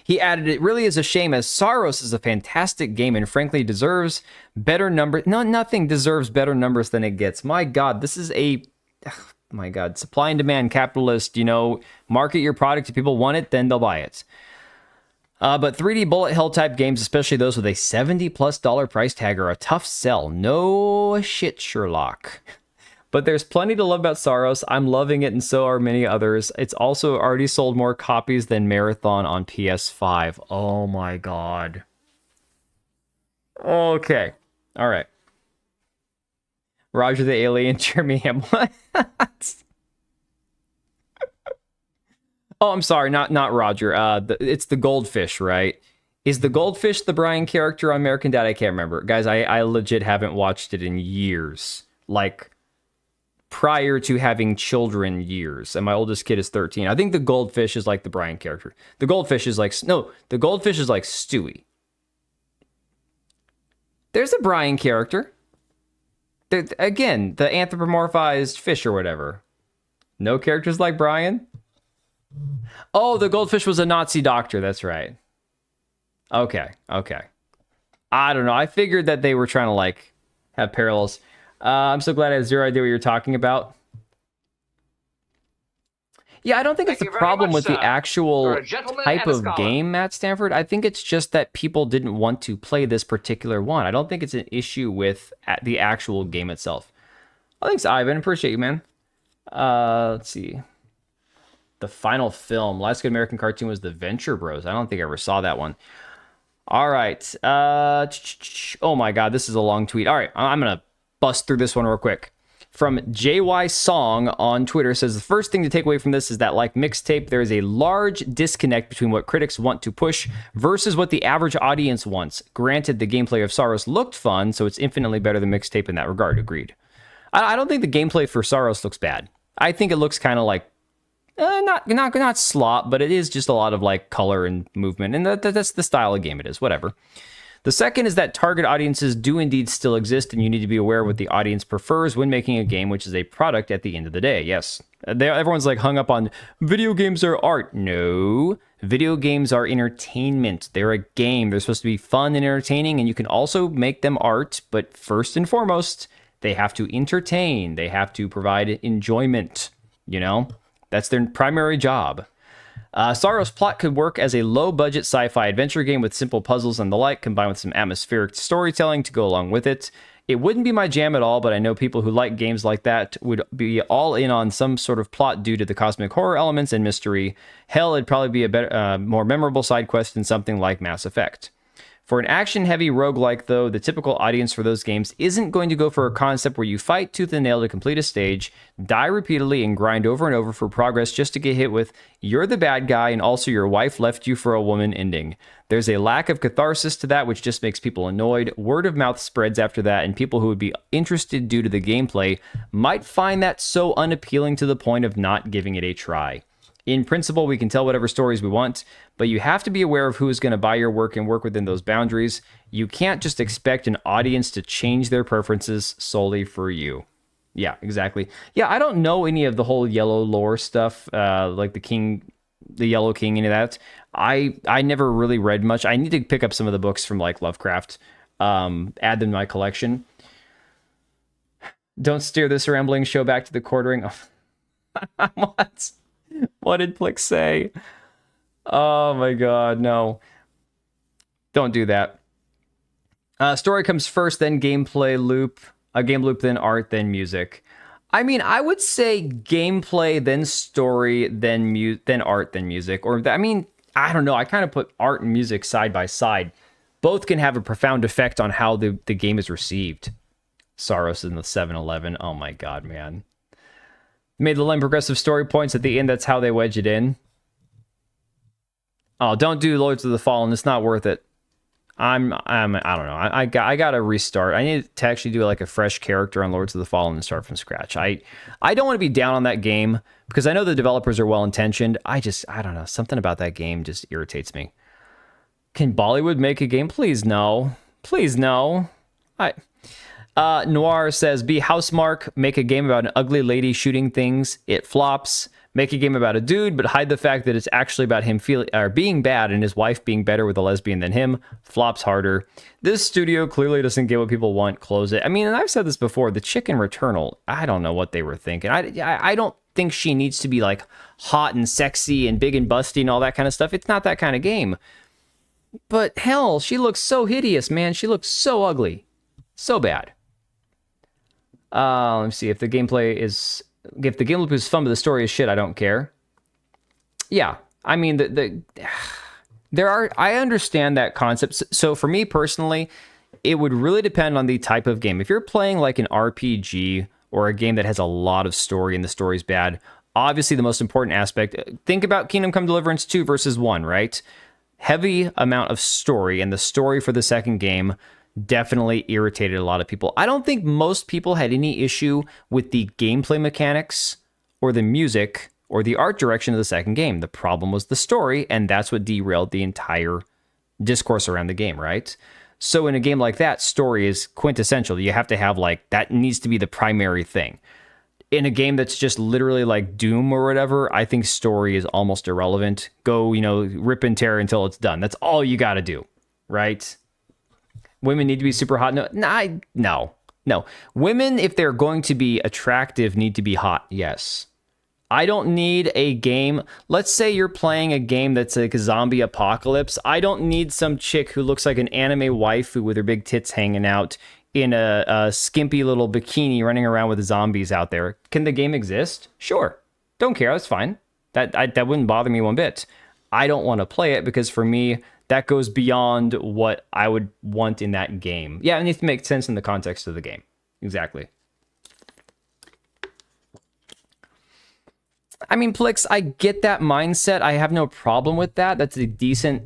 He added, it really is a shame as Saros is a fantastic game and frankly deserves better numbers. No, nothing deserves better numbers than it gets. My God, this is my God, supply and demand capitalist, market your product. If people want it, then they'll buy it. But 3D bullet hell type games, especially those with a $70+ price tag, are a tough sell. No shit, Sherlock. But there's plenty to love about Saros. I'm loving it, and so are many others. It's also already sold more copies than Marathon on PS5. Oh my god. Okay. All right. Roger the Alien, Jeremy Hamlin. Oh, I'm sorry, not Roger. It's the goldfish, right? Is the goldfish the Brian character on American Dad? I can't remember. Guys, I legit haven't watched it in years. Like, prior to having children years. And my oldest kid is 13. I think the goldfish is like the Brian character. The goldfish is like... No, the goldfish is like Stewie. There's a Brian character. Again, the anthropomorphized fish or whatever. No characters like Brian? Oh, the goldfish was a Nazi doctor. That's right. Okay. I don't know. I figured that they were trying to, like, have parallels. I'm so glad I have zero idea what you're talking about. Yeah, I don't think it's a problem with the actual type of game, Matt Stanford. I think it's just that people didn't want to play this particular one. I don't think it's an issue with the actual game itself. Oh, thanks, Ivan. Appreciate you, man. Let's see. The final film. Last good American cartoon was The Venture Bros. I don't think I ever saw that one. All right. Oh my God, this is a long tweet. All right, I'm going to bust through this one real quick. From JY Song on Twitter says, the first thing to take away from this is that, like Mixtape, there is a large disconnect between what critics want to push versus what the average audience wants. Granted, the gameplay of Saros looked fun, so it's infinitely better than Mixtape in that regard. Agreed. I don't think the gameplay for Saros looks bad. I think it looks kind of like not slop, but it is just a lot of like color and movement, and that's the style of game it is. Whatever. The second is that target audiences do indeed still exist, and you need to be aware of what the audience prefers when making a game, which is a product at the end of the day. Yes, everyone's like hung up on video games are art. No, video games are entertainment. They're a game. They're supposed to be fun and entertaining, and you can also make them art, but first and foremost, they have to entertain. They have to provide enjoyment. That's their primary job. Saros' plot could work as a low-budget sci-fi adventure game with simple puzzles and the like, combined with some atmospheric storytelling to go along with it. It wouldn't be my jam at all, but I know people who like games like that would be all in on some sort of plot due to the cosmic horror elements and mystery. Hell, it'd probably be a better, more memorable side quest than something like Mass Effect. For an action-heavy roguelike, though, the typical audience for those games isn't going to go for a concept where you fight tooth and nail to complete a stage, die repeatedly, and grind over and over for progress just to get hit with, you're the bad guy and also your wife left you for a woman ending. There's a lack of catharsis to that, which just makes people annoyed. Word of mouth spreads after that, and people who would be interested due to the gameplay might find that so unappealing to the point of not giving it a try. In principle, we can tell whatever stories we want, but you have to be aware of who is going to buy your work and work within those boundaries. You can't just expect an audience to change their preferences solely for you. Yeah, exactly. Yeah, I don't know any of the whole yellow lore stuff, like the Yellow King, any of that. I never really read much. I need to pick up some of the books from like Lovecraft, add them to my collection. Don't steer this rambling show back to the quartering. What? What did Plix say? Oh my god, no. Don't do that. Story comes first, then gameplay loop. Game loop, then art, then music. I mean, I would say gameplay, then story, then art, then music. Or, I mean, I don't know. I kind of put art and music side by side. Both can have a profound effect on how the game is received. Saros in the 7-Eleven. Oh my god, man. Made the lame progressive story points at the end. That's how they wedge it in. Oh, don't do Lords of the Fallen. It's not worth it. I don't know. I got to restart. I need to actually do like a fresh character on Lords of the Fallen and start from scratch. I don't want to be down on that game because I know the developers are well intentioned. I don't know. Something about that game just irritates me. Can Bollywood make a game? Please no. Please no. Noir says, be Housemark, make a game about an ugly lady shooting things. It flops. Make a game about a dude, but hide the fact that it's actually about him being bad and his wife being better with a lesbian than him. Flops harder. This studio clearly doesn't get what people want. Close it. I mean, and I've said this before, the chick in Returnal, I don't know what they were thinking. I don't think she needs to be like hot and sexy and big and busty and all that kind of stuff. It's not that kind of game. But hell, she looks so hideous, man. She looks so ugly. So bad. Let me see if the game loop is fun, but the story is shit. I don't care. Yeah, I mean I understand that concept. So for me personally, it would really depend on the type of game. If you're playing like an RPG or a game that has a lot of story and the story's bad, obviously the most important aspect. Think about Kingdom Come Deliverance 2 versus 1, right? Heavy amount of story, and the story for the second game definitely irritated a lot of people. I don't think most people had any issue with the gameplay mechanics or the music or the art direction of the second game. The problem was the story, and that's what derailed the entire discourse around the game, right? So in a game like that, story is quintessential. You have to have like, that needs to be the primary thing. In a game that's just literally like Doom or whatever, I think story is almost irrelevant. Go, rip and tear until it's done. That's all you got to do, right? Women need to be super hot. No. Women, if they're going to be attractive, need to be hot. Yes. I don't need a game. Let's say you're playing a game that's like a zombie apocalypse. I don't need some chick who looks like an anime waifu with her big tits hanging out in a skimpy little bikini running around with zombies out there. Can the game exist? Sure. Don't care. That's fine. That wouldn't bother me one bit. I don't want to play it because for me, that goes beyond what I would want in that game. Yeah, it needs to make sense in the context of the game. Exactly. I mean, Plix, I get that mindset. I have no problem with that. That's a decent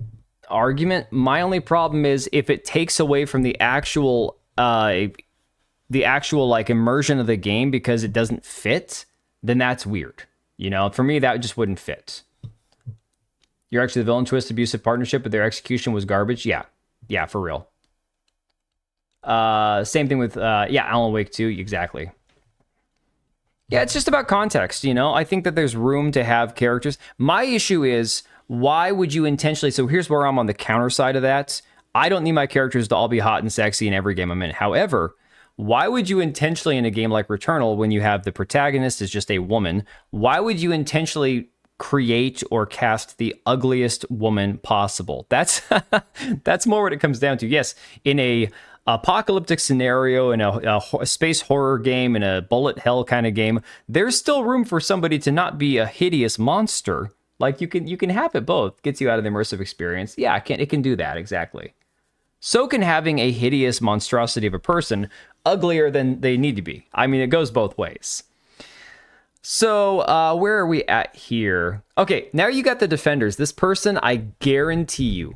argument. My only problem is if it takes away from the actual like immersion of the game because it doesn't fit, then that's weird. For me, that just wouldn't fit. You're actually the villain twist, abusive partnership, but their execution was garbage. Yeah, for real. Same thing with Alan Wake 2, exactly. Yeah, it's just about context, I think that there's room to have characters. My issue is, why would you intentionally... So here's where I'm on the counter side of that. I don't need my characters to all be hot and sexy in every game I'm in. However, why would you intentionally in a game like Returnal, when you have the protagonist is just a woman, why would you intentionally create or cast the ugliest woman possible? That's more what it comes down to. Yes, in a apocalyptic scenario, in a space horror game, in a bullet hell kind of game, there's still room for somebody to not be a hideous monster. Like you can have it both. Gets you out of the immersive experience. Yeah, it can do that, exactly. So can having a hideous monstrosity of a person, uglier than they need to be. I mean, it goes both ways. So, where are we at here? Okay, now you got the defenders. This person, I guarantee you,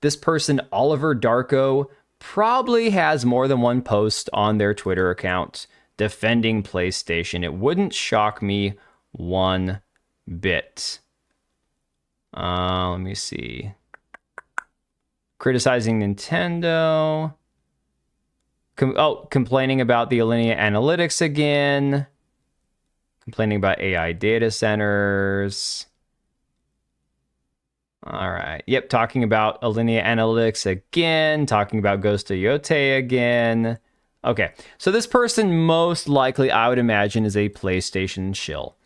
this person, Oliver Darko, probably has more than one post on their Twitter account defending PlayStation. It wouldn't shock me one bit. Let me see. Criticizing Nintendo. Complaining about the Alinea Analytics again. Complaining about AI data centers. All right. Yep, talking about Alinea Analytics again. Talking about Ghost of Yote again. Okay, so this person most likely, I would imagine, is a PlayStation shill.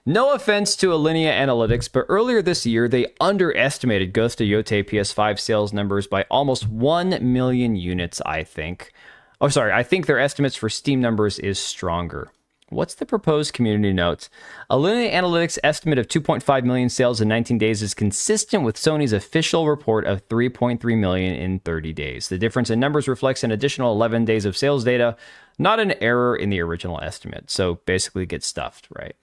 No offense to Alinea Analytics, but earlier this year, they underestimated Ghost of Yote PS5 sales numbers by almost 1 million units, I think. Oh, sorry, I think their estimates for Steam numbers is stronger. What's the proposed community notes? Alinea Analytics' estimate of 2.5 million sales in 19 days is consistent with Sony's official report of 3.3 million in 30 days. The difference in numbers reflects an additional 11 days of sales data, not an error in the original estimate. So basically get stuffed, right?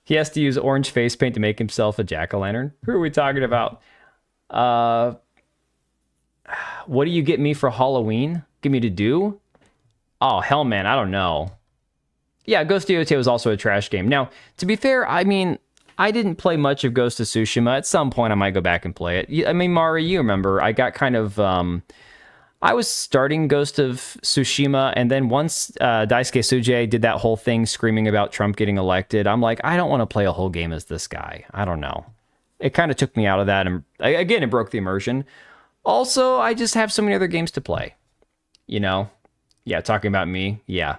He has to use orange face paint to make himself a jack-o'-lantern. Who are we talking about? What do you get me for Halloween? Give me to do? Oh, hell, man, I don't know. Yeah, Ghost of Yote was also a trash game. Now, to be fair, I mean, I didn't play much of Ghost of Tsushima. At some point, I might go back and play it. I mean, Mari, you remember, I got kind of... I was starting Ghost of Tsushima, and then once Daisuke Suje did that whole thing screaming about Trump getting elected, I'm like, I don't want to play a whole game as this guy. I don't know. It kind of took me out of that, and again, it broke the immersion. Also, I just have so many other games to play. You know? Yeah, talking about me. Yeah.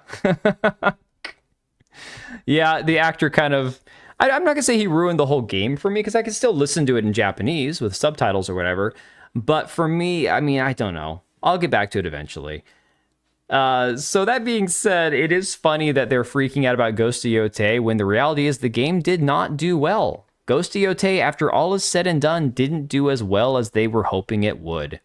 Yeah, the actor kind of... I'm not going to say he ruined the whole game for me, because I can still listen to it in Japanese with subtitles or whatever. But for me, I mean, I don't know. I'll get back to it eventually. So that being said, it is funny that they're freaking out about Ghost of Yote when the reality is the game did not do well. Ghost of Yote, after all is said and done, didn't do as well as they were hoping it would.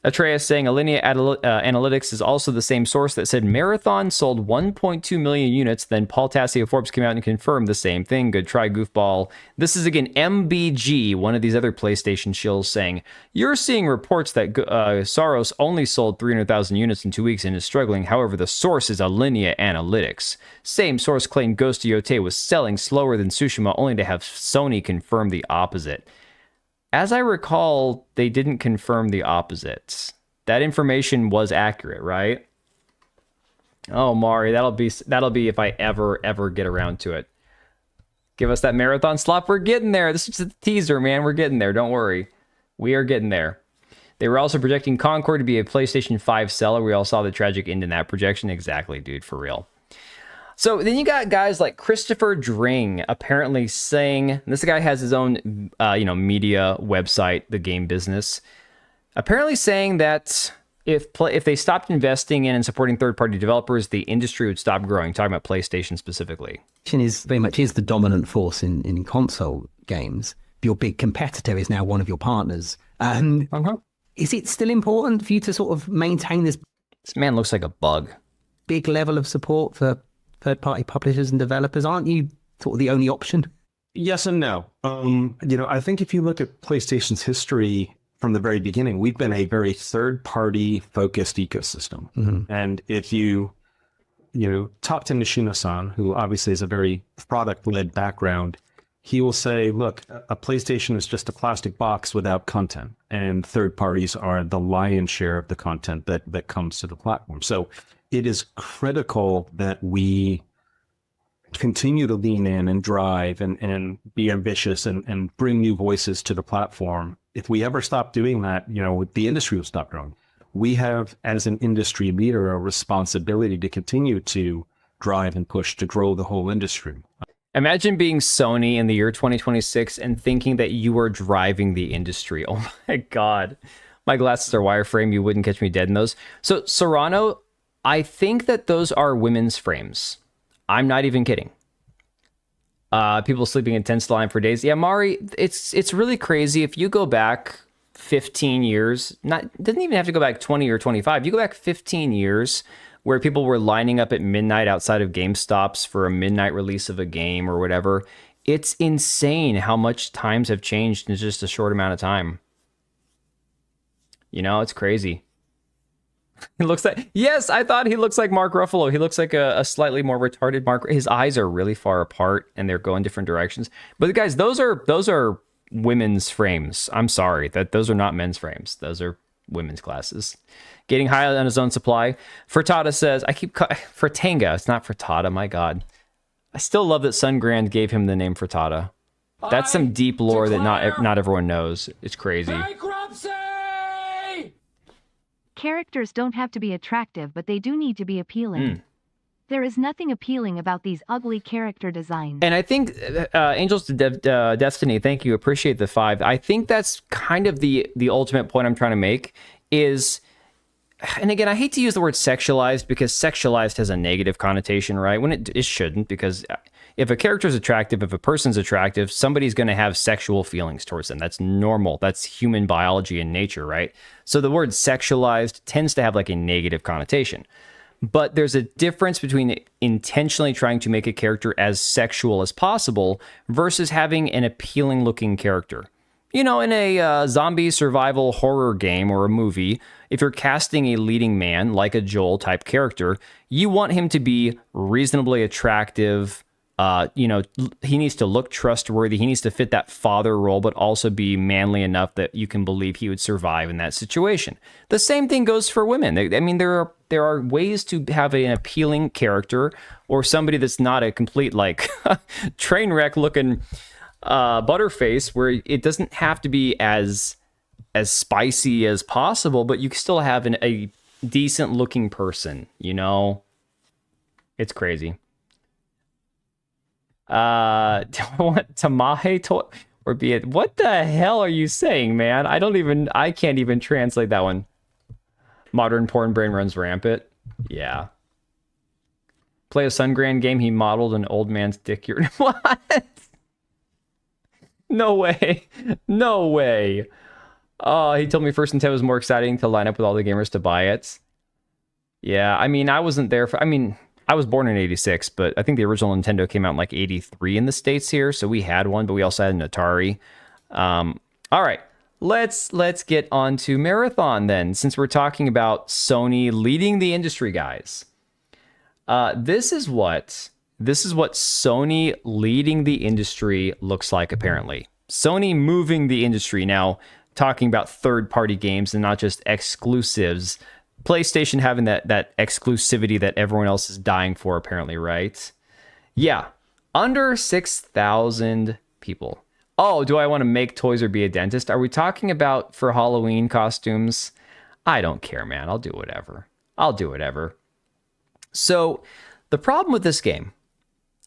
Atreus saying Alinea Analytics is also the same source that said Marathon sold 1.2 million units. Then Paul Tassi of Forbes came out and confirmed the same thing. Good try, goofball. This is again MBG, one of these other PlayStation shills, saying you're seeing reports that Saros only sold 300,000 units in 2 weeks and is struggling. However, the source is Alinea Analytics. Same source claimed Ghost of Yote was selling slower than Tsushima, only to have Sony confirm the opposite. As I recall, they didn't confirm the opposites. That information was accurate, right? Oh, Mari, that'll be if I ever get around to it. Give us that marathon slot. We're getting there. This is just a teaser, man. We're getting there. Don't worry. We are getting there. They were also projecting Concord to be a PlayStation 5 seller. We all saw the tragic end in that projection. Exactly, dude, for real. So then you got guys like Christopher Dring apparently saying, this guy has his own, media website, The Game Business, apparently saying that if they stopped investing in and supporting third-party developers, the industry would stop growing. Talking about PlayStation specifically. Is very much the dominant force in console games. Your big competitor is now one of your partners. Is it still important for you to sort of maintain this? This man looks like a bug. Big level of support for third-party publishers and developers? Aren't you sort of the only option? Yes and no. I think if you look at PlayStation's history from the very beginning, we've been a very third-party focused ecosystem. Mm-hmm. And if you talk to Nishino-san, who obviously has a very product-led background, he will say, look, a PlayStation is just a plastic box without content, and third parties are the lion's share of the content that comes to the platform. So it is critical that we continue to lean in and drive and be ambitious and bring new voices to the platform. If we ever stop doing that, the industry will stop growing. We have, as an industry leader, a responsibility to continue to drive and push to grow the whole industry. Imagine being Sony in the year 2026 and thinking that you are driving the industry. Oh my God. My glasses are wireframe. You wouldn't catch me dead in those. So Serrano, I think that those are women's frames. I'm not even kidding. People sleeping in tents line for days. Yeah, Mari, it's really crazy. If you go back 15 years, doesn't even have to go back 20 or 25. You go back 15 years where people were lining up at midnight outside of GameStops for a midnight release of a game or whatever. It's insane how much times have changed in just a short amount of time. You know, it's crazy. He looks like, yes, I thought he looks like Mark Ruffalo. He looks like a slightly more retarded Mark. His eyes are really far apart and they're going different directions. But guys, those are women's frames. I'm sorry that those are not men's frames. Those are women's glasses. Getting high on his own supply. Furtada says, Furtanga. It's not Furtada. My God. I still love that Sungrand gave him the name Furtada. That's some deep lore that not everyone knows. It's crazy. Bankruptcy! Characters don't have to be attractive, but they do need to be appealing. There is nothing appealing about these ugly character designs. And I think Angels to Destiny, thank you, appreciate the 5. I think that's kind of the ultimate point I'm trying to make is, and again, I hate to use the word sexualized because sexualized has a negative connotation, right? When it shouldn't, because if a character is attractive, if a person's attractive, somebody's going to have sexual feelings towards them. That's normal. That's human biology and nature, right? So the word sexualized tends to have like a negative connotation. But there's a difference between intentionally trying to make a character as sexual as possible versus having an appealing looking character. You know, in a zombie survival horror game or a movie, if you're casting a leading man like a Joel type character, you want him to be reasonably attractive. You know, he needs to look trustworthy. He needs to fit that father role, but also be manly enough that you can believe he would survive in that situation. The same thing goes for women. I mean, there are ways to have an appealing character or somebody that's not a complete like train wreck looking butterface, where it doesn't have to be as spicy as possible, but you can still have a decent looking person. You know, it's crazy. Do I want Tamahe to or be it? What the hell are you saying, man? I can't even translate that one. Modern porn brain runs rampant. Yeah. Play a Sungrand game, he modeled an old man's dick. What? No way. No way. Oh, he told me first Nintendo was more exciting to line up with all the gamers to buy it. Yeah, I mean, I wasn't there for, I was born in 86, but I think the original Nintendo came out in like 83 in the States here. So we had one, but we also had an Atari. All right, let's get on to Marathon then, since we're talking about Sony leading the industry, guys. This is what Sony leading the industry looks like, apparently. Sony moving the industry. Now, talking about third-party games and not just exclusives. PlayStation having that exclusivity that everyone else is dying for, apparently, right? Yeah, under 6,000 people. Oh, do I want to make toys or be a dentist? Are we talking about for Halloween costumes? I don't care, man. I'll do whatever. So the problem with this game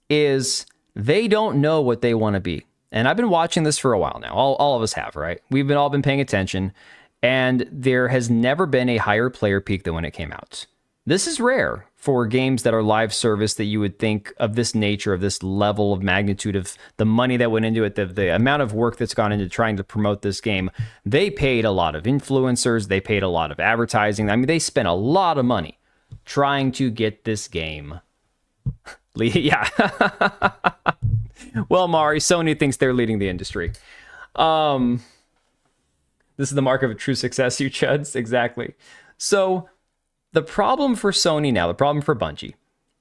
is they don't know what they want to be. And I've been watching this for a while now. All of us have, right? We've all been paying attention. And there has never been a higher player peak than when it came out. This is rare for games that are live service that you would think of this nature, of this level of magnitude of the money that went into it, the amount of work that's gone into trying to promote this game. They paid a lot of influencers. They paid a lot of advertising. I mean, they spent a lot of money trying to get this game. Yeah. Well, Mari, Sony thinks they're leading the industry. This is the mark of a true success, you chuds. Exactly. So the problem for Sony now, the problem for Bungie,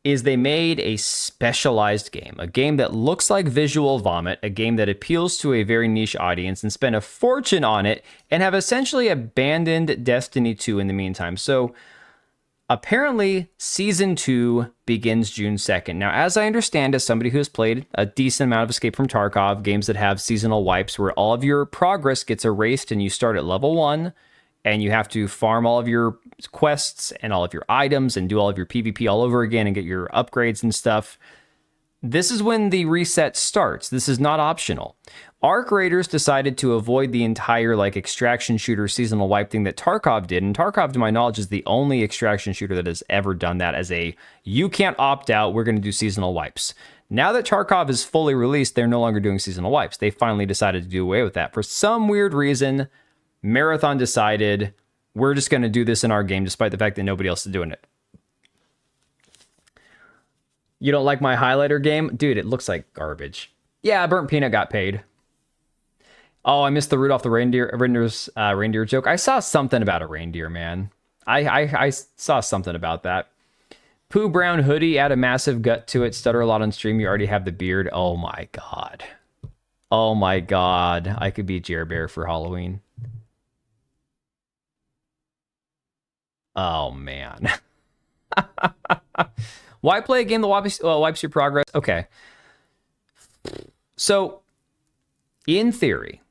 is they made a specialized game, a game that looks like visual vomit, a game that appeals to a very niche audience, and spent a fortune on it and have essentially abandoned Destiny 2 in the meantime. So apparently, Season 2 begins June 2nd. Now, as I understand, as somebody who has played a decent amount of Escape from Tarkov, games that have seasonal wipes where all of your progress gets erased and you start at level 1, and you have to farm all of your quests and all of your items and do all of your PvP all over again and get your upgrades and stuff. This is when the reset starts. This is not optional. Arc Raiders decided to avoid the entire extraction shooter seasonal wipe thing that Tarkov did. And Tarkov, to my knowledge, is the only extraction shooter that has ever done that as you can't opt out, we're going to do seasonal wipes. Now that Tarkov is fully released, they're no longer doing seasonal wipes. They finally decided to do away with that. For some weird reason, Marathon decided we're just going to do this in our game despite the fact that nobody else is doing it. You don't like my highlighter game? Dude, it looks like garbage. Yeah, Burnt Peanut got paid. Oh, I missed the Rudolph the reindeer joke. I saw something about a reindeer, man. I saw something about that. Pooh Brown hoodie, add a massive gut to it. Stutter a lot on stream. You already have the beard. Oh my god. Oh my god. I could be Jer Bear for Halloween. Oh man. Why play a game that wipes your progress? Okay. So, in theory,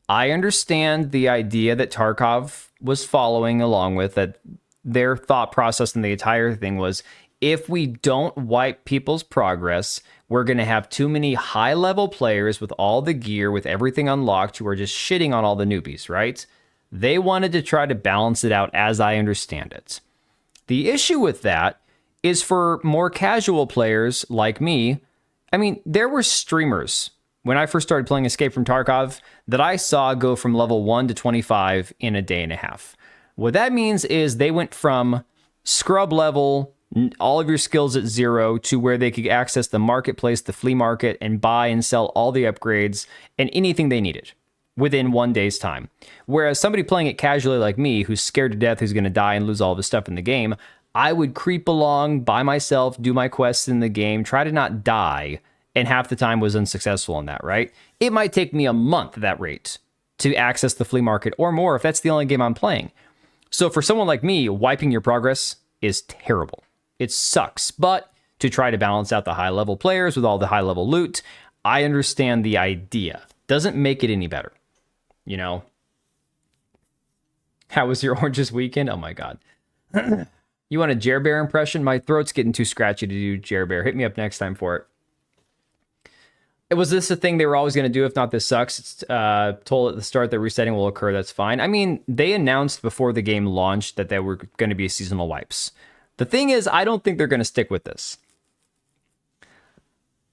I understand the idea that Tarkov was following along with, that their thought process in the entire thing was, if we don't wipe people's progress, we're going to have too many high-level players with all the gear, with everything unlocked, who are just shitting on all the newbies, right? They wanted to try to balance it out, as I understand it. The issue with that is for more casual players like me. I mean, there were streamers when I first started playing Escape from Tarkov that I saw go from level 1 to 25 in a day and a half. What that means is they went from scrub level, all of your skills at 0, to where they could access the marketplace, the flea market, and buy and sell all the upgrades and anything they needed within 1 day's time. Whereas somebody playing it casually like me, who's scared to death, who's going to die and lose all of his stuff in the game, I would creep along by myself, do my quests in the game, try to not die, and half the time was unsuccessful in that, right? It might take me a month at that rate to access the flea market, or more if that's the only game I'm playing. So for someone like me, wiping your progress is terrible. It sucks. But to try to balance out the high-level players with all the high-level loot, I understand the idea. Doesn't make it any better, you know? How was your Oranges weekend? Oh my god. You want a Jer Bear impression? My throat's getting too scratchy to do Jer Bear. Hit me up next time for it. Was this a thing they were always going to do? If not, this sucks. It's told at the start that resetting will occur. That's fine. I mean, they announced before the game launched that there were going to be seasonal wipes. The thing is, I don't think they're going to stick with this.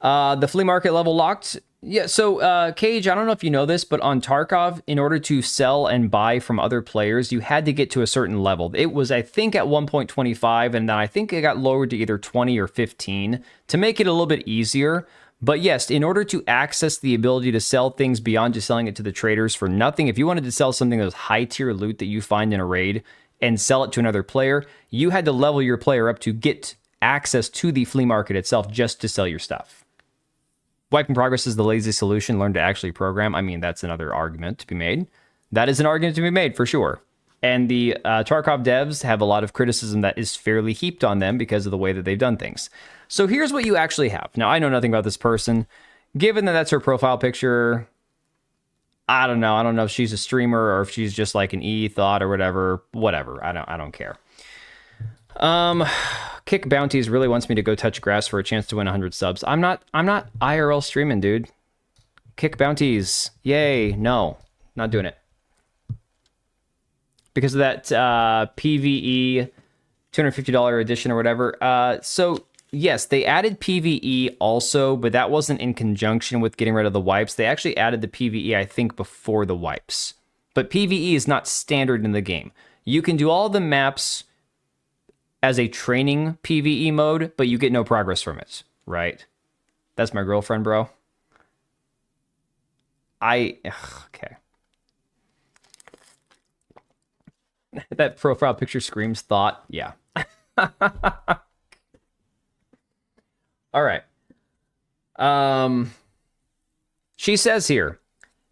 The flea market level locked. Yeah, so Cage, I don't know if you know this, but on Tarkov, in order to sell and buy from other players, you had to get to a certain level. It was, I think, at 1.25, and then I think it got lowered to either 20 or 15 to make it a little bit easier. But yes, in order to access the ability to sell things beyond just selling it to the traders for nothing, if you wanted to sell something that was high-tier loot that you find in a raid and sell it to another player, you had to level your player up to get access to the flea market itself just to sell your stuff. Wiping progress is the lazy solution. Learn to actually program. I mean, that's another argument to be made. That is an argument to be made for sure. And the Tarkov devs have a lot of criticism that is fairly heaped on them because of the way that they've done things. So here's what you actually have. Now, I know nothing about this person. Given that that's her profile picture, I don't know. I don't know if she's a streamer or if she's just like an e-thought or whatever. Whatever. I don't care. Kick Bounties really wants me to go touch grass for a chance to win 100 subs. I'm not IRL streaming, dude. Kick Bounties. Yay. No. Not doing it. Because of that PvE $250 edition or whatever. So, yes, they added PvE also, but that wasn't in conjunction with getting rid of the wipes. They actually added the PvE, I think, before the wipes. But PvE is not standard in the game. You can do all the maps as a training PvE mode, but you get no progress from it, right? That's my girlfriend, bro. Okay. That profile picture screams thought. Yeah. All right. She says here,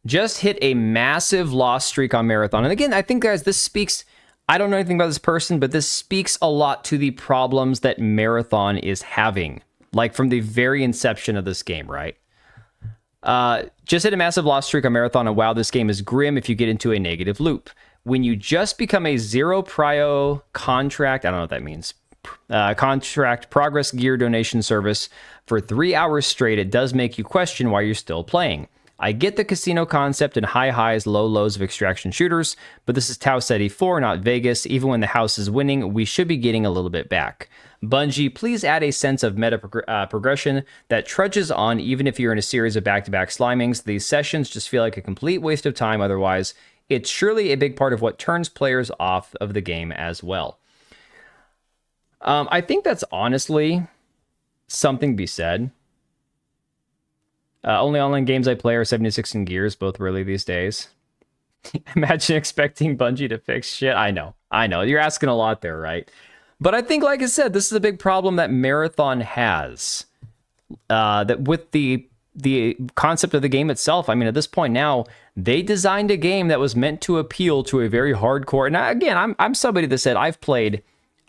just hit a massive loss streak on Marathon. And again, I think, guys, this speaks... I don't know anything about this person, but this speaks a lot to the problems that Marathon is having, like from the very inception of this game, right? Just hit a massive loss streak on Marathon, and wow, this game is grim if you get into a negative loop. When you just become a zero prio contract, I don't know what that means, contract progress gear donation service for 3 hours straight, it does make you question why you're still playing. I get the casino concept and high highs, low lows of extraction shooters, but this is Tau Ceti 4, not Vegas. Even when the house is winning, we should be getting a little bit back. Bungie, please add a sense of meta progression that trudges on even if you're in a series of back-to-back slimings. These sessions just feel like a complete waste of time otherwise. It's surely a big part of what turns players off of the game as well. I think that's honestly something to be said. Only online games I play are 76 and Gears, both really these days. Imagine expecting Bungie to fix shit. I know. You're asking a lot there, right? But I think, like I said, this is a big problem that Marathon has. That with the concept of the game itself, I mean, at this point now, they designed a game that was meant to appeal to a very hardcore. And again, I'm somebody that said I've played,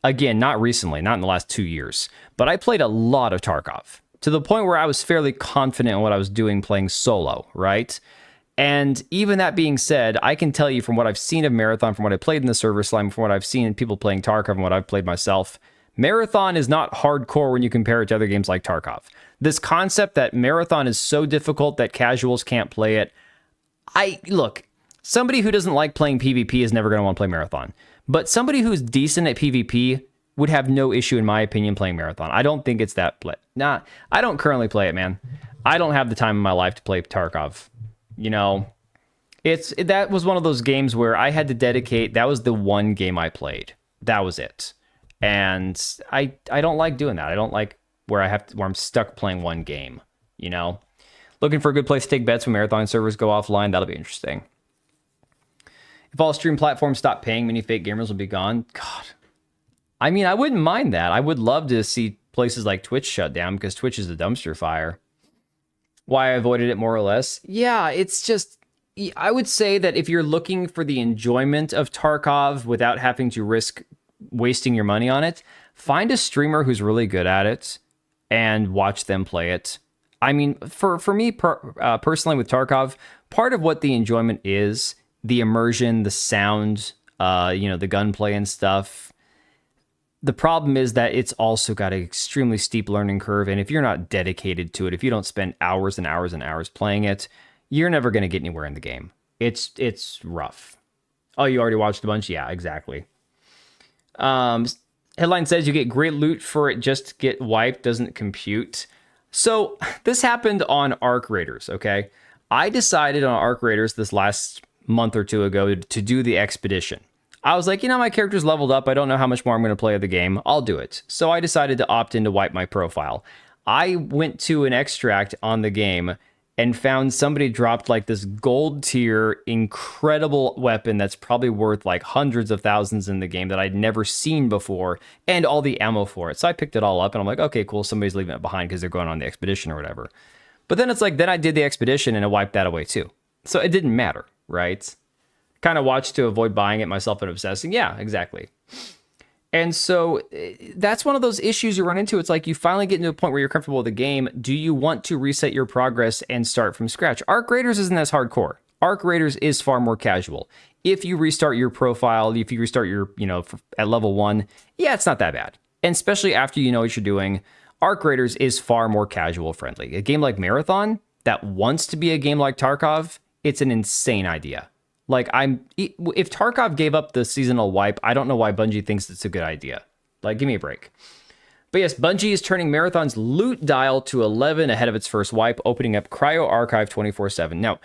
again, not recently, not in the last 2 years, but I played a lot of Tarkov to the point where I was fairly confident in what I was doing playing solo, right? And even that being said, I can tell you from what I've seen of Marathon, from what I played in the server slime, from what I've seen in people playing Tarkov and what I've played myself, Marathon is not hardcore when you compare it to other games like Tarkov. This concept that Marathon is so difficult that casuals can't play it. Look, somebody who doesn't like playing PvP is never going to want to play Marathon. But somebody who's decent at PvP would have no issue, in my opinion, playing Marathon. I don't think it's that I don't currently play it, man. I don't have the time in my life to play Tarkov. You know, that was one of those games where I had to dedicate. That was the one game I played. That was it. And I don't like doing that. I don't like where I'm stuck playing one game, you know. Looking for a good place to take bets when Marathon servers go offline. That'll be interesting. If all stream platforms stop paying, many fake gamers will be gone. God. I mean, I wouldn't mind that. I would love to see places like Twitch shut down because Twitch is a dumpster fire. Why I avoided it more or less? Yeah, it's just, I would say that if you're looking for the enjoyment of Tarkov without having to risk wasting your money on it, find a streamer who's really good at it and watch them play it. I mean, for me personally with Tarkov, part of what the enjoyment is the immersion, the sound, the gunplay and stuff. The problem is that it's also got an extremely steep learning curve, and if you're not dedicated to it, if you don't spend hours and hours and hours playing it, you're never going to get anywhere in the game. It's rough. Oh, you already watched a bunch? Yeah, exactly. Headline says you get great loot for it, just get wiped, doesn't compute. So this happened on Arc Raiders, okay? I decided on Arc Raiders this last month or two ago to do the expedition. I was like, my character's leveled up. I don't know how much more I'm going to play of the game. I'll do it. So I decided to opt in to wipe my profile. I went to an extract on the game and found somebody dropped like this gold tier, incredible weapon that's probably worth like hundreds of thousands in the game that I'd never seen before, and all the ammo for it. So I picked it all up and I'm like, okay, cool. Somebody's leaving it behind because they're going on the expedition or whatever. But then it's like, then I did the expedition and it wiped that away too. So it didn't matter, right? Kind of watched to avoid buying it myself and obsessing. Yeah, exactly. And so that's one of those issues you run into. It's like you finally get into a point where you're comfortable with the game. Do you want to reset your progress and start from scratch? Arc Raiders isn't as hardcore. Arc Raiders is far more casual. If you restart your profile, if you restart your, at level 1, yeah, it's not that bad. And especially after you know what you're doing, Arc Raiders is far more casual friendly. A game like Marathon that wants to be a game like Tarkov, it's an insane idea. Like, if Tarkov gave up the seasonal wipe, I don't know why Bungie thinks it's a good idea. Like, give me a break. But yes, Bungie is turning Marathon's loot dial to 11 ahead of its first wipe, opening up Cryo Archive 24/7. Now,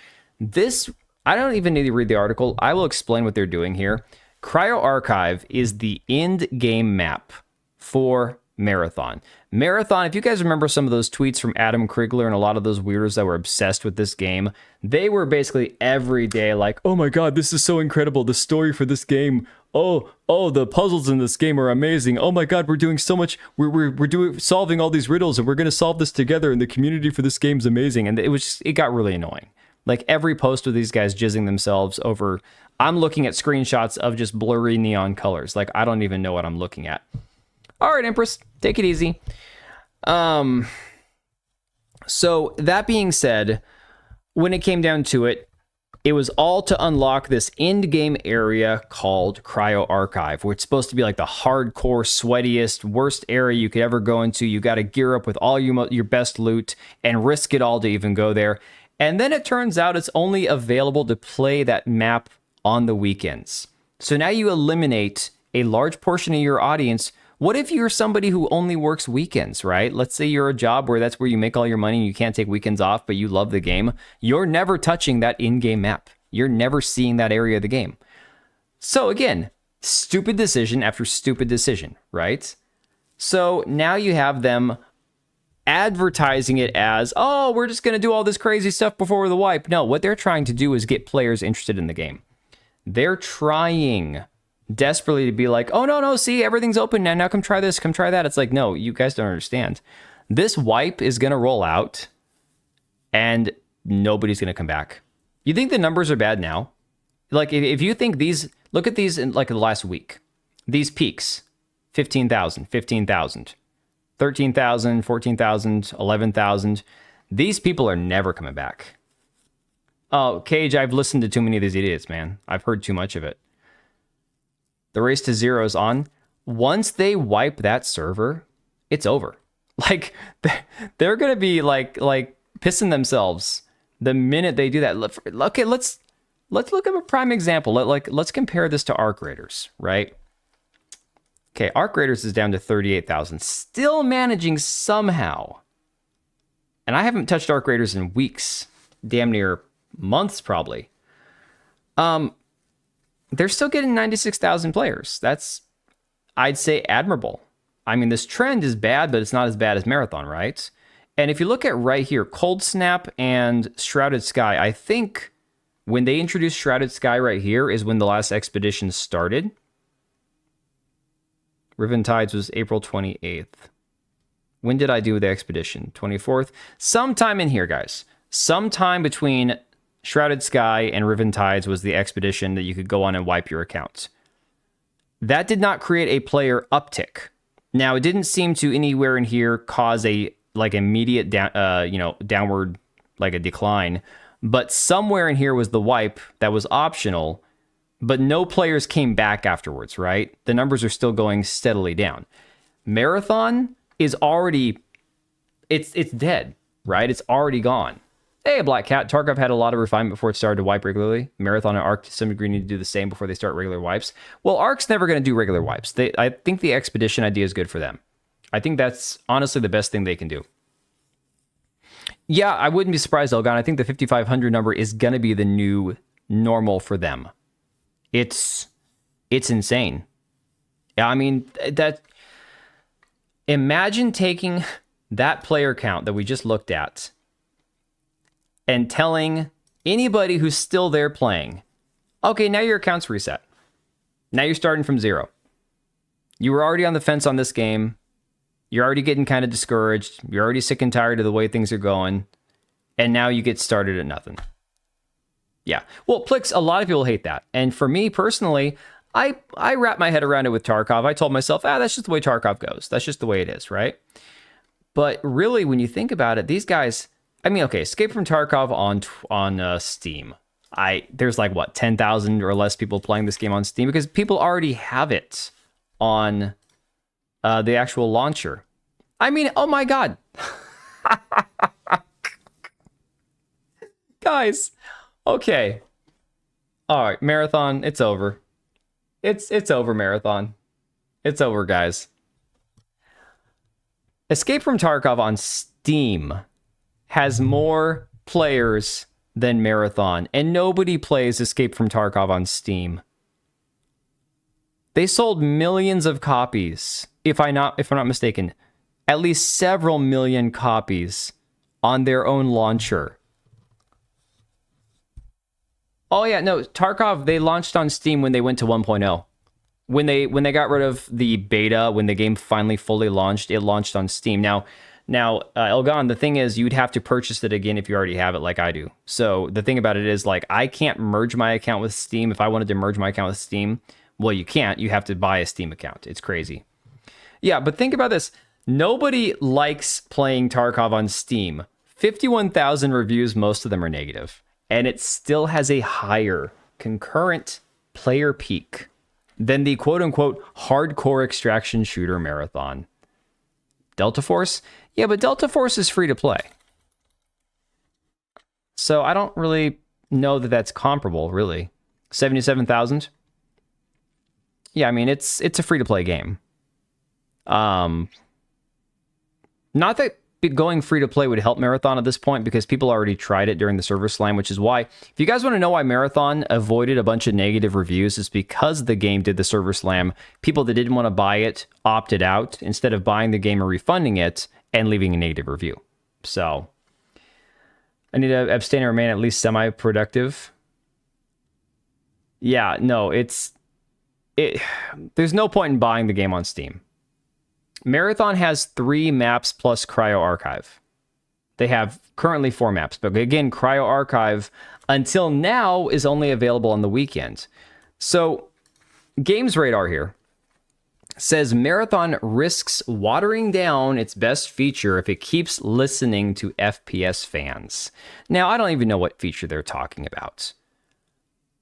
I don't even need to read the article. I will explain what they're doing here. Cryo Archive is the end game map for Marathon. Marathon, if you guys remember some of those tweets from Adam Krigler and a lot of those weirdos that were obsessed with this game, they were basically every day like, oh my god, this is so incredible, the story for this game. Oh, the puzzles in this game are amazing. Oh my god, we're doing so much. We're solving all these riddles and we're going to solve this together, and the community for this game's amazing. And it got really annoying. Like every post of these guys jizzing themselves over, I'm looking at screenshots of just blurry neon colors. Like I don't even know what I'm looking at. All right, Empress, take it easy. So that being said, when it came down to it, it was all to unlock this end game area called Cryo Archive, where it's supposed to be like the hardcore, sweatiest, worst area you could ever go into. You got to gear up with all your best loot and risk it all to even go there. And then it turns out it's only available to play that map on the weekends. So now you eliminate a large portion of your audience What if you're somebody who only works weekends, right? Let's say you're a job where that's where you make all your money and you can't take weekends off, but you love the game. You're never touching that in-game map. You're never seeing that area of the game. So again, stupid decision after stupid decision, right? So now you have them advertising it as, oh, we're just going to do all this crazy stuff before the wipe. No, what they're trying to do is get players interested in the game. They're trying desperately to be like, oh, no, see, everything's open now. Now come try this, come try that. It's like, no, you guys don't understand. This wipe is going to roll out and nobody's going to come back. You think the numbers are bad now? Like, if you think these, look at these in like the last week. These peaks, 15,000, 15,000, 13,000, 14,000, 11,000. These people are never coming back. Oh, Cage, I've listened to too many of these idiots, man. I've heard too much of it. The race to zero is on. Once they wipe that server, it's over. Like, they're going to be like pissing themselves the minute they do that. Okay, let's look at a prime example. Let's compare this to Arc Raiders, right? Okay, Arc Raiders is down to 38,000, still managing somehow. And I haven't touched Arc Raiders in weeks, damn near months probably. They're still getting 96,000 players. That's, I'd say, admirable. I mean, this trend is bad, but it's not as bad as Marathon, right? And if you look at right here, Cold Snap and Shrouded Sky, I think when they introduced Shrouded Sky right here is when the last expedition started. Riven Tides was April 28th. When did I do the expedition? 24th? Sometime in here, guys. Sometime between Shrouded Sky and Riven Tides was the expedition that you could go on and wipe your accounts. That did not create a player uptick. Now, it didn't seem to anywhere in here cause a like immediate downward, like a decline. But somewhere in here was the wipe that was optional, but no players came back afterwards, right? The numbers are still going steadily down. Marathon is already, it's dead, right? It's already gone. Hey, Black Cat, Tarkov had a lot of refinement before it started to wipe regularly. Marathon and Arc to some degree need to do the same before they start regular wipes. Well, Arc's never going to do regular wipes. I think the expedition idea is good for them. I think that's honestly the best thing they can do. Yeah, I wouldn't be surprised, Elgon. I think the 5,500 number is going to be the new normal for them. It's insane. I mean, imagine taking that player count that we just looked at and telling anybody who's still there playing, okay, now your account's reset. Now you're starting from zero. You were already on the fence on this game. You're already getting kind of discouraged. You're already sick and tired of the way things are going. And now you get started at nothing. Yeah. Well, Plix, a lot of people hate that. And for me personally, I wrap my head around it with Tarkov. I told myself, that's just the way Tarkov goes. That's just the way it is, right? But really, when you think about it, these guys, I mean, okay, Escape from Tarkov on Steam. There's like, what, 10,000 or less people playing this game on Steam because people already have it on the actual launcher. I mean, oh my God. Guys, okay. All right, Marathon, it's over. It's over, Marathon. It's over, guys. Escape from Tarkov on Steam has more players than Marathon, and nobody plays Escape from Tarkov on Steam. They sold millions of copies, if I'm not mistaken, at least several million copies on their own launcher. Oh yeah, no, Tarkov, they launched on Steam when they went to 1.0. When they got rid of the beta, when the game finally fully launched, it launched on Steam. Now, Elgon, the thing is, you'd have to purchase it again if you already have it, like I do. So the thing about it is, like, I can't merge my account with Steam. If I wanted to merge my account with Steam, well, you can't. You have to buy a Steam account. It's crazy. Yeah, but think about this. Nobody likes playing Tarkov on Steam. 51,000 reviews, most of them are negative. And it still has a higher concurrent player peak than the quote-unquote hardcore extraction shooter Marathon. Delta Force? Yeah, but Delta Force is free to play. So I don't really know that that's comparable, really. 77,000? Yeah, I mean, it's a free-to-play game. Not that going free to play would help Marathon at this point, because people already tried it during the server slam, which is why, if you guys want to know why Marathon avoided a bunch of negative reviews, it's because the game did the server slam. People that didn't want to buy it opted out instead of buying the game or refunding it and leaving a negative review. So I need to abstain or remain at least semi-productive. Yeah, no, there's no point in buying the game on Steam. Marathon has 3 maps plus Cryo Archive. They have currently 4 maps, but again, Cryo Archive until now is only available on the weekend. So Games Radar here says Marathon risks watering down its best feature if it keeps listening to FPS fans. Now, I don't even know what feature they're talking about.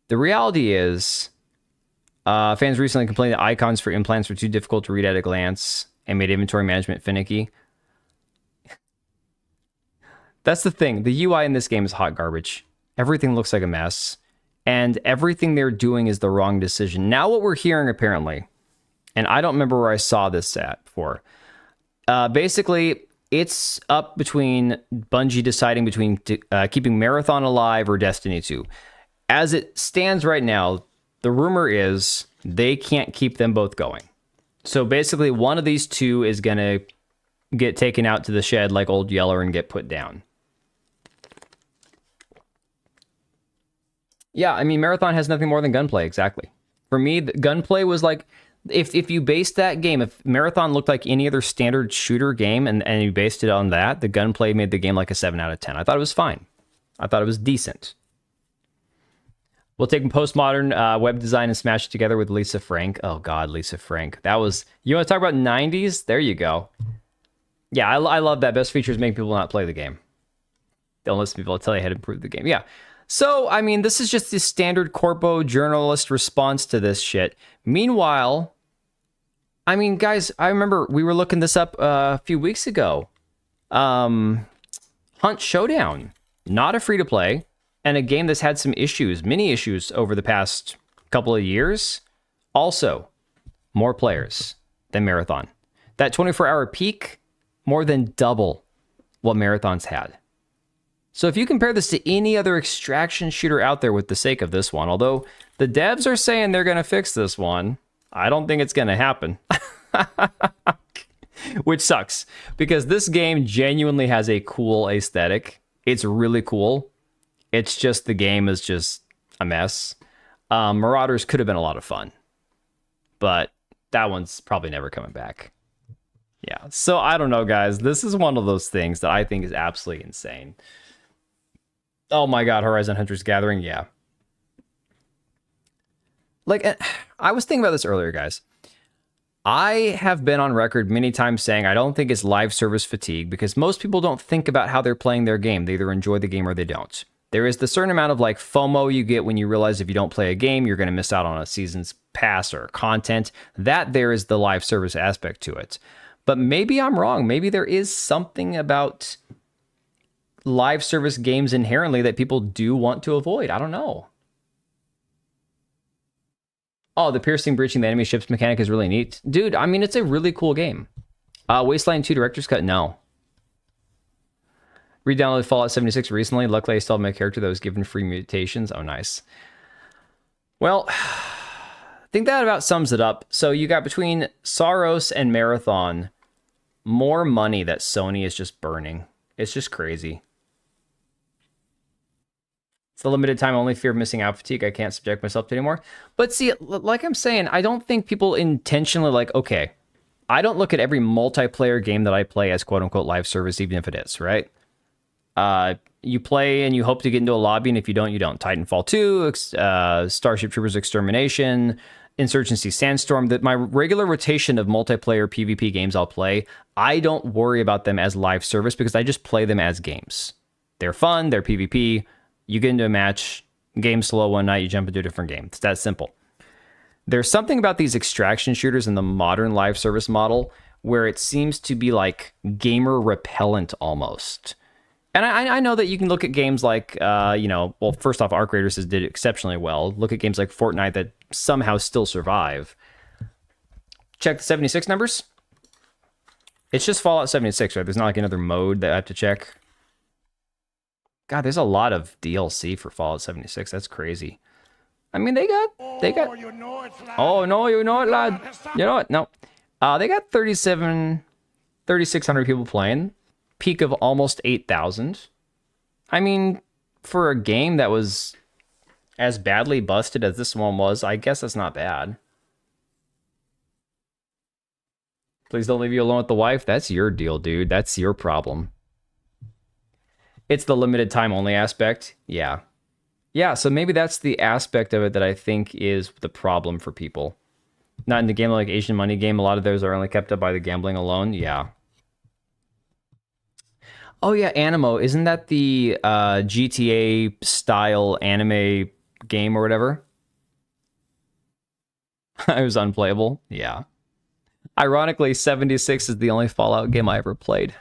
The reality is, fans recently complained that icons for implants were too difficult to read at a glance and made inventory management finicky. That's the thing. The UI in this game is hot garbage. Everything looks like a mess, and everything they're doing is the wrong decision. Now what we're hearing, apparently, and I don't remember where I saw this at before, basically, it's up between Bungie deciding between keeping Marathon alive or Destiny 2. As it stands right now, the rumor is they can't keep them both going. So basically, one of these two is going to get taken out to the shed like Old Yeller and get put down. Yeah, I mean, Marathon has nothing more than gunplay, exactly. For me, the gunplay was like, if you based that game, if Marathon looked like any other standard shooter game and you based it on that, the gunplay made the game like a 7 out of 10. I thought it was fine. I thought it was decent. We'll take postmodern web design and smash it together with Lisa Frank. Oh, God, Lisa Frank. That was... You want to talk about 90s? There you go. Yeah, I love that. Best features make people not play the game. Don't listen to people tell you how to improve the game. Yeah. So, I mean, this is just the standard corpo journalist response to this shit. Meanwhile, I mean, guys, I remember we were looking this up a few weeks ago. Hunt Showdown. Not a free-to-play. And a game that's had some issues, many issues over the past couple of years. Also, more players than Marathon. That 24-hour peak, more than double what Marathon's had. So if you compare this to any other extraction shooter out there with the sake of this one, although the devs are saying they're going to fix this one, I don't think it's going to happen. Which sucks, because this game genuinely has a cool aesthetic. It's really cool. It's just the game is just a mess. Marauders could have been a lot of fun, but that one's probably never coming back. Yeah, so I don't know, guys. This is one of those things that I think is absolutely insane. Oh my God, Horizon Hunter's Gathering, yeah. Like, I was thinking about this earlier, guys. I have been on record many times saying I don't think it's live service fatigue, because most people don't think about how they're playing their game. They either enjoy the game or they don't. There is the certain amount of like FOMO you get when you realize if you don't play a game, you're going to miss out on a season's pass or content. That there is the live service aspect to it. But maybe I'm wrong. Maybe there is something about live service games inherently that people do want to avoid. I don't know. Oh, the piercing, breaching the enemy ships mechanic is really neat. Dude, I mean, it's a really cool game. Wasteland 2 Director's Cut? No. Re-downloaded Fallout 76 recently. Luckily, I still have my character that was given free mutations. Oh, nice. Well, I think that about sums it up. So you got between Saros and Marathon, more money that Sony is just burning. It's just crazy. It's the limited time only, fear of missing out fatigue. I can't subject myself to anymore. But see, like I'm saying, I don't think people intentionally like, okay, I don't look at every multiplayer game that I play as quote unquote live service, even if it is, right? You play and you hope to get into a lobby, and if you don't, you don't. Titanfall 2, Starship Troopers Extermination, Insurgency Sandstorm, that my regular rotation of multiplayer PvP games I'll play, I don't worry about them as live service because I just play them as games. They're fun, they're PvP. You get into a match, game slow one night, you jump into a different game. It's that simple. There's something about these extraction shooters in the modern live service model where it seems to be like gamer repellent almost. And I know that you can look at games like, well, first off, Arc Raiders did exceptionally well. Look at games like Fortnite that somehow still survive. Check the 76 numbers. It's just Fallout 76, right? There's not like another mode that I have to check. God, there's a lot of DLC for Fallout 76. That's crazy. I mean, they got. Oh, you know it, lad. Oh no, you know it, lad. You know what? No, they got 3,600 people playing. Peak of almost 8,000. I mean, for a game that was as badly busted as this one was, I guess that's not bad. Please don't leave you alone with the wife. That's your deal, dude. That's your problem. It's the limited time only aspect. Yeah. Yeah, so maybe that's the aspect of it that I think is the problem for people. Not in the game like Asian Money Game. A lot of those are only kept up by the gambling alone. Yeah. Oh yeah, Animo. Isn't that the GTA style anime game or whatever? It was unplayable. Yeah. Ironically, 76 is the only Fallout game I ever played.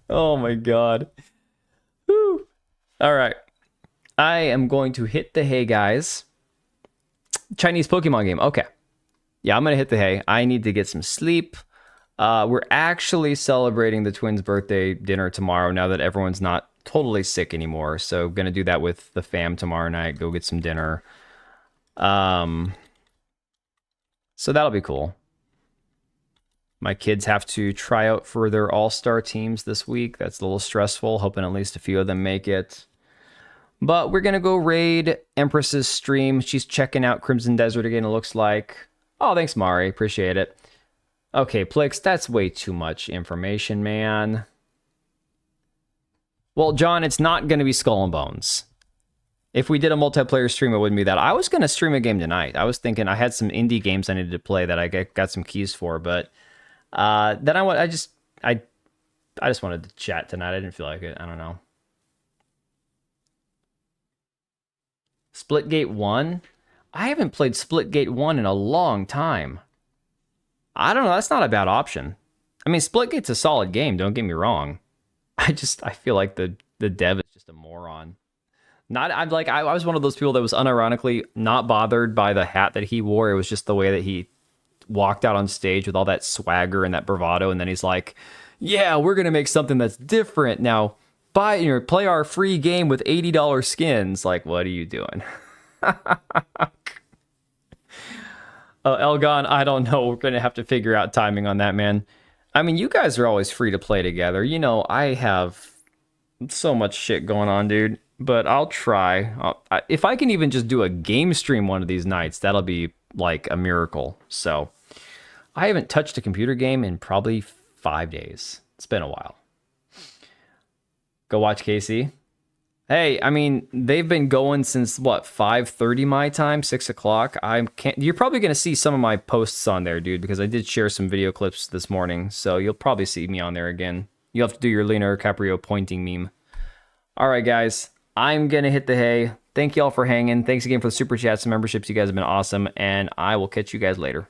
Oh my god. Whew. All right. I am going to hit the hay, guys. Chinese Pokemon game. Okay. Yeah, I'm going to hit the hay. I need to get some sleep. We're actually celebrating the twins' birthday dinner tomorrow now that everyone's not totally sick anymore. So going to do that with the fam tomorrow night. Go get some dinner. So that'll be cool. My kids have to try out for their all-star teams this week. That's a little stressful, hoping at least a few of them make it. But we're going to go raid Empress's stream. She's checking out Crimson Desert again, it looks like. Oh, thanks, Mari. Appreciate it. Okay, Plix, that's way too much information, man. Well, John, it's not going to be Skull and Bones. If we did a multiplayer stream, it wouldn't be that. I was going to stream a game tonight. I was thinking I had some indie games I needed to play that I got some keys for, but then I just wanted to chat tonight. I didn't feel like it. I don't know. Splitgate 1? I haven't played Splitgate 1 in a long time. I don't know. That's not a bad option. I mean, Splitgate's a solid game. Don't get me wrong. I feel like the dev is just a moron. I was one of those people that was unironically not bothered by the hat that he wore. It was just the way that he walked out on stage with all that swagger and that bravado, and then he's like, yeah, we're gonna make something that's different now. Play our free game with $80 skins. Like, what are you doing? Elgon, I don't know. We're gonna have to figure out timing on that, man. I mean, you guys are always free to play together. You know, I have so much shit going on, dude. But I'll try. If I can even just do a game stream one of these nights, that'll be like a miracle. So I haven't touched a computer game in probably 5 days. It's been a while. Go watch Casey. Hey, I mean, they've been going since what, 5:30 my time, 6 o'clock. You're probably gonna see some of my posts on there, dude, because I did share some video clips this morning. So you'll probably see me on there again. You'll have to do your Leonardo DiCaprio pointing meme. All right, guys. I'm going to hit the hay. Thank you all for hanging. Thanks again for the super chats and memberships. You guys have been awesome. And I will catch you guys later.